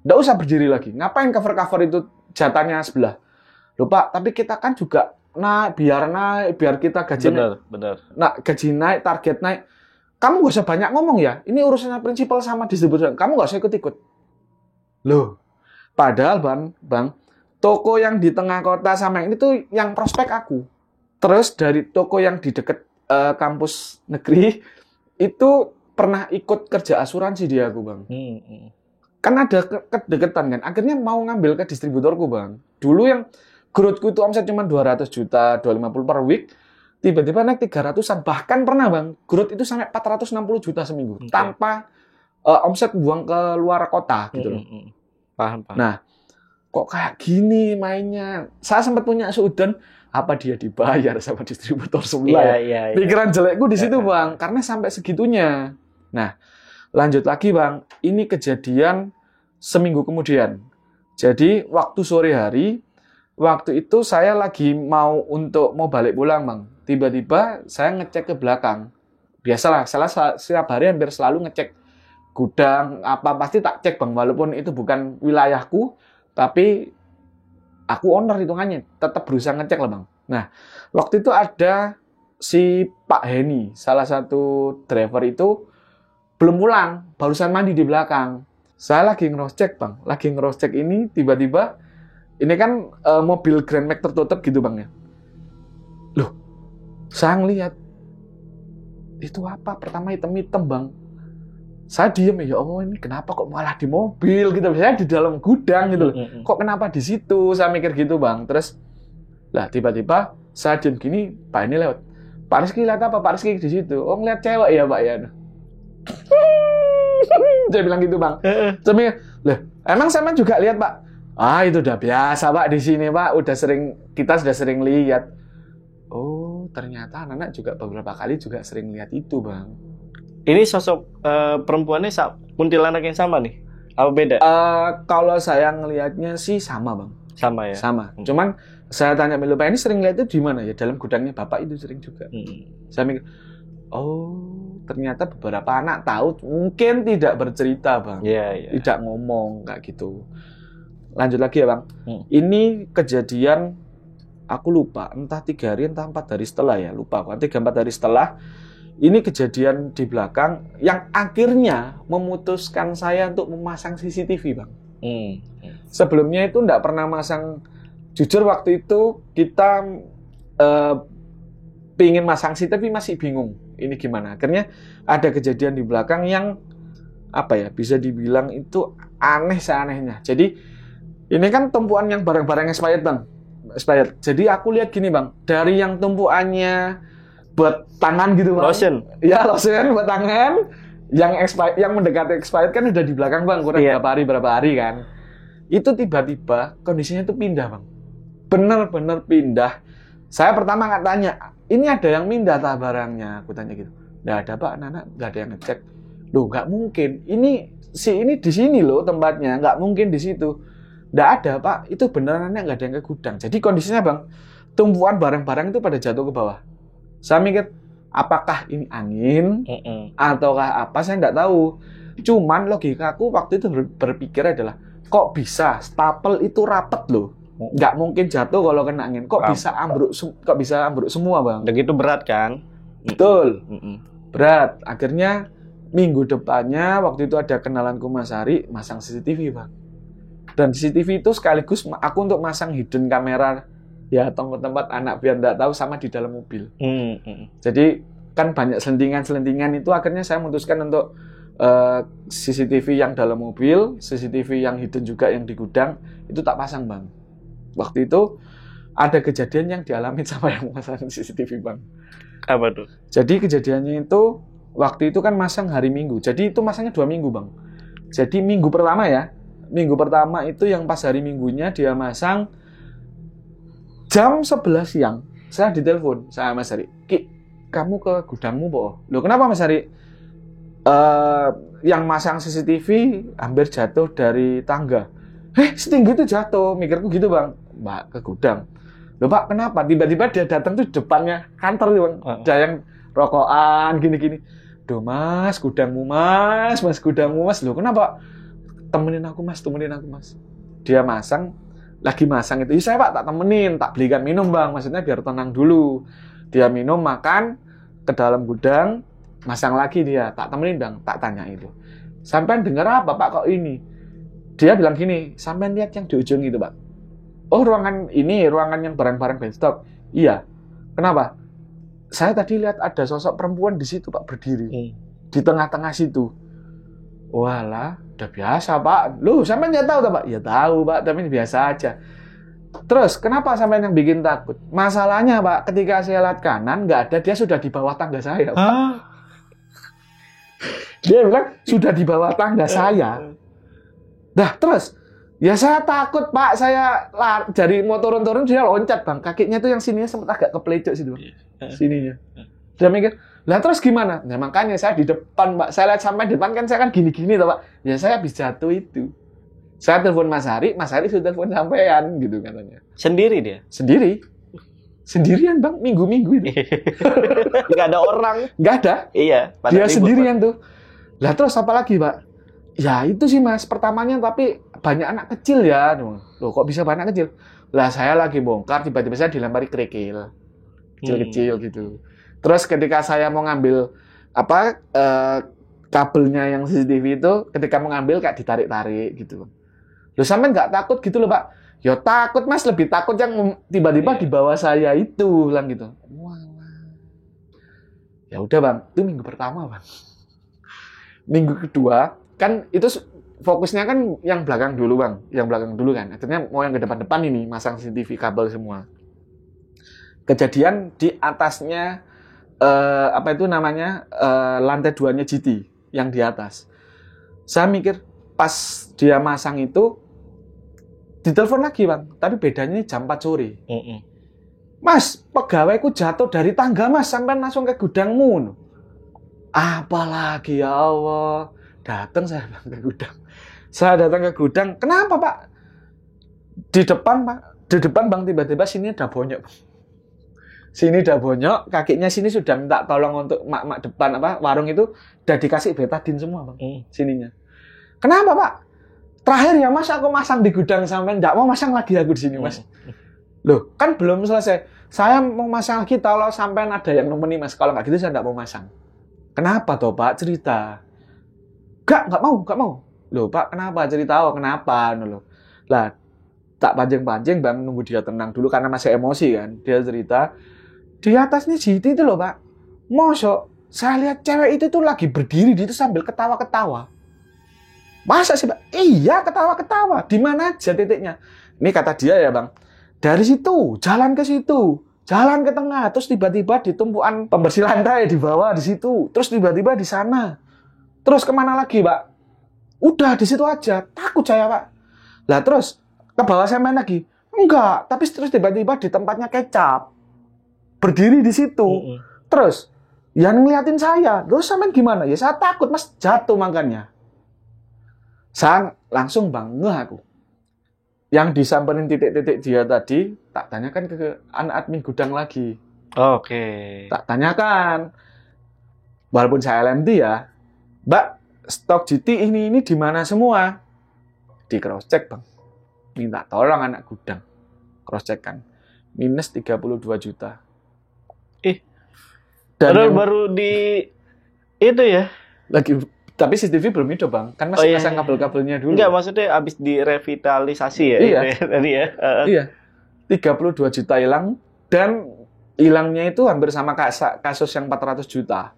Speaker 1: Nggak usah berdiri lagi. Ngapain cover-cover itu jatahnya sebelah? Loh, Pak, tapi kita kan juga naik, biar kita gaji naik. Benar. Nah, gaji naik, target naik. Kamu nggak usah banyak ngomong ya. Ini urusannya prinsipal sama distributor. Kamu nggak usah ikut-ikut. Loh, padahal bang, toko yang di tengah kota sama yang ini tuh yang prospek aku. Terus dari toko yang di dekat kampus negeri itu pernah ikut kerja asuransi dia aku Bang. Kan ada kedekatan kan. Akhirnya mau ngambil ke distributorku Bang. Dulu yang growth-ku itu omset cuma 200 juta, 250 per week. Tiba-tiba naik 300-an. Bahkan pernah Bang, growth itu sampai 460 juta seminggu. Okay. Tanpa omset buang ke luar kota gitu loh. Paham. Nah, kok kayak gini mainnya. Saya sempat punya seudon, apa dia dibayar sama distributor sebelah? Iya. Pikiran jelekku di situ Bang, karena sampai segitunya. Nah, lanjut lagi Bang, ini kejadian seminggu kemudian. Jadi, waktu sore hari, waktu itu saya lagi mau balik pulang Bang. Tiba-tiba saya ngecek ke belakang. Biasalah, saya setiap hari hampir selalu ngecek gudang, pasti tak cek Bang. Walaupun itu bukan wilayahku, tapi aku owner hitungannya. Tetap berusaha ngecek lah Bang. Nah, waktu itu ada si Pak Heni, salah satu driver itu, belum pulang, barusan mandi di belakang. Saya lagi nge-cross-check Bang. Lagi nge-cross-check ini, tiba-tiba, ini kan mobil Grand Max tertutup gitu Bang ya. Loh, saya ngeliat, itu apa? Pertama hitam-hitam Bang. Saya diem ya Allah ini kenapa kok malah di mobil gitu. Saya di dalam gudang gitu loh. Kok kenapa di situ? Saya mikir gitu Bang. Terus, lah tiba-tiba saya diem gini, Pak ini lewat. Pak Rizky lihat apa? Pak Rizky di situ. Oh ngeliat cewek ya Pak ya. Saya bilang gitu Bang. Saya lah emang sama juga lihat Pak. Ah itu udah biasa Pak di sini Pak. Kita sudah sering lihat. Oh ternyata anak juga beberapa kali juga sering lihat itu, Bang.
Speaker 2: Ini sosok perempuannya kuntilanak yang sama nih? Apa beda?
Speaker 1: Kalau saya ngelihatnya sih sama, Bang.
Speaker 2: Sama ya?
Speaker 1: Sama. Cuman saya tanya Milo, Pak ini sering lihat itu di mana ya? Dalam gudangnya Bapak itu sering juga. Saya mikir, oh ternyata beberapa anak tahu, mungkin tidak bercerita, Bang.
Speaker 2: Iya.
Speaker 1: Tidak ngomong kayak gitu. Lanjut lagi ya, Bang. Ini kejadian aku lupa, entah 3 hari entah 4 hari setelah ya, lupa. 3-4 hari setelah ini kejadian di belakang yang akhirnya memutuskan saya untuk memasang CCTV, Bang. Sebelumnya itu enggak pernah masang. Jujur waktu itu kita pingin masang CCTV masih bingung ini gimana. Akhirnya ada kejadian di belakang yang apa ya, bisa dibilang itu aneh seanehnya. Jadi ini kan tumpuan yang barang-barang expired, Bang. Expired. Jadi aku lihat gini, Bang. Dari yang tumpuannya buat tangan gitu, Bang.
Speaker 2: Lotion.
Speaker 1: Ya, lotion buat tangan. Yang expired, yang mendekati expired kan udah di belakang, Bang. Kurang berapa hari kan. Itu tiba-tiba kondisinya itu pindah, Bang. Bener-bener pindah. Saya pertama nggak tanya, ini ada yang pindah tak barangnya? Aku tanya gitu. Nggak ada, Pak. Nana nggak ada yang ngecek. Loh, nggak mungkin. Ini di sini loh tempatnya. Nggak mungkin di situ. Nggak ada, Pak. Itu beneran nggak ada yang ke gudang. Jadi kondisinya, Bang, tumpuan barang-barang itu pada jatuh ke bawah. Saya mikir, apakah ini angin ataukah apa? Saya nggak tahu. Cuman logikaku waktu itu berpikir adalah, kok bisa stapel itu rapet loh. Nggak mungkin jatuh kalau kena angin. Kok bisa ambruk semua, Bang?
Speaker 2: Begitu berat kan?
Speaker 1: Betul. Berat. Akhirnya minggu depannya waktu itu ada kenalanku Mas Ari masang CCTV, Bang. Dan CCTV itu sekaligus aku untuk masang hidden kamera ya tempat-tempat anak biar nggak tahu sama di dalam mobil. Jadi kan banyak selentingan itu akhirnya saya memutuskan untuk CCTV yang dalam mobil, CCTV yang hidden juga yang di gudang itu tak pasang, Bang. Waktu itu ada kejadian yang dialami sama yang masang CCTV, Bang.
Speaker 2: Apa tuh?
Speaker 1: Jadi kejadiannya itu waktu itu kan masang hari Minggu. Jadi itu masangnya 2 minggu, Bang. Jadi minggu pertama itu yang pas hari Minggunya dia masang jam 11 siang. Saya ditelepon sama Mas Ari. Ki, kamu ke gudangmu, Bo? Loh, kenapa Mas Ari? Yang masang CCTV hampir jatuh dari tangga. Setinggi itu jatuh. Mikirku gitu, Bang. Mbak, ke gudang. Loh, Pak, kenapa? Tiba-tiba dia datang tuh depannya kantor, Bang. Ada yang rokokan, gini-gini. Duh, Mas, gudangmu, Mas. Gudangmu, Mas. Loh, kenapa? Temenin aku, Mas. Dia lagi masang itu. Saya, Pak, tak temenin, tak belikan minum, Bang. Maksudnya biar tenang dulu. Dia minum, makan, ke dalam gudang, masang lagi dia. Tak temenin, Bang. Tak tanya itu. Sampai dengar apa, Pak, kok ini? Dia bilang gini, sampai lihat yang di ujung itu, Pak. Oh, ruangan yang barang-barang benstock. Iya. Kenapa? Saya tadi lihat ada sosok perempuan di situ, Pak, berdiri. Di tengah-tengah situ. Walah, udah biasa, Pak. Loh, sampai nggak tahu, Pak? Ya tahu, Pak, tapi ini biasa aja. Terus, kenapa sampai yang bikin takut? Masalahnya, Pak, ketika saya lihat kanan, nggak ada, dia sudah di bawah tangga saya, Pak. Dia bilang, sudah di bawah tangga saya. Dah, terus, ya saya takut, Pak. Saya dari mau turun-turun, dia loncat, Bang. Kakinya tuh yang sininya sempat agak kepelecok situ, Bang. Sininya. Dia mikir, lah terus gimana? Nah makanya saya di depan, Pak. Saya lihat sampai depan kan saya kan gini-gini toh, Pak. Ya saya habis jatuh itu. Saya telepon Mas Ari sudah telepon sampean gitu katanya.
Speaker 2: Sendiri dia?
Speaker 1: Sendirian, Bang, minggu-minggu itu.
Speaker 2: Nggak ada orang.
Speaker 1: Nggak ada.
Speaker 2: Iya.
Speaker 1: Dia sendirian tuh. Lah terus apa lagi, Pak? Ya itu sih, Mas. Pertamanya tapi banyak anak kecil ya. Loh kok bisa banyak kecil? Lah saya lagi bongkar, tiba-tiba saya dilempari kerikil. Kecil-kecil gitu. Terus ketika saya mau ngambil kabelnya yang CCTV itu, ketika mau ngambil kayak ditarik-tarik gitu. Loh sampean nggak takut gitu loh, Pak? Ya takut, Mas, lebih takut yang tiba-tiba di bawah saya itu bilang gitu. Wah. Ya udah, Bang, itu minggu pertama, Bang. Minggu kedua kan itu fokusnya kan yang belakang dulu, Bang. Yang belakang dulu kan. Akhirnya mau yang ke depan-depan ini masang CCTV kabel semua. Kejadian di atasnya lantai 2-nya GT yang di atas. Saya mikir pas dia masang itu ditelepon lagi, Bang, tapi bedanya jam 4 sore. Mas, pegawaiku jatuh dari tangga mas, sampai langsung ke gudangmu. Apalagi ya Allah. Datang saya bilang ke gudang. Saya datang ke gudang, kenapa pak? Di depan pak, di depan bang tiba-tiba sini ada bonyok. Sini udah bonyok, kakinya sini sudah minta tolong untuk mak depan apa warung itu udah dikasih betadin semua bang, sininya. Kenapa pak? Terakhir ya mas, aku masang di gudang sampai nggak mau masang lagi aku di sini mas. Loh, kan belum selesai. Saya mau masang lagi kalau sampai ada yang nemeni mas. Kalau nggak gitu saya nggak mau masang. Kenapa toh pak? Cerita. Nggak mau. Loh pak, kenapa? Cerita, oh kenapa? Loh. Lah, tak pancing-pancing bang, nunggu dia tenang dulu karena masih emosi kan. Dia cerita, di atasnya GT itu loh pak. Mosok, saya lihat cewek itu tuh lagi berdiri di itu sambil ketawa-ketawa. Masa sih pak? Iya ketawa-ketawa. Di mana aja titiknya? Ini kata dia ya bang. Dari situ, jalan ke situ, jalan ke tengah, terus tiba-tiba di tumpuan pembersih lantai di bawah di situ, terus tiba-tiba di sana, terus kemana lagi, Pak? Udah di situ aja, takut saya, Pak. Lah terus ke bawah saya main lagi, enggak, tapi terus tiba-tiba di tempatnya kecap, berdiri di situ, terus yang ngeliatin saya, terus sampean gimana? Ya saya takut, Mas, jatuh makanya. Saya langsung ngeh aku. Yang disamperin titik-titik dia tadi, tak tanyakan ke anak admin gudang lagi.
Speaker 2: Oke.
Speaker 1: Tak tanyakan. Walaupun saya LMD ya, Mbak, stok GT ini di mana semua? Di cross check, Bang. Minta tolong anak gudang. Cross check kan. Minus 32 juta.
Speaker 2: Dan baru di itu ya.
Speaker 1: Lagi tapi CCTV belum hidup bang, kan masih pasang kabel-kabelnya dulu.
Speaker 2: Enggak, maksudnya habis direvitalisasi ya?
Speaker 1: Iya.
Speaker 2: Tadi ya?
Speaker 1: Iya. 32 juta hilang, dan hilangnya itu hampir sama kasus yang 400 juta.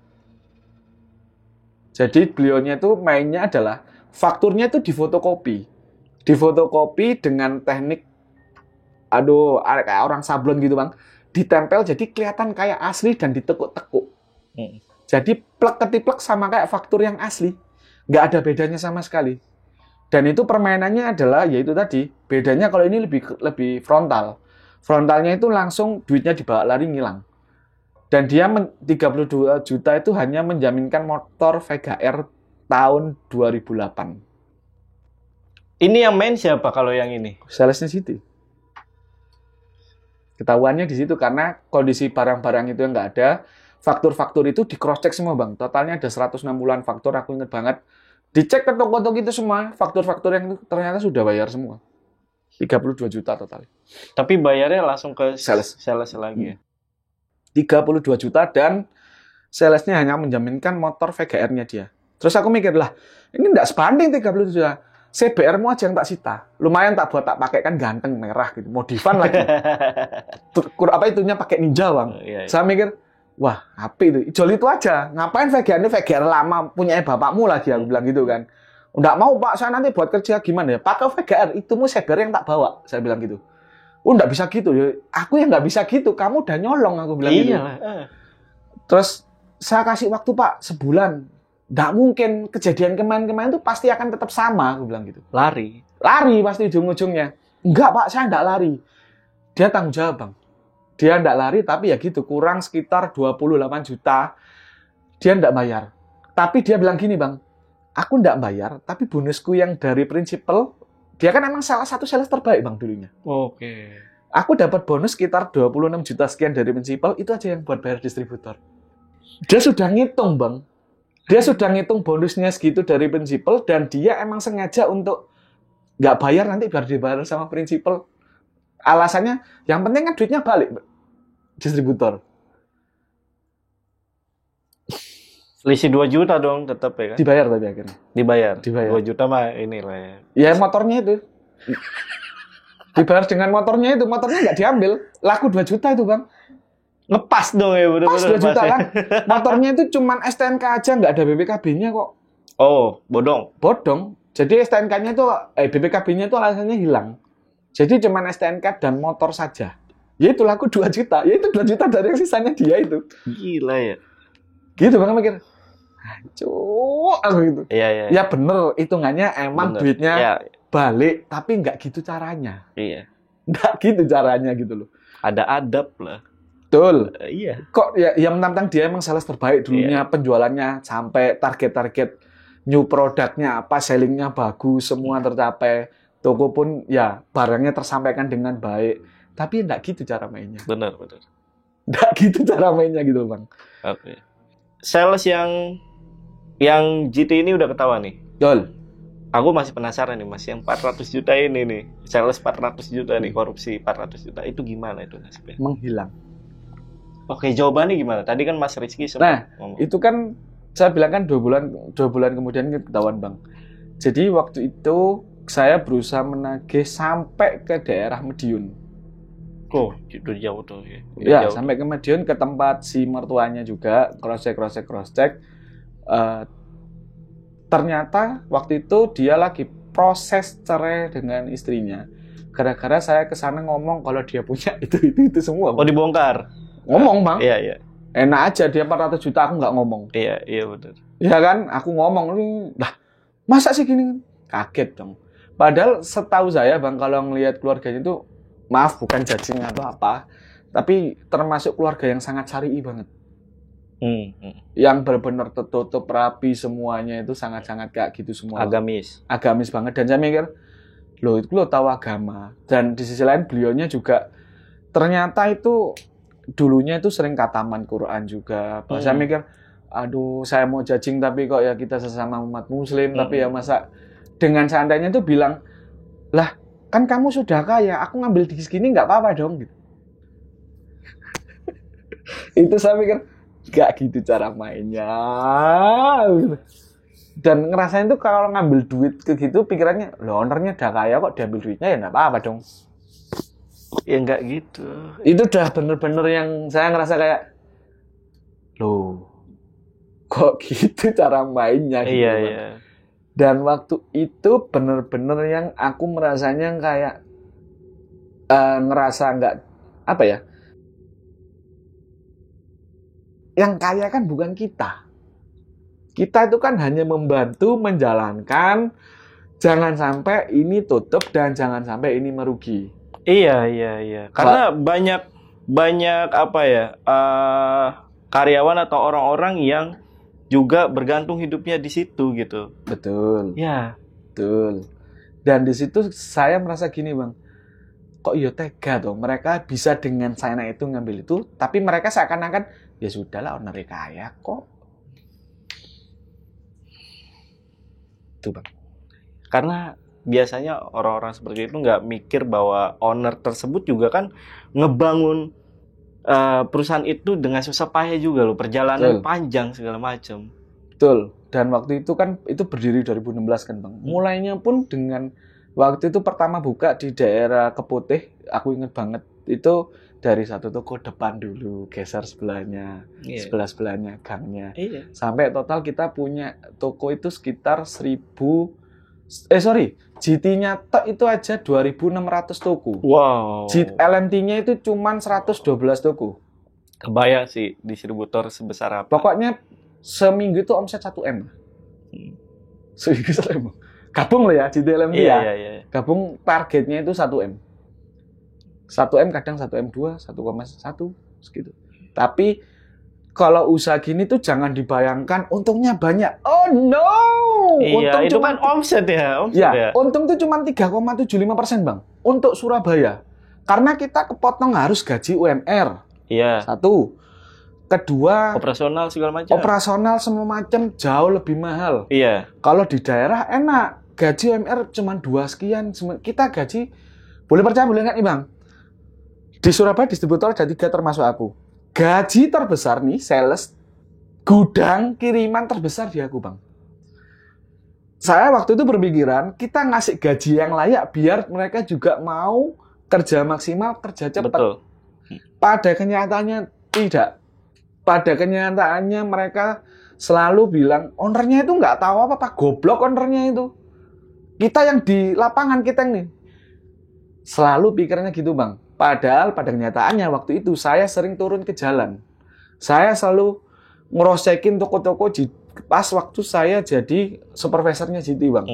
Speaker 1: Jadi beliaunya itu mainnya adalah, fakturnya itu difotokopi. Difotokopi dengan teknik, kayak orang sablon gitu bang. Ditempel jadi kelihatan kayak asli dan ditekuk-tekuk. Jadi plek ketiplek sama kayak faktur yang asli. Nggak ada bedanya sama sekali. Dan itu permainannya adalah, yaitu tadi, bedanya kalau ini lebih frontal. Frontalnya itu langsung duitnya dibawa lari ngilang. Dan dia 32 juta itu hanya menjaminkan motor Vega R tahun 2008.
Speaker 2: Ini yang main siapa kalau yang ini?
Speaker 1: Salesnya City. Ketahuannya di situ karena kondisi barang-barang itu yang nggak ada. Faktur-faktur itu di cross check semua bang. Totalnya ada 160-an faktur, aku ingat banget. Dicek ke toko-toko itu semua, faktur-faktur yang itu ternyata sudah bayar semua. 32 juta total.
Speaker 2: Tapi bayarnya langsung ke
Speaker 1: sales
Speaker 2: lagi ya?
Speaker 1: 32 juta dan salesnya hanya menjaminkan motor VGR-nya dia. Terus aku mikir lah, ini enggak sebanding 32 juta. CBR-mu aja yang tak sita. Lumayan tak buat tak pakai, kan ganteng merah gitu. Modifan lagi. Apa itunya pakai Ninja bang.
Speaker 2: Iya.
Speaker 1: Saya mikir, wah, api itu. Ijol itu aja. Ngapain VGR ini VGR lama punya bapakmu lagi, aku bilang gitu kan. Enggak mau Pak, saya nanti buat kerja gimana ya? Pakai VGR, itumu CBR yang tak bawa, saya bilang gitu. Oh, enggak bisa gitu ya. Aku yang enggak bisa gitu, kamu udah nyolong, aku bilang gitu. Terus saya kasih waktu Pak sebulan. Enggak mungkin kejadian kemarin-kemarin itu pasti akan tetap sama, aku bilang gitu.
Speaker 2: Lari
Speaker 1: Pasti ujung-ujungnya. Enggak Pak, saya enggak lari. Dia tanggung jawab bang. Dia enggak lari, tapi ya gitu, kurang sekitar 28 juta. Dia enggak bayar. Tapi dia bilang gini bang, aku enggak bayar, tapi bonusku yang dari prinsipal, dia kan emang salah satu sales terbaik bang dulunya.
Speaker 2: Oke.
Speaker 1: Aku dapat bonus sekitar 26 juta sekian dari prinsipal, itu aja yang buat bayar distributor. Dia sudah ngitung bang. Dia sudah ngitung bonusnya segitu dari prinsipal, dan dia emang sengaja untuk nggak bayar nanti biar dibayar sama prinsipal. Alasannya, yang penting kan duitnya balik distributor.
Speaker 2: Selisih 2 juta dong tetap ya kan?
Speaker 1: Dibayar tapi akhirnya.
Speaker 2: Dibayar. 2 juta mah inilah ya.
Speaker 1: Ya motornya itu. Dibayar dengan motornya itu. Motornya nggak diambil. Laku 2 juta itu bang.
Speaker 2: Ngepas dong ya bener-bener.
Speaker 1: Pas 2 juta kan. Motornya itu cuman STNK aja, nggak ada BPKB-nya kok.
Speaker 2: Oh, bodong.
Speaker 1: Jadi STNK-nya itu, BPKB-nya itu alasannya hilang. Jadi cuman STNK dan motor saja. Ya itu laku 2 juta. Ya itu 2 juta dari yang sisanya dia itu.
Speaker 2: Gila ya.
Speaker 1: Gitu bang mikir. Hancur aku gitu.
Speaker 2: Iya.
Speaker 1: Ya bener, hitungannya emang
Speaker 2: bener.
Speaker 1: Duitnya
Speaker 2: ya.
Speaker 1: Balik, tapi nggak gitu caranya.
Speaker 2: Iya.
Speaker 1: Nggak gitu caranya gitu loh.
Speaker 2: ada adab lah.
Speaker 1: Betul.
Speaker 2: Iya.
Speaker 1: Kok ya yang mentang dia emang sales terbaik dulunya, penjualannya sampai target-target new produknya apa, sellingnya bagus, semua tercapai. Toko pun ya barangnya tersampaikan dengan baik. Tapi enggak gitu cara mainnya.
Speaker 2: Benar.
Speaker 1: Enggak gitu cara mainnya gitu, Bang.
Speaker 2: Oke. Sales yang GT ini udah ketahuan nih.
Speaker 1: Betul.
Speaker 2: Aku masih penasaran nih, Mas, yang 400 juta ini nih. Sales 400 juta nih, korupsi 400 juta. Itu gimana itu nasibnya?
Speaker 1: Menghilang.
Speaker 2: Oke, jawabannya gimana? Tadi kan Mas Rizky sempat ngomong.
Speaker 1: Itu kan saya bilang kan 2 bulan kemudian ketahuan, Bang. Jadi waktu itu saya berusaha menagih sampai ke daerah Madiun.
Speaker 2: Oh, itu jauh tuh ya.
Speaker 1: Ya,
Speaker 2: Jauh.
Speaker 1: sampai ke Madiun, ke tempat si mertuanya juga, cross check. Ternyata waktu itu dia lagi proses cerai dengan istrinya. Gara-gara saya ke sana ngomong kalau dia punya itu semua.
Speaker 2: Oh, dibongkar.
Speaker 1: Ngomong, Bang.
Speaker 2: Iya.
Speaker 1: Enak aja dia 400 juta, aku nggak ngomong.
Speaker 2: Iya benar.
Speaker 1: Ya kan, aku ngomong, lah masa sih gini? Kaget dong. Padahal setahu saya, Bang, kalau ngelihat keluarganya itu, maaf bukan judging atau apa, tapi termasuk keluarga yang sangat syar'i banget. Yang benar-benar tertutup rapi semuanya itu sangat-sangat kayak gitu semua. Agamis banget. Dan saya mikir, loh itu lo tahu agama. Dan di sisi lain beliaunya juga ternyata itu dulunya itu sering kataman Quran juga. Saya mikir, aduh saya mau judging tapi kok ya kita sesama umat muslim. Tapi ya masa dengan seandainya itu bilang, lah kan kamu sudah kaya, aku ngambil di segini nggak apa-apa dong. Gitu. Itu saya mikir, nggak gitu cara mainnya. Dan ngerasain tuh kalau ngambil duit ke gitu pikirannya, loh ownernya udah kaya kok diambil duitnya ya nggak apa-apa dong.
Speaker 2: Ya nggak gitu.
Speaker 1: Itu udah bener-bener yang saya ngerasa kayak, loh kok gitu cara mainnya gitu.
Speaker 2: Iya.
Speaker 1: Dan waktu itu bener-bener yang aku merasanya kayak ngerasa nggak apa ya. Yang kaya kan bukan kita. Kita itu kan hanya membantu menjalankan, jangan sampai ini tutup dan jangan sampai ini merugi.
Speaker 2: Iya. Karena banyak apa ya, karyawan atau orang-orang yang juga bergantung hidupnya di situ gitu.
Speaker 1: Betul.
Speaker 2: Ya.
Speaker 1: Betul. Dan di situ saya merasa gini, Bang. Kok iya tega tuh, mereka bisa dengan sana itu ngambil itu, tapi mereka seakan-akan ya sudahlah owner kaya kok. Tuh, Bang.
Speaker 2: Karena biasanya orang-orang seperti itu nggak mikir bahwa owner tersebut juga kan ngebangun perusahaan itu dengan susah payah juga loh, perjalanan panjang segala macam.
Speaker 1: Betul. Dan waktu itu kan itu berdiri 2016 kan, Bang. Mulainya pun dengan waktu itu pertama buka di daerah Keputih, aku inget banget, itu dari satu toko depan dulu, geser sebelahnya, sebelah-sebelahnya, gangnya. Sampai total kita punya toko itu sekitar GT-nya itu aja 2.600 toko.
Speaker 2: Wow.
Speaker 1: LMT-nya itu cuma 112 toko.
Speaker 2: Kebayang sih distributor sebesar apa.
Speaker 1: Pokoknya seminggu itu omset 1M. Seminggu 1M. Gabung loh ya, GT LMT ya.
Speaker 2: Iya.
Speaker 1: Gabung targetnya itu 1M. 1M kadang 1M2, 1,1 segitu. Tapi kalau usaha gini tuh jangan dibayangkan untungnya banyak. Oh no!
Speaker 2: Iya, untung itu kan omset ya.
Speaker 1: Untung tuh cuma 3,75%, Bang. Untuk Surabaya. Karena kita kepotong harus gaji UMR.
Speaker 2: Iya.
Speaker 1: Satu. Kedua,
Speaker 2: operasional segala macam.
Speaker 1: Operasional semua macam jauh lebih mahal.
Speaker 2: Iya.
Speaker 1: Kalau di daerah enak. Gaji UMR cuma 2 sekian. Kita gaji, boleh percaya boleh enggak nih, Bang? Di Surabaya distributor ada 3 termasuk aku. Gaji terbesar nih, sales, gudang, kiriman terbesar di aku, Bang. Saya waktu itu berpikiran, kita ngasih gaji yang layak biar mereka juga mau kerja maksimal, kerja cepat.
Speaker 2: Betul.
Speaker 1: Pada kenyataannya tidak. Pada kenyataannya mereka selalu bilang, ownernya itu nggak tahu apa-apa, goblok ownernya itu. Kita yang di lapangan, kita nih. Selalu pikirnya gitu, Bang. Padahal pada kenyataannya waktu itu saya sering turun ke jalan. Saya selalu ngerosekin toko-toko pas waktu saya jadi supervisornya GT, Bang.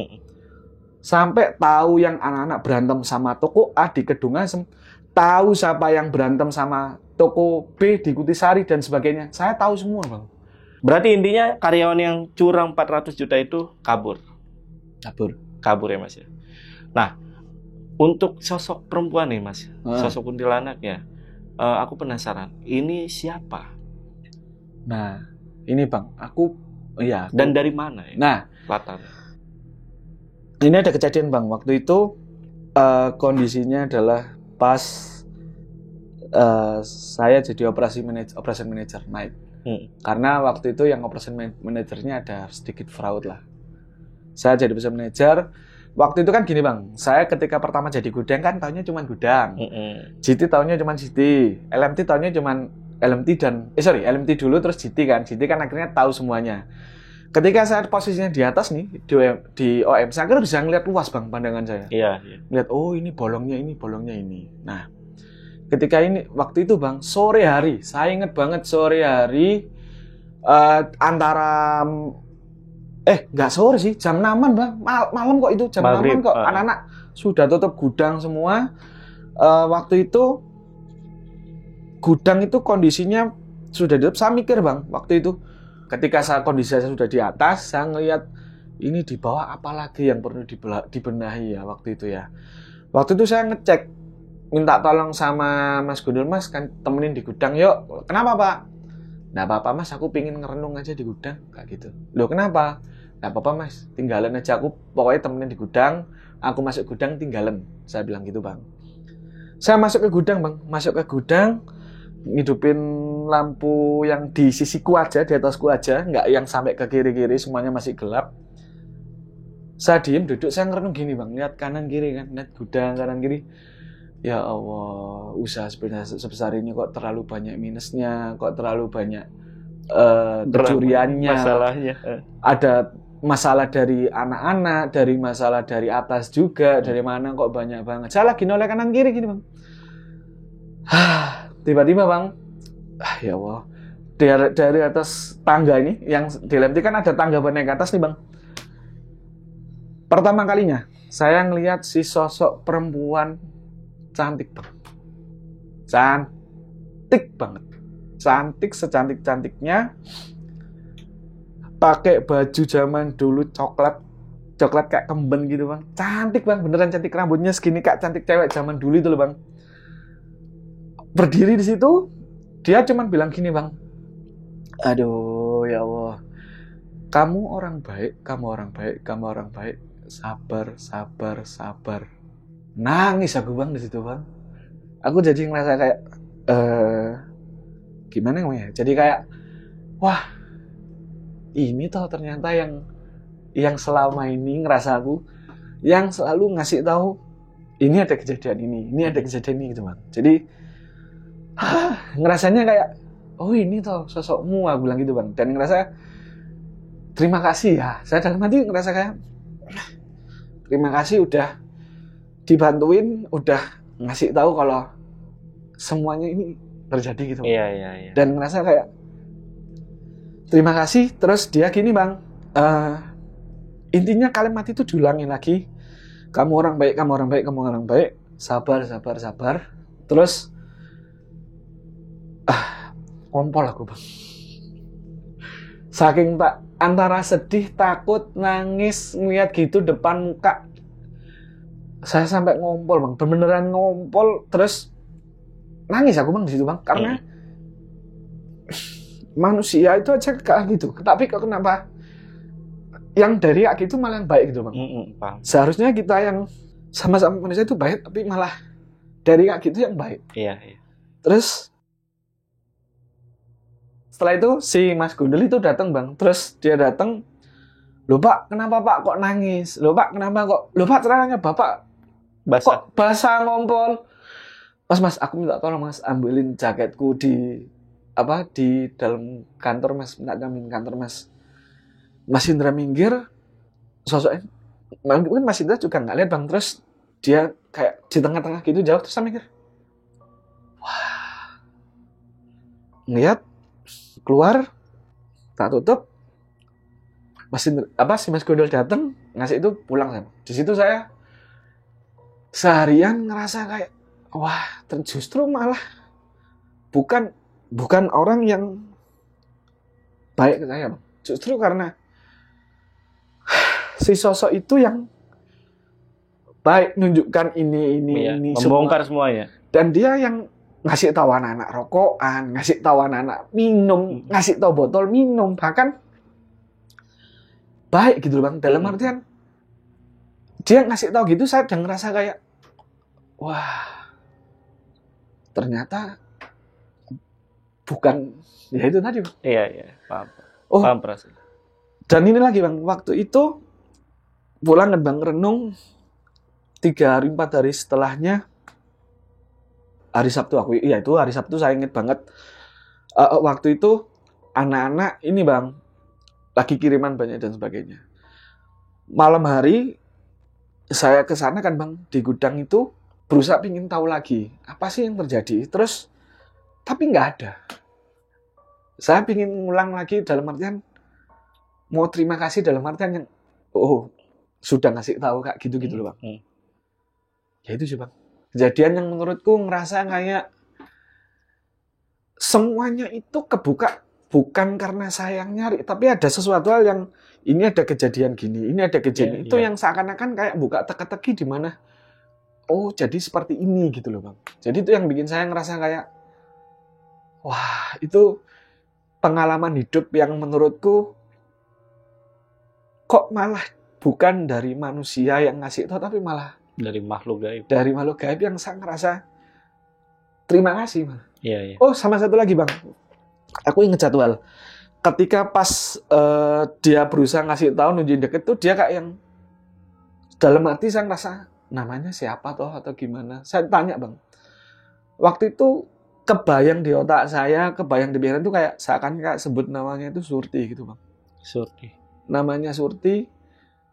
Speaker 1: Sampai tahu yang anak-anak berantem sama toko A di Kedung Asem, tahu siapa yang berantem sama toko B di Kutisari dan sebagainya. Saya tahu semua, Bang.
Speaker 2: Berarti intinya karyawan yang curang 400 juta itu kabur. Kabur ya Mas ya. Nah, untuk sosok perempuan nih Mas, sosok kuntilanak ya, aku penasaran, ini siapa?
Speaker 1: Nah, ini Bang,
Speaker 2: Dan dari mana ya?
Speaker 1: Nah,
Speaker 2: latar.
Speaker 1: Ini ada kejadian Bang, waktu itu kondisinya adalah pas saya jadi operation manager night. Karena waktu itu yang operation manajernya ada sedikit fraud lah. Saya jadi operation manager. Waktu itu kan gini Bang, saya ketika pertama jadi gudang kan taunya cuma gudang. GT taunya cuma GT, LMT taunya cuma LMT LMT dulu terus GT kan. GT kan akhirnya tahu semuanya. Ketika saya posisinya di atas nih di OM, saya kira bisa ngeliat luas Bang pandangan saya.
Speaker 2: Iya.
Speaker 1: Lihat, oh ini bolongnya ini. Nah, ketika waktu itu Bang, sore hari, saya inget banget sore hari antara nggak sore sih, jam 6-an Bang, malam kok itu jam 6-an kok, anak-anak sudah tutup gudang semua. Waktu itu gudang itu kondisinya sudah ditutup. Saya mikir Bang, waktu itu ketika kondisi saya sudah di atas, saya ngelihat ini di bawah apa lagi yang perlu dibenahi ya waktu itu ya. Waktu itu saya ngecek, minta tolong sama Mas Gundul, Mas kan temenin di gudang yuk. Kenapa Pak? Nggak apa-apa Mas, aku pingin ngerenung aja di gudang, kayak gitu. Loh kenapa? Nggak apa-apa Mas, tinggalan aja, aku pokoknya temenin di gudang, aku masuk gudang tinggalan. Saya bilang gitu Bang. Saya masuk ke gudang Bang, ngidupin lampu yang di sisiku aja, di atasku aja, nggak yang sampai ke kiri-kiri, semuanya masih gelap. Saya diem, duduk, saya ngerenung gini Bang, lihat kanan kiri kan, lihat gudang kanan kiri. Ya Allah, usaha sebesar ini kok terlalu banyak minusnya, kok terlalu banyak kecuriannya,
Speaker 2: masalahnya.
Speaker 1: Ada masalah dari anak-anak, dari masalah dari atas juga, dari mana kok banyak banget. Saya lagi noleh kanan kiri gini Bang. Tiba-tiba Bang, ya Allah, dari atas tangga ini, yang di LMT kan ada tangga naik ke atas nih Bang. Pertama kalinya, saya ngelihat si sosok perempuan cantik Bang. Cantik banget. Cantik secantik-cantiknya. Pakai baju zaman dulu coklat kayak kemben gitu Bang. Cantik Bang, beneran cantik, rambutnya segini kayak cantik cewek zaman dulu itu loh Bang. Berdiri di situ, dia cuma bilang gini Bang, aduh ya Allah, kamu orang baik, sabar. Nangis aku Bang di situ Bang. Aku jadi ngerasa kayak gimana namanya? Jadi kayak wah, ini toh ternyata yang selama ini ngerasa aku, yang selalu ngasih tahu ini ada kejadian ini ada kejadian ini gitu Bang. Jadi ngerasanya kayak oh ini toh sosokmu, aku bilang gitu Bang. Dan ngerasa terima kasih ya, saya dalam hati ngerasa kayak terima kasih udah dibantuin, udah ngasih tahu kalau semuanya ini terjadi gitu.
Speaker 2: Iya.
Speaker 1: Dan ngerasa kayak terima kasih. Terus dia gini Bang, intinya kalimat itu diulangi lagi, kamu orang baik, sabar. Terus kompol aku Bang. Saking tak antara sedih, takut, nangis, ngeliat gitu depan muka, saya sampai ngompol Bang, beneran ngompol. Terus nangis aku Bang di situ Bang, karena manusia itu aja kayak gitu. Tapi kok kenapa yang dari kayak gitu malah yang baik gitu Bang?
Speaker 2: Paham.
Speaker 1: Seharusnya kita yang sama-sama manusia itu baik, tapi malah dari kayak gitu yang baik.
Speaker 2: Iya.
Speaker 1: Terus setelah itu si Mas Gundul itu datang Bang. Terus dia datang, loh Pak, kenapa Pak kok nangis? Loh Pak, kenapa kok? Loh Pak, celananya Bapak
Speaker 2: basah.
Speaker 1: Kok basah ngompol? Mas, aku minta tolong Mas, ambilin jaketku di dalam kantor Mas, minta ambilin kantor Mas. Mas Indra minggir, sosoknya, mungkin Mas Indra juga nggak lihat Bang. Terus dia kayak di tengah-tengah gitu jauh, terus saya mikir, wah, ngeliat, keluar, tak tutup, si Mas Gundul datang, ngasih itu pulang saya. Di situ saya seharian ngerasa kayak, wah, justru malah bukan orang yang baik ke saya, Bang. Justru karena si sosok itu yang baik, nunjukkan ini
Speaker 2: membongkar semua ya.
Speaker 1: Dan dia yang ngasih tahu anak-anak rokokan, ngasih tahu anak-anak minum, ngasih tahu botol minum, bahkan baik gitu loh, Bang. Dalam artian dia ngasih tahu gitu, saya udah ngerasa kayak wah, ternyata bukan ya itu tadi, Bang.
Speaker 2: Iya, paham.
Speaker 1: Oh,
Speaker 2: paham perasaan.
Speaker 1: Dan ini lagi, Bang, waktu itu pulang kan, Bang, renung 3 hari 4 hari setelahnya, hari Sabtu hari Sabtu saya inget banget. Waktu itu anak-anak ini, Bang, lagi kiriman banyak dan sebagainya. Malam hari saya ke sana kan, Bang, di gudang itu berusaha pingin tahu lagi apa sih yang terjadi. Terus tapi nggak ada. Saya pingin ngulang lagi dalam artian mau terima kasih dalam artian yang sudah ngasih tahu Kak gitu-gitu loh, Bang. Ya itu sih, Bang. Kejadian yang menurutku ngerasa kayak semuanya itu kebuka bukan karena saya yang nyari, tapi ada sesuatu hal yang ini ada kejadian gini, ini ada kejadian itu yang seakan-akan kayak buka teka-teki di mana jadi seperti ini gitu loh, Bang. Jadi itu yang bikin saya ngerasa kayak wah, itu pengalaman hidup yang menurutku kok malah bukan dari manusia yang ngasih tahu, tapi malah
Speaker 2: dari makhluk gaib.
Speaker 1: Dari makhluk gaib yang saya ngerasa terima kasih, Bang.
Speaker 2: Iya.
Speaker 1: Oh, sama satu lagi, Bang. Aku ingat jadwal. Ketika pas dia berusaha ngasih tahu nunjukin deket tuh, dia kayak yang dalam hati saya ngerasa namanya siapa toh atau gimana. Saya tanya, Bang. Waktu itu kebayang di otak saya, kebayang di pikiran itu kayak seakan kayak sebut namanya itu Surti gitu, Bang.
Speaker 2: Surti.
Speaker 1: Namanya Surti,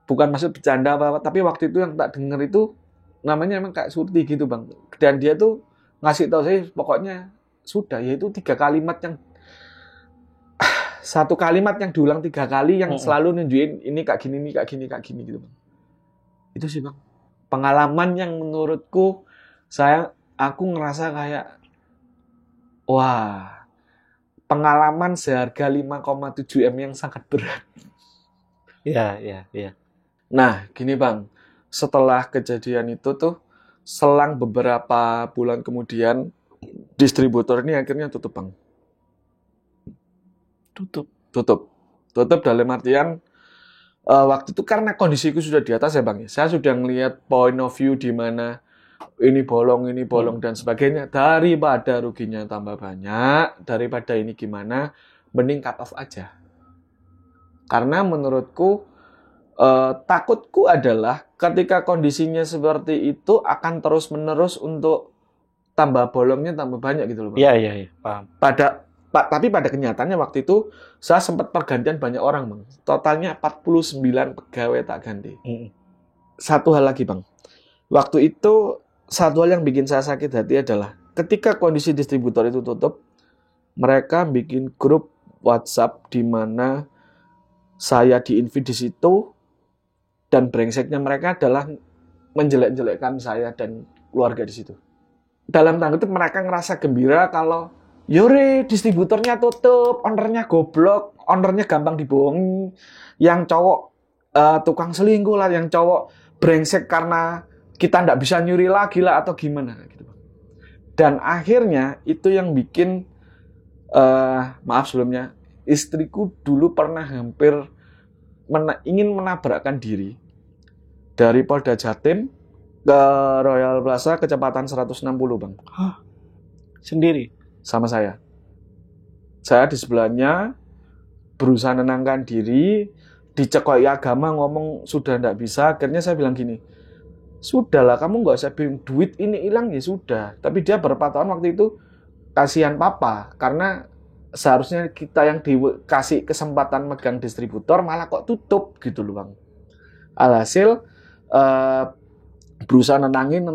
Speaker 1: bukan maksud bercanda apa-apa, tapi waktu itu yang tak dengar itu namanya emang kayak Surti gitu, Bang. Dan dia tuh ngasih tahu saya pokoknya sudah, yaitu 3 kalimat yang satu kalimat yang diulang 3 kali yang selalu nunjukin ini kak gini gitu, Bang. Itu sih, Bang. Pengalaman yang menurutku aku ngerasa kayak wah, pengalaman seharga 5,7 M yang sangat berat.
Speaker 2: Iya.
Speaker 1: Nah, gini, Bang. Setelah kejadian itu tuh selang beberapa bulan kemudian distributor ini akhirnya tutup, Bang. Tutup dalam artian waktu itu karena kondisiku sudah di atas ya, Bang. Saya sudah ngelihat point of view di mana ini bolong dan sebagainya. Daripada ruginya tambah banyak, daripada ini gimana, mending cut off aja. Karena menurutku takutku adalah ketika kondisinya seperti itu akan terus-menerus untuk tambah bolongnya tambah banyak gitu loh, Bang.
Speaker 2: Iya, paham.
Speaker 1: Tapi pada kenyataannya waktu itu saya sempat pergantian banyak orang, Bang. Totalnya 49 pegawai tak ganti. Satu hal lagi, Bang. Waktu itu satu hal yang bikin saya sakit hati adalah ketika kondisi distributor itu tutup, mereka bikin grup WhatsApp di mana saya di-invite di situ, dan brengseknya mereka adalah menjelek-jelekkan saya dan keluarga di situ. Dalam tanda kutip mereka ngerasa gembira kalau yore distributornya tutup, ownernya goblok, ownernya gampang dibohongi, yang cowok tukang selingkuh lah, yang cowok brengsek karena kita nggak bisa nyuri lagi lah atau gimana gitu. Dan akhirnya itu yang bikin maaf sebelumnya, istriku dulu pernah hampir ingin menabrakkan diri dari Polda Jatim ke Royal Plaza kecepatan 160, Bang.
Speaker 2: Hah? Sendiri?
Speaker 1: Sama saya. Saya di sebelahnya berusaha menenangkan diri, dicekoi agama ngomong sudah enggak bisa. Akhirnya saya bilang gini, sudahlah kamu nggak usah bingung, duit ini hilang ya sudah. Tapi dia beberapa tahun waktu itu kasihan papa karena seharusnya kita yang dikasih kesempatan megang distributor malah kok tutup gitu loh, Bang. Alhasil berusaha nenangin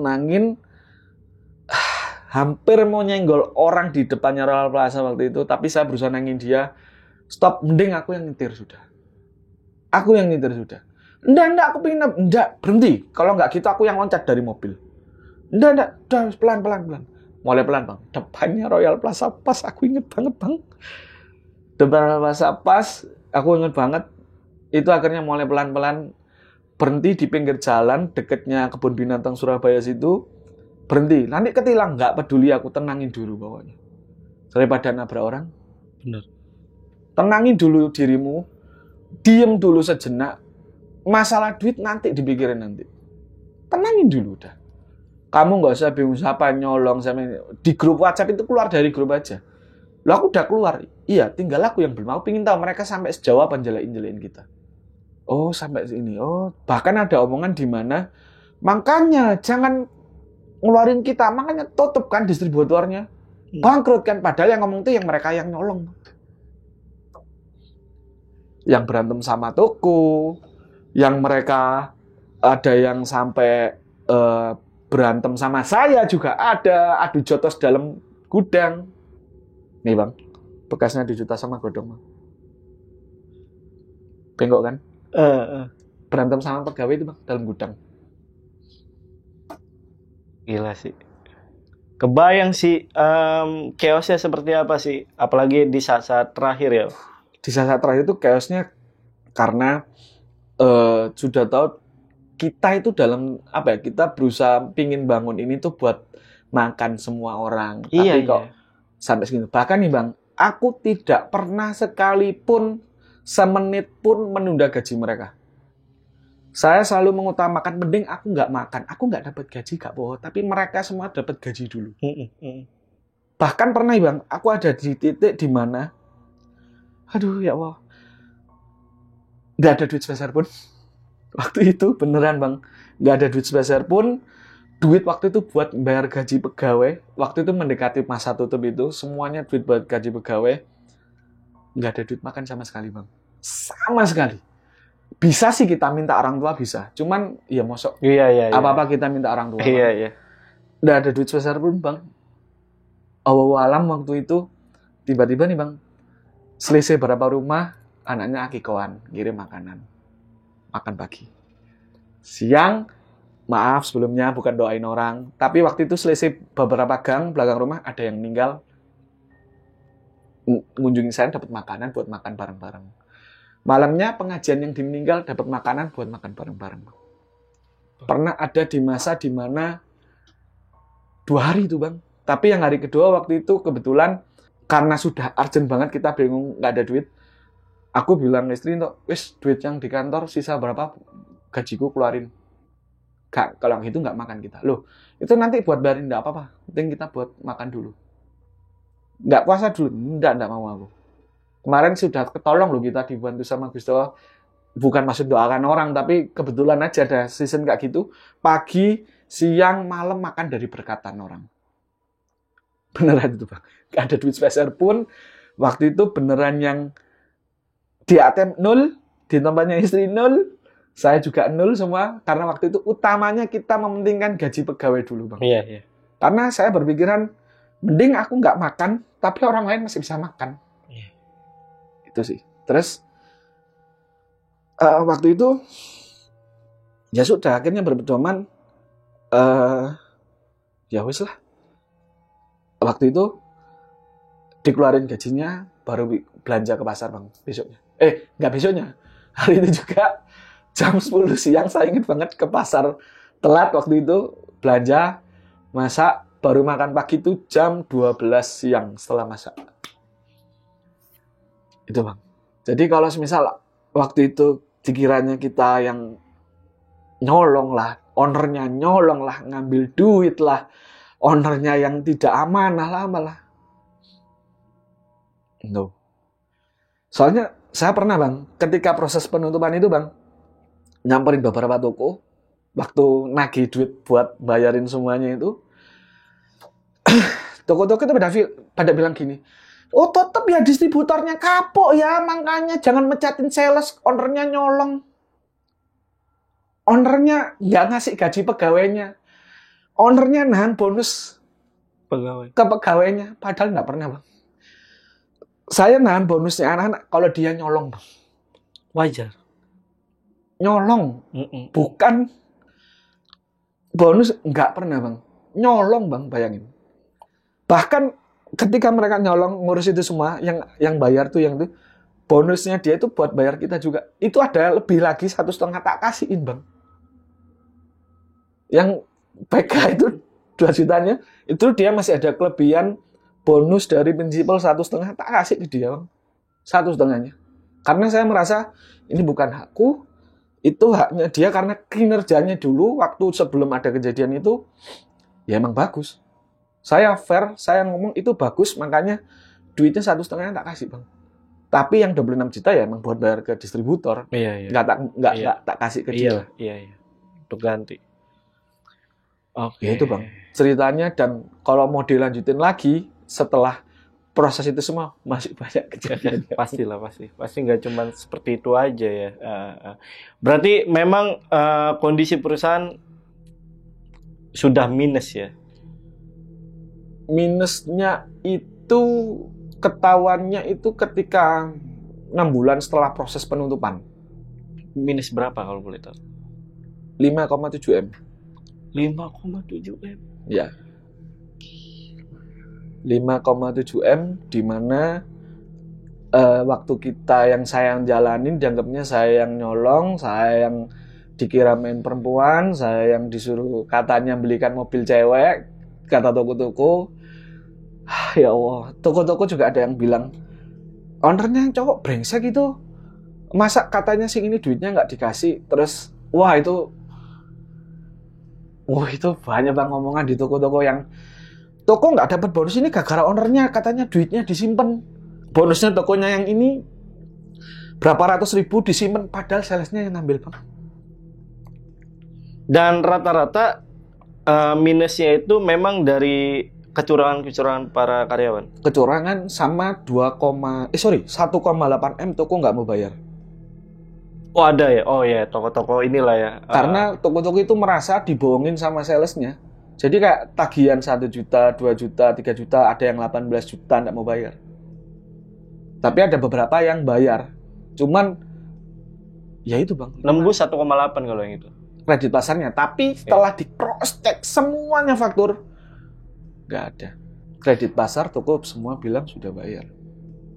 Speaker 1: hampir mau nyenggol orang di depannya Royal Plaza waktu itu, tapi saya berusaha nenangin dia, stop, mending aku yang nyetir sudah. Enggak, aku pengen, enggak, berhenti. Kalau enggak gitu aku yang loncat dari mobil. Enggak, pelan. Mulai pelan, Bang. Depannya Royal Plaza pas, aku inget banget, Bang. Depan Royal Plaza pas, aku inget banget. Itu akhirnya mulai pelan-pelan berhenti di pinggir jalan dekatnya kebun binatang Surabaya situ. Berhenti. Nanti ketilang, nggak peduli, aku tenangin dulu bawahnya. Daripada nabrak orang.
Speaker 2: Bener.
Speaker 1: Tenangin dulu dirimu. Diem dulu sejenak. Masalah duit nanti dipikirin nanti. Tenangin dulu udah. Kamu nggak usah bingung siapa nyolong sama di grup WhatsApp itu, keluar dari grup aja. Loh, aku udah keluar. Iya, tinggal aku yang belum. Aku pengen tahu mereka sampai sejauh apa jelein kita. Oh, sampai sini. Oh, bahkan ada omongan di mana makanya jangan ngeluarin kita, makanya tutup kan distributornya. Bangkrut kan, padahal yang ngomong itu yang mereka yang nyolong. Yang berantem sama toko, yang mereka ada yang sampai berantem sama saya juga ada, adu jotos dalam gudang. Nih, Bang, bekasnya adu jotos sama godong. Bengkok kan? Berantem sama pegawai itu, Bang, dalam gudang.
Speaker 2: Gila sih. Kebayang sih chaosnya seperti apa sih, apalagi di saat-saat terakhir ya.
Speaker 1: Di saat terakhir itu chaosnya karena sudah tahu kita itu dalam apa ya, kita berusaha pingin bangun ini tuh buat makan semua orang.
Speaker 2: Iya,
Speaker 1: Tapi kok sampai segitu. Bahkan nih, Bang, aku tidak pernah sekalipun semenit pun menunda gaji mereka. Saya selalu mengutamakan, mending aku nggak makan, aku nggak dapat gaji gak bohong, tapi mereka semua dapat gaji dulu. Bahkan pernah, Bang, aku ada di titik di mana, aduh ya Allah, nggak ada duit sepeser pun. Waktu itu beneran, Bang, nggak ada duit sepeser pun. Duit waktu itu buat bayar gaji pegawai. Waktu itu mendekati masa tutup itu, semuanya duit buat gaji pegawai. Nggak ada duit makan sama sekali, Bang. Sama sekali. Bisa sih kita minta orang tua, bisa. Cuman ya mosok.
Speaker 2: Iya.
Speaker 1: Apa-apa kita minta orang tua.
Speaker 2: Iya.
Speaker 1: Nggak ada duit sebesar pun, Bang. Awal-alam waktu itu tiba-tiba nih, Bang, selisih berapa rumah, anaknya akikoan, kirim makanan. Makan pagi. Siang, maaf sebelumnya bukan doain orang, tapi waktu itu selisih beberapa gang belakang rumah ada yang meninggal. Ngunjungin saya dapat makanan buat makan bareng-bareng. Malamnya pengajian yang dimeninggal dapat makanan buat makan bareng-bareng. Pernah ada di masa di mana 2 hari itu, Bang. Tapi yang hari kedua waktu itu kebetulan karena sudah urgent banget, kita bingung nggak ada duit. Aku bilang istri, wis duit yang di kantor sisa berapa gajiku keluarin. Gak, kalau gitu nggak makan kita. Loh, itu nanti buat bayarin nggak apa-apa. Penting kita buat makan dulu. Nggak puasa dulu, nggak mau aku. Kemarin sudah ketolong loh kita dibantu sama Gusti Allah. Bukan maksud doakan orang, tapi kebetulan aja ada season kayak gitu. Pagi, siang, malam makan dari berkatan orang. Beneran itu, Bang. Gak ada duit sepeser pun. Waktu itu beneran yang di ATM 0, di tempatnya istri 0, saya juga 0 semua. Karena waktu itu utamanya kita mementingkan gaji pegawai dulu, Bang.
Speaker 2: Iya.
Speaker 1: Karena saya berpikiran, mending aku nggak makan, tapi orang lain masih bisa makan. Itu sih. Terus waktu itu ya sudah, akhirnya berpedoman ya wis lah. Waktu itu dikeluarin gajinya, baru belanja ke pasar, Bang, besoknya. Nggak besoknya. Hari itu juga jam 10 siang saya ingat banget ke pasar. Telat waktu itu belanja, masak, baru makan pagi itu jam 12 siang setelah masak. Itu, Bang. Jadi kalau misal waktu itu dikiranya kita yang nyolong lah, ownernya nyolong lah, ngambil duit lah, ownernya yang tidak amanah lah, malah. No. Soalnya saya pernah, Bang, ketika proses penutupan itu, Bang, nyamperin beberapa toko, waktu nagih duit buat bayarin semuanya itu, toko-toko itu pada bilang gini, oh tetap ya distributornya kapok ya, makanya jangan mecatin sales, ownernya nyolong. Ownernya nggak ngasih gaji pegawainya. Ownernya nahan bonus ke pegawainya. Padahal nggak pernah, Bang. Saya nahan bonusnya anak-anak kalau dia nyolong, Bang.
Speaker 2: Wajar.
Speaker 1: Nyolong. Bukan bonus, nggak pernah, Bang. nyolong bang, bayangin. Bahkan ketika mereka nyolong ngurus itu semua, yang bayar tuh yang itu bonusnya dia itu buat bayar kita juga. Itu ada lebih lagi 1,5 tak kasihin bang. Yang PK itu 2 jutanya, itu dia masih ada kelebihan bonus dari prinsipal 1,5 tak kasih ke dia bang. 1,5-nya. Karena saya merasa ini bukan hakku, itu haknya dia karena kinerjanya dulu waktu sebelum ada kejadian itu ya emang bagus. Saya fair, saya ngomong itu bagus, makanya duitnya 1,5 tak kasih bang. Tapi yang 26 juta ya emang buat bayar ke distributor.
Speaker 2: Iya.
Speaker 1: Nggak tak kasih ke dia.
Speaker 2: Iya. Untuk ganti. Oke.
Speaker 1: Ya itu bang ceritanya, dan kalau mau dilanjutin lagi setelah proses itu semua masih banyak kejadian.
Speaker 2: Pastilah, pasti nggak cuma seperti itu aja ya. Berarti memang kondisi perusahaan sudah minus ya.
Speaker 1: Minusnya itu ketahuannya itu ketika 6 bulan setelah proses penutupan.
Speaker 2: Minus berapa kalau boleh tahu?
Speaker 1: 5,7 M.
Speaker 2: 5,7 M.
Speaker 1: Ya. 5,7 M, di mana waktu yang saya yang jalanin dianggapnya saya yang nyolong, saya yang dikira main perempuan, saya yang disuruh katanya belikan mobil cewek, kata toko-toko. Ya Allah, toko-toko juga ada yang bilang ownernya yang cowok brengsek itu, masa katanya sih ini duitnya nggak dikasih. Terus wah itu banyak bang ngomongan di toko-toko yang toko nggak dapat bonus ini gara-gara ownernya katanya duitnya disimpan. Bonusnya tokonya yang ini berapa ratus ribu disimpan, padahal salesnya yang ngambil bang.
Speaker 2: Dan rata-rata minusnya itu memang dari kecurangan para karyawan.
Speaker 1: Kecurangan sama 1,8 M toko nggak mau bayar.
Speaker 2: Oh ada ya? Oh ya, toko-toko inilah ya.
Speaker 1: Karena toko-toko itu merasa dibohongin sama salesnya. Jadi kayak tagihan 1 juta, 2 juta, 3 juta, ada yang 18 juta nggak mau bayar. Tapi ada beberapa yang bayar. Cuman, ya itu bang.
Speaker 2: Nembus 1,8 kalau yang itu.
Speaker 1: Kredit pasarnya. Tapi setelah di cross check semuanya faktur, nggak ada. Kredit pasar toko semua bilang sudah bayar.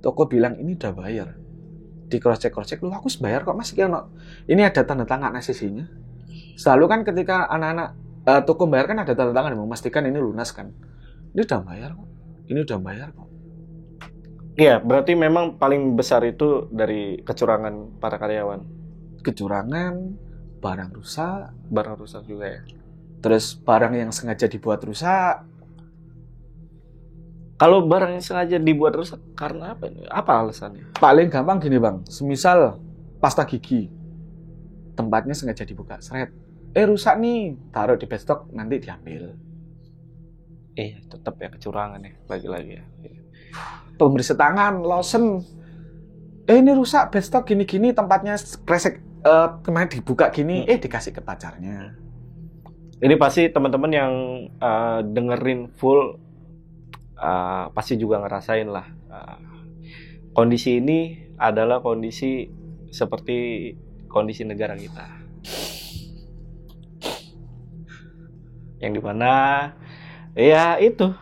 Speaker 1: Toko bilang ini udah bayar. Di cross check, lu aku bayar kok mas. Ini ada tanda tangan ACC-nya. Selalu kan ketika anak-anak toko bayar kan ada tanda tangan memastikan ini lunas kan. Ini udah bayar kok. Ini udah bayar kok.
Speaker 2: Iya, berarti memang paling besar itu dari kecurangan para karyawan.
Speaker 1: Kecurangan, barang rusak
Speaker 2: juga ya.
Speaker 1: Terus barang yang sengaja dibuat rusak.
Speaker 2: Kalau barang yang sengaja dibuat rusak karena apa? Apa alasannya?
Speaker 1: Paling gampang gini bang, semisal pasta gigi, tempatnya sengaja dibuka, seret. Rusak nih, taruh di bestok, nanti diambil.
Speaker 2: Tetap ya kecurangan ya, lagi-lagi ya.
Speaker 1: Pembersih tangan, lotion. Ini rusak, bestok gini-gini, tempatnya kresek, kemarin dibuka gini, dikasih ke pacarnya.
Speaker 2: Ini pasti teman-teman yang dengerin full pasti juga ngerasain lah. Kondisi ini adalah kondisi seperti kondisi negara kita. Yang dimana ya itu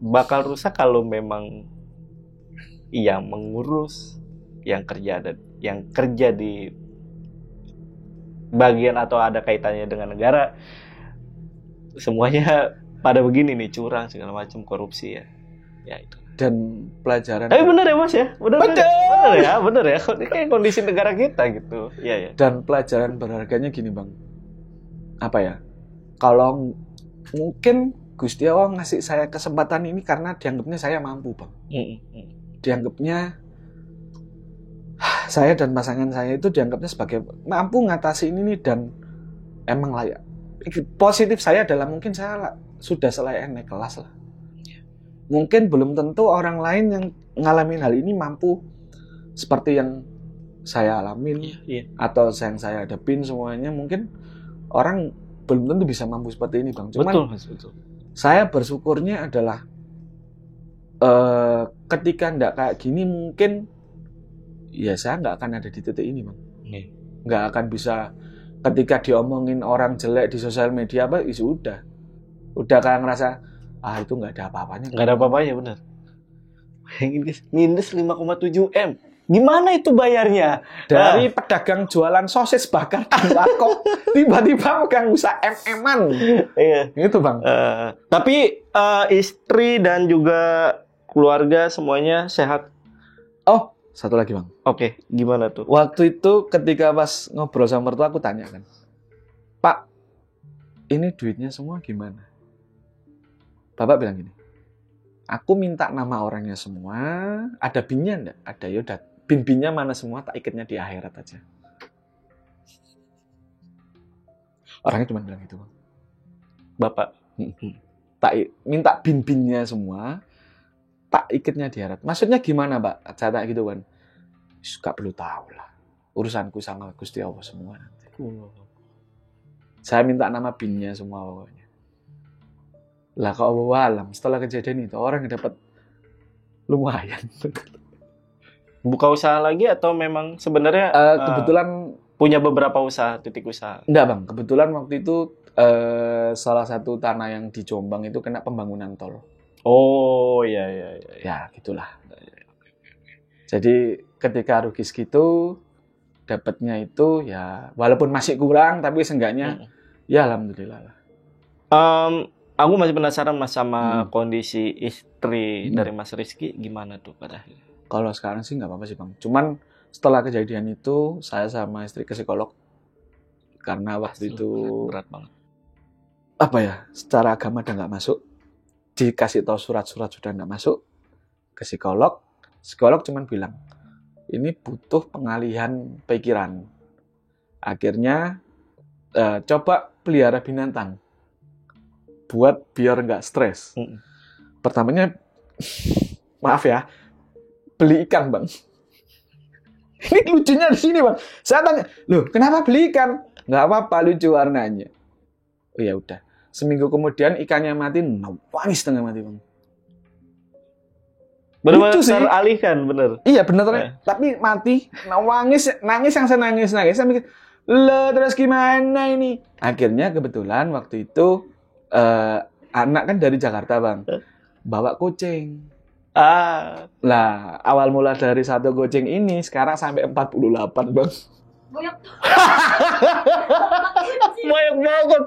Speaker 2: bakal rusak kalau memang yang mengurus, yang kerja di bagian atau ada kaitannya dengan negara, semuanya pada begini nih, curang segala macam, korupsi ya. Ya itu. Dan pelajaran. Tapi bener ya mas ya, bener ya. Kayak kondisi negara kita gitu. Iya ya. Dan pelajaran berharganya gini bang. Apa ya? Kalau mungkin Gusti Allah ngasih saya kesempatan ini karena dianggapnya saya mampu bang. Dianggapnya saya dan pasangan saya itu dianggapnya sebagai mampu ngatasi ini dan emang layak. Positif saya adalah mungkin saya sudah selayak naik kelas lah. Mungkin belum tentu orang lain yang ngalamin hal ini mampu seperti yang saya alamin atau yang saya hadapin semuanya. Mungkin orang belum tentu bisa mampu seperti ini bang. Cuman betul. Saya bersyukurnya adalah ketika nggak kayak gini mungkin ya saya nggak akan ada di titik ini bang. Nggak akan bisa ketika diomongin orang jelek di sosial media apa, sudah
Speaker 1: Udah kayak ngerasa itu nggak ada apa-apanya.
Speaker 2: Nggak ada apa-apanya, bener. Minus 5,7 M. Gimana itu bayarnya?
Speaker 1: Dari pedagang jualan sosis bakar di warkop, tiba-tiba pegang usaha MM-an.
Speaker 2: Iya.
Speaker 1: Itu Bang.
Speaker 2: Tapi istri dan juga keluarga semuanya sehat.
Speaker 1: Oh, satu lagi Bang.
Speaker 2: Oke, gimana tuh?
Speaker 1: Waktu itu ketika pas ngobrol sama mertua aku tanya kan, Pak, ini duitnya semua gimana? Bapak bilang gini, aku minta nama orangnya semua, ada BIN-nya enggak? Ada, yaudah. BIN-BIN-nya mana semua, tak ikatnya di akhirat aja. Orangnya cuma bilang gitu, Bang.
Speaker 2: Bapak.
Speaker 1: Minta BIN-BIN-nya semua, tak ikatnya di akhirat. Maksudnya gimana, Pak? Saya tak gitu kan. Gak perlu tahu lah. Urusanku sama Gusti Allah semua nanti. Saya minta nama BIN-nya semua pokoknya. Lah kalau alam setelah kejadian itu orang yang dapat lumayan.
Speaker 2: Buka usaha lagi atau memang sebenarnya
Speaker 1: kebetulan
Speaker 2: punya beberapa usaha, titik usaha?
Speaker 1: Enggak Bang, kebetulan waktu itu salah satu tanah yang di Jombang itu kena pembangunan tol.
Speaker 2: Oh iya.
Speaker 1: Ya gitulah. Jadi ketika rugi segitu dapatnya itu ya walaupun masih kurang tapi seenggaknya ya alhamdulillah lah.
Speaker 2: Aku masih penasaran Mas sama kondisi istri dari Mas Rizky gimana tuh pada akhirnya?
Speaker 1: Kalau sekarang sih nggak apa-apa sih Bang. Cuman setelah kejadian itu saya sama istri ke psikolog karena waktu itu
Speaker 2: berat banget.
Speaker 1: Apa ya? Secara agama udah nggak masuk. Dikasih tahu surat-surat sudah nggak masuk ke psikolog. Psikolog cuman bilang ini butuh pengalihan pikiran. Akhirnya coba pelihara binatang. Buat biar nggak stres. Pertamanya, maaf ya, beli ikan Bang. Ini lucunya di sini Bang. Saya tanya, loh kenapa beli ikan? Nggak apa-apa, lucu warnanya. Oh ya udah. Seminggu kemudian ikannya mati, nangis setengah mati Bang.
Speaker 2: Benar-benar teralihkan, bener.
Speaker 1: Iya bener. Tapi mati, nangis yang saya nangis. Saya mikir, loh terus gimana ini? Akhirnya kebetulan waktu itu anak kan dari Jakarta Bang, bawa kucing. Lah awal mula dari satu kucing ini sekarang sampai 48 Bang.
Speaker 3: Banyak.
Speaker 2: Banyak banget.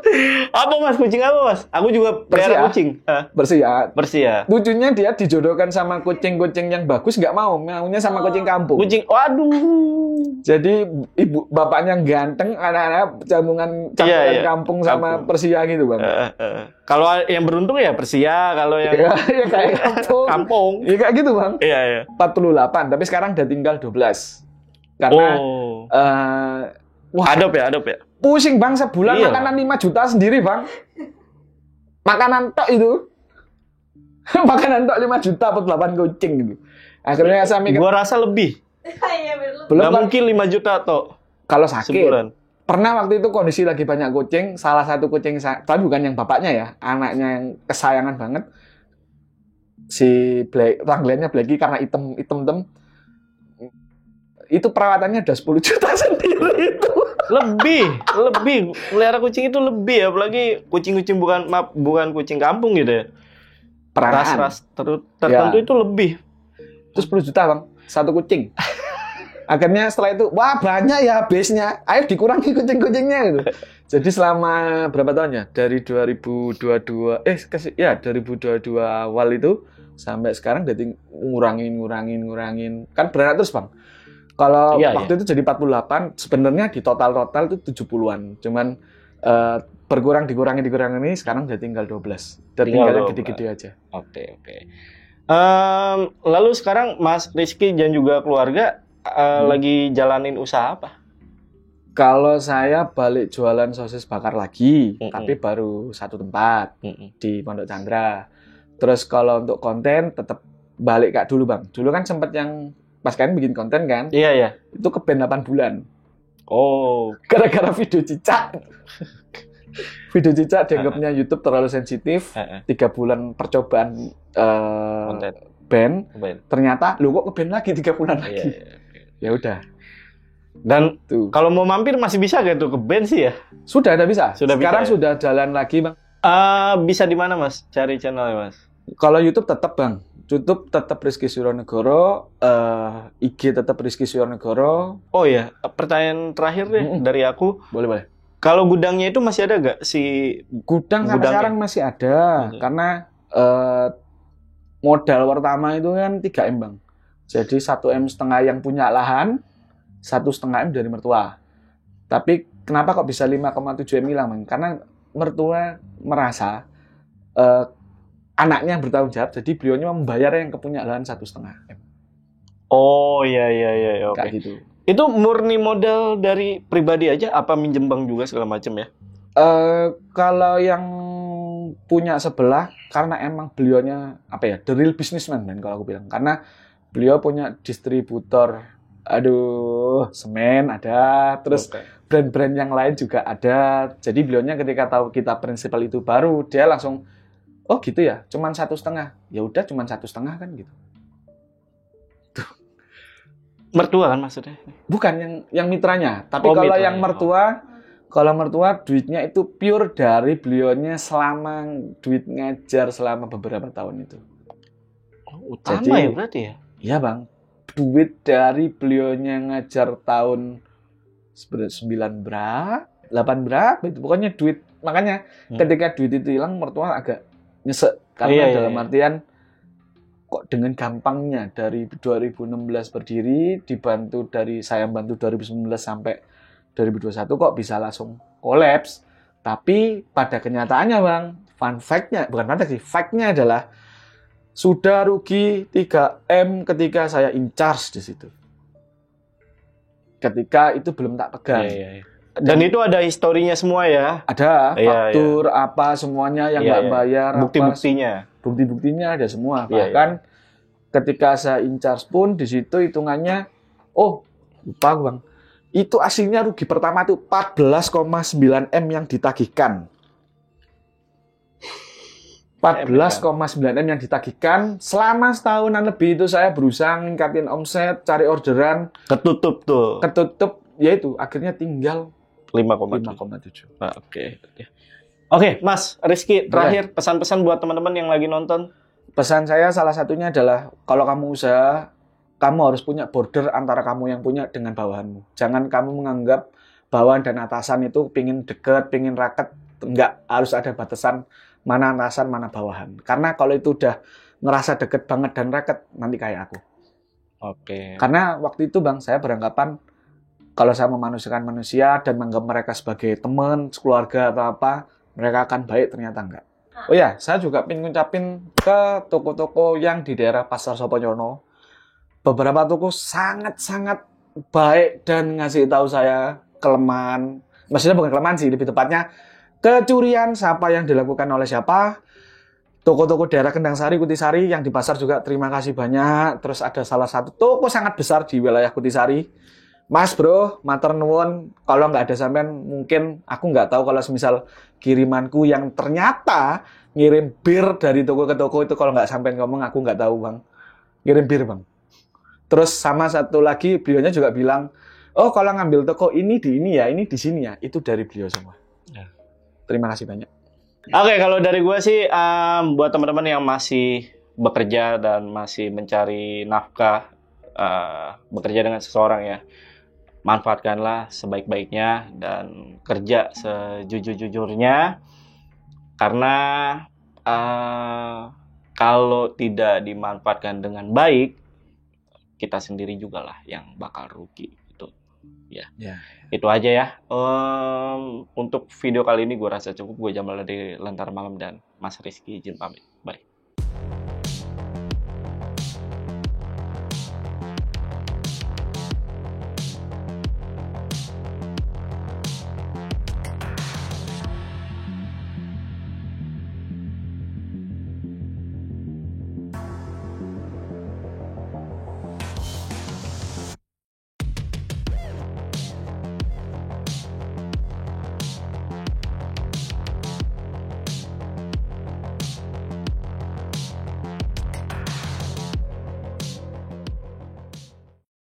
Speaker 2: Apa Mas, kucing apa Mas? Aku juga pelihara kucing. Persia.
Speaker 1: Lucunya dia dijodohkan sama kucing-kucing yang bagus nggak mau, maunya sama kucing kampung.
Speaker 2: Kucing, waduh.
Speaker 1: Jadi ibu bapaknya ganteng, anak-anak campungan kampung sama Persia gitu Bang.
Speaker 2: Kalau yang beruntung ya Persia, kalau yang
Speaker 1: ya kayak kampung. Ya kayak gitu Bang.
Speaker 2: Iya.
Speaker 1: 48, tapi sekarang udah tinggal 12. Karena
Speaker 2: adop ya.
Speaker 1: Pusing Bang, sebulan makanan 5 juta sendiri Bang. Makanan tok itu. Makanan tok 5 juta buat 8 kucing gitu. Akhirnya saya mikir,
Speaker 2: gua rasa lebih.
Speaker 1: Belum
Speaker 2: nggak mungkin 5 juta toh.
Speaker 1: Kalau sakit.
Speaker 2: Sebulan.
Speaker 1: Pernah waktu itu kondisi lagi banyak kucing, salah satu kucing tapi bukan yang bapaknya ya, anaknya yang kesayangan banget. Si panggilannya Blacky karena hitam. Itu perawatannya udah 10 juta sendiri itu.
Speaker 2: Lebih. Melihara kucing itu lebih, apalagi kucing-kucing bukan kucing kampung gitu ya. Ras tertentu itu lebih.
Speaker 1: Itu 10 juta Bang, satu kucing. Akhirnya setelah itu, wah banyak ya base-nya. Ayo dikurangi kucing-kucingnya gitu. Jadi selama berapa tahun ya? Dari 2022 awal itu sampai sekarang udah ngurangin. Kan beranak terus Bang. Kalau waktu itu jadi 48, sebenarnya di total itu 70-an. Cuman dikurangi ini sekarang udah tinggal 12. Udah tinggal yang gede-gede aja.
Speaker 2: Oke. Lalu sekarang Mas Rizky dan juga keluarga lagi jalanin usaha apa?
Speaker 1: Kalau saya balik jualan sosis bakar lagi, tapi baru satu tempat di Pondok Chandra. Terus kalau untuk konten tetap balik kayak dulu Bang. Dulu kan sempet yang pas kalian bikin konten kan?
Speaker 2: Iya.
Speaker 1: Itu ke band 8 bulan.
Speaker 2: Oh.
Speaker 1: Gara-gara video cicak. Video cicak dianggapnya YouTube terlalu sensitif. 3 bulan percobaan band. Ternyata lu kok ke band lagi 3 bulan lagi.
Speaker 2: Iya.
Speaker 1: Ya udah.
Speaker 2: Dan kalau mau mampir masih bisa gak tuh ke band sih ya?
Speaker 1: Sudah bisa.
Speaker 2: Sekarang
Speaker 1: sudah jalan lagi Bang.
Speaker 2: Bisa di mana Mas cari channelnya Mas?
Speaker 1: Kalau YouTube tetap Bang. YouTube tetap Rizky Suronegoro, IG tetap Rizky Suronegoro.
Speaker 2: Oh ya, pertanyaan terakhir deh dari aku.
Speaker 1: Boleh.
Speaker 2: Kalau gudangnya itu masih ada nggak si
Speaker 1: Gudang sampai
Speaker 2: gudangnya?
Speaker 1: sekarang masih ada, karena modal pertama itu kan 3M Bang. Jadi 1,5 M yang punya lahan, 1,5 M dari mertua. Tapi kenapa kok bisa 5,7 M hilang Bang? Karena mertua merasa anaknya yang bertanggung jawab, jadi beliaunya membayar yang kepunya lahan 1,5 M.
Speaker 2: Oh iya oke.
Speaker 1: Kayak gitu.
Speaker 2: Itu murni modal dari pribadi aja, apa minjem bank juga segala macam ya?
Speaker 1: Kalau yang punya sebelah, karena emang beliaunya the real businessman kan kalau aku bilang. Karena beliau punya distributor, semen ada, terus brand-brand yang lain juga ada. Jadi beliaunya ketika tahu kita prinsipal itu baru, dia langsung, oh gitu ya, cuman 1,5. Ya udah, cuman 1,5 kan gitu.
Speaker 2: Mertua kan maksudnya?
Speaker 1: Bukan yang mitranya, tapi kalau
Speaker 2: mitranya.
Speaker 1: yang kalau mertua duitnya itu pure dari beliaunya selama duit ngajar selama beberapa tahun itu.
Speaker 2: Utama
Speaker 1: Jadi,
Speaker 2: ya berarti ya?
Speaker 1: Iya Bang, duit dari beliaunya ngajar tahun 9 berapa, 8 berapa itu, pokoknya duit. Makanya ketika duit itu hilang, mertua agak nyesek. Karena dalam artian, kok dengan gampangnya dari 2016 berdiri, dibantu dari saya bantu 2019 sampai 2021 kok bisa langsung kolaps. Tapi pada kenyataannya Bang, fact-nya adalah sudah rugi 3M ketika saya in charge di situ. Ketika itu belum tak pegang.
Speaker 2: Iya. Dan itu ada historinya semua ya?
Speaker 1: Ada, faktur apa semuanya yang nggak bayar.
Speaker 2: Bukti-buktinya.
Speaker 1: Bukti-buktinya ada semua. Bahkan ketika saya in charge pun di situ hitungannya, lupa Bang. Itu aslinya rugi pertama itu 14,9 M yang ditagihkan. 14,9 M yang ditagihkan. Selama setahunan lebih itu saya berusaha ningkatin omset, cari orderan. Ketutup, yaitu akhirnya tinggal 5,7.
Speaker 2: Oke, Mas Rizky, terakhir pesan-pesan buat teman-teman yang lagi nonton.
Speaker 1: Pesan saya salah satunya adalah, kalau kamu usaha, kamu harus punya border antara kamu yang punya dengan bawahanmu. Jangan kamu menganggap bawahan dan atasan itu pingin deket, pingin raket. Enggak, harus ada batasan mana atasan, mana bawahan. Karena kalau itu udah ngerasa deket banget dan raket, nanti kayak aku. Karena waktu itu Bang, saya beranggapan kalau saya memanusiakan manusia dan menganggap mereka sebagai teman, keluarga atau apa, mereka akan baik, ternyata enggak. Oh ya, saya juga pengen ngucapin ke toko-toko yang di daerah Pasar Soponyono. Beberapa toko sangat-sangat baik dan ngasih tahu saya kelemahan. Maksudnya bukan kelemahan sih, lebih tepatnya kecurian siapa yang dilakukan oleh siapa. Toko-toko daerah Kendang Sari, Kutisari yang di pasar juga terima kasih banyak. Terus ada salah satu toko sangat besar di wilayah Kutisari. Mas bro, matur nuwun, kalau nggak ada sampean mungkin aku nggak tahu kalau semisal kirimanku yang ternyata ngirim bir dari toko ke toko itu, kalau nggak sampean ngomong aku nggak tahu Bang. Ngirim bir Bang. Terus sama satu lagi beliaunya juga bilang, oh kalau ngambil toko ini di ini ya, ini di sini ya, itu dari beliau semua. Terima kasih banyak.
Speaker 2: Oke, kalau dari gue sih buat teman-teman yang masih bekerja dan masih mencari nafkah, bekerja dengan seseorang ya, manfaatkanlah sebaik-baiknya dan kerja sejujur-jujurnya, karena kalau tidak dimanfaatkan dengan baik, kita sendiri juga lah yang bakal rugi gitu ya. Itu aja ya untuk video kali ini. Gue rasa cukup. Gue Jamal dari Lentera Malam dan Mas Rizky izin pamit. Bye.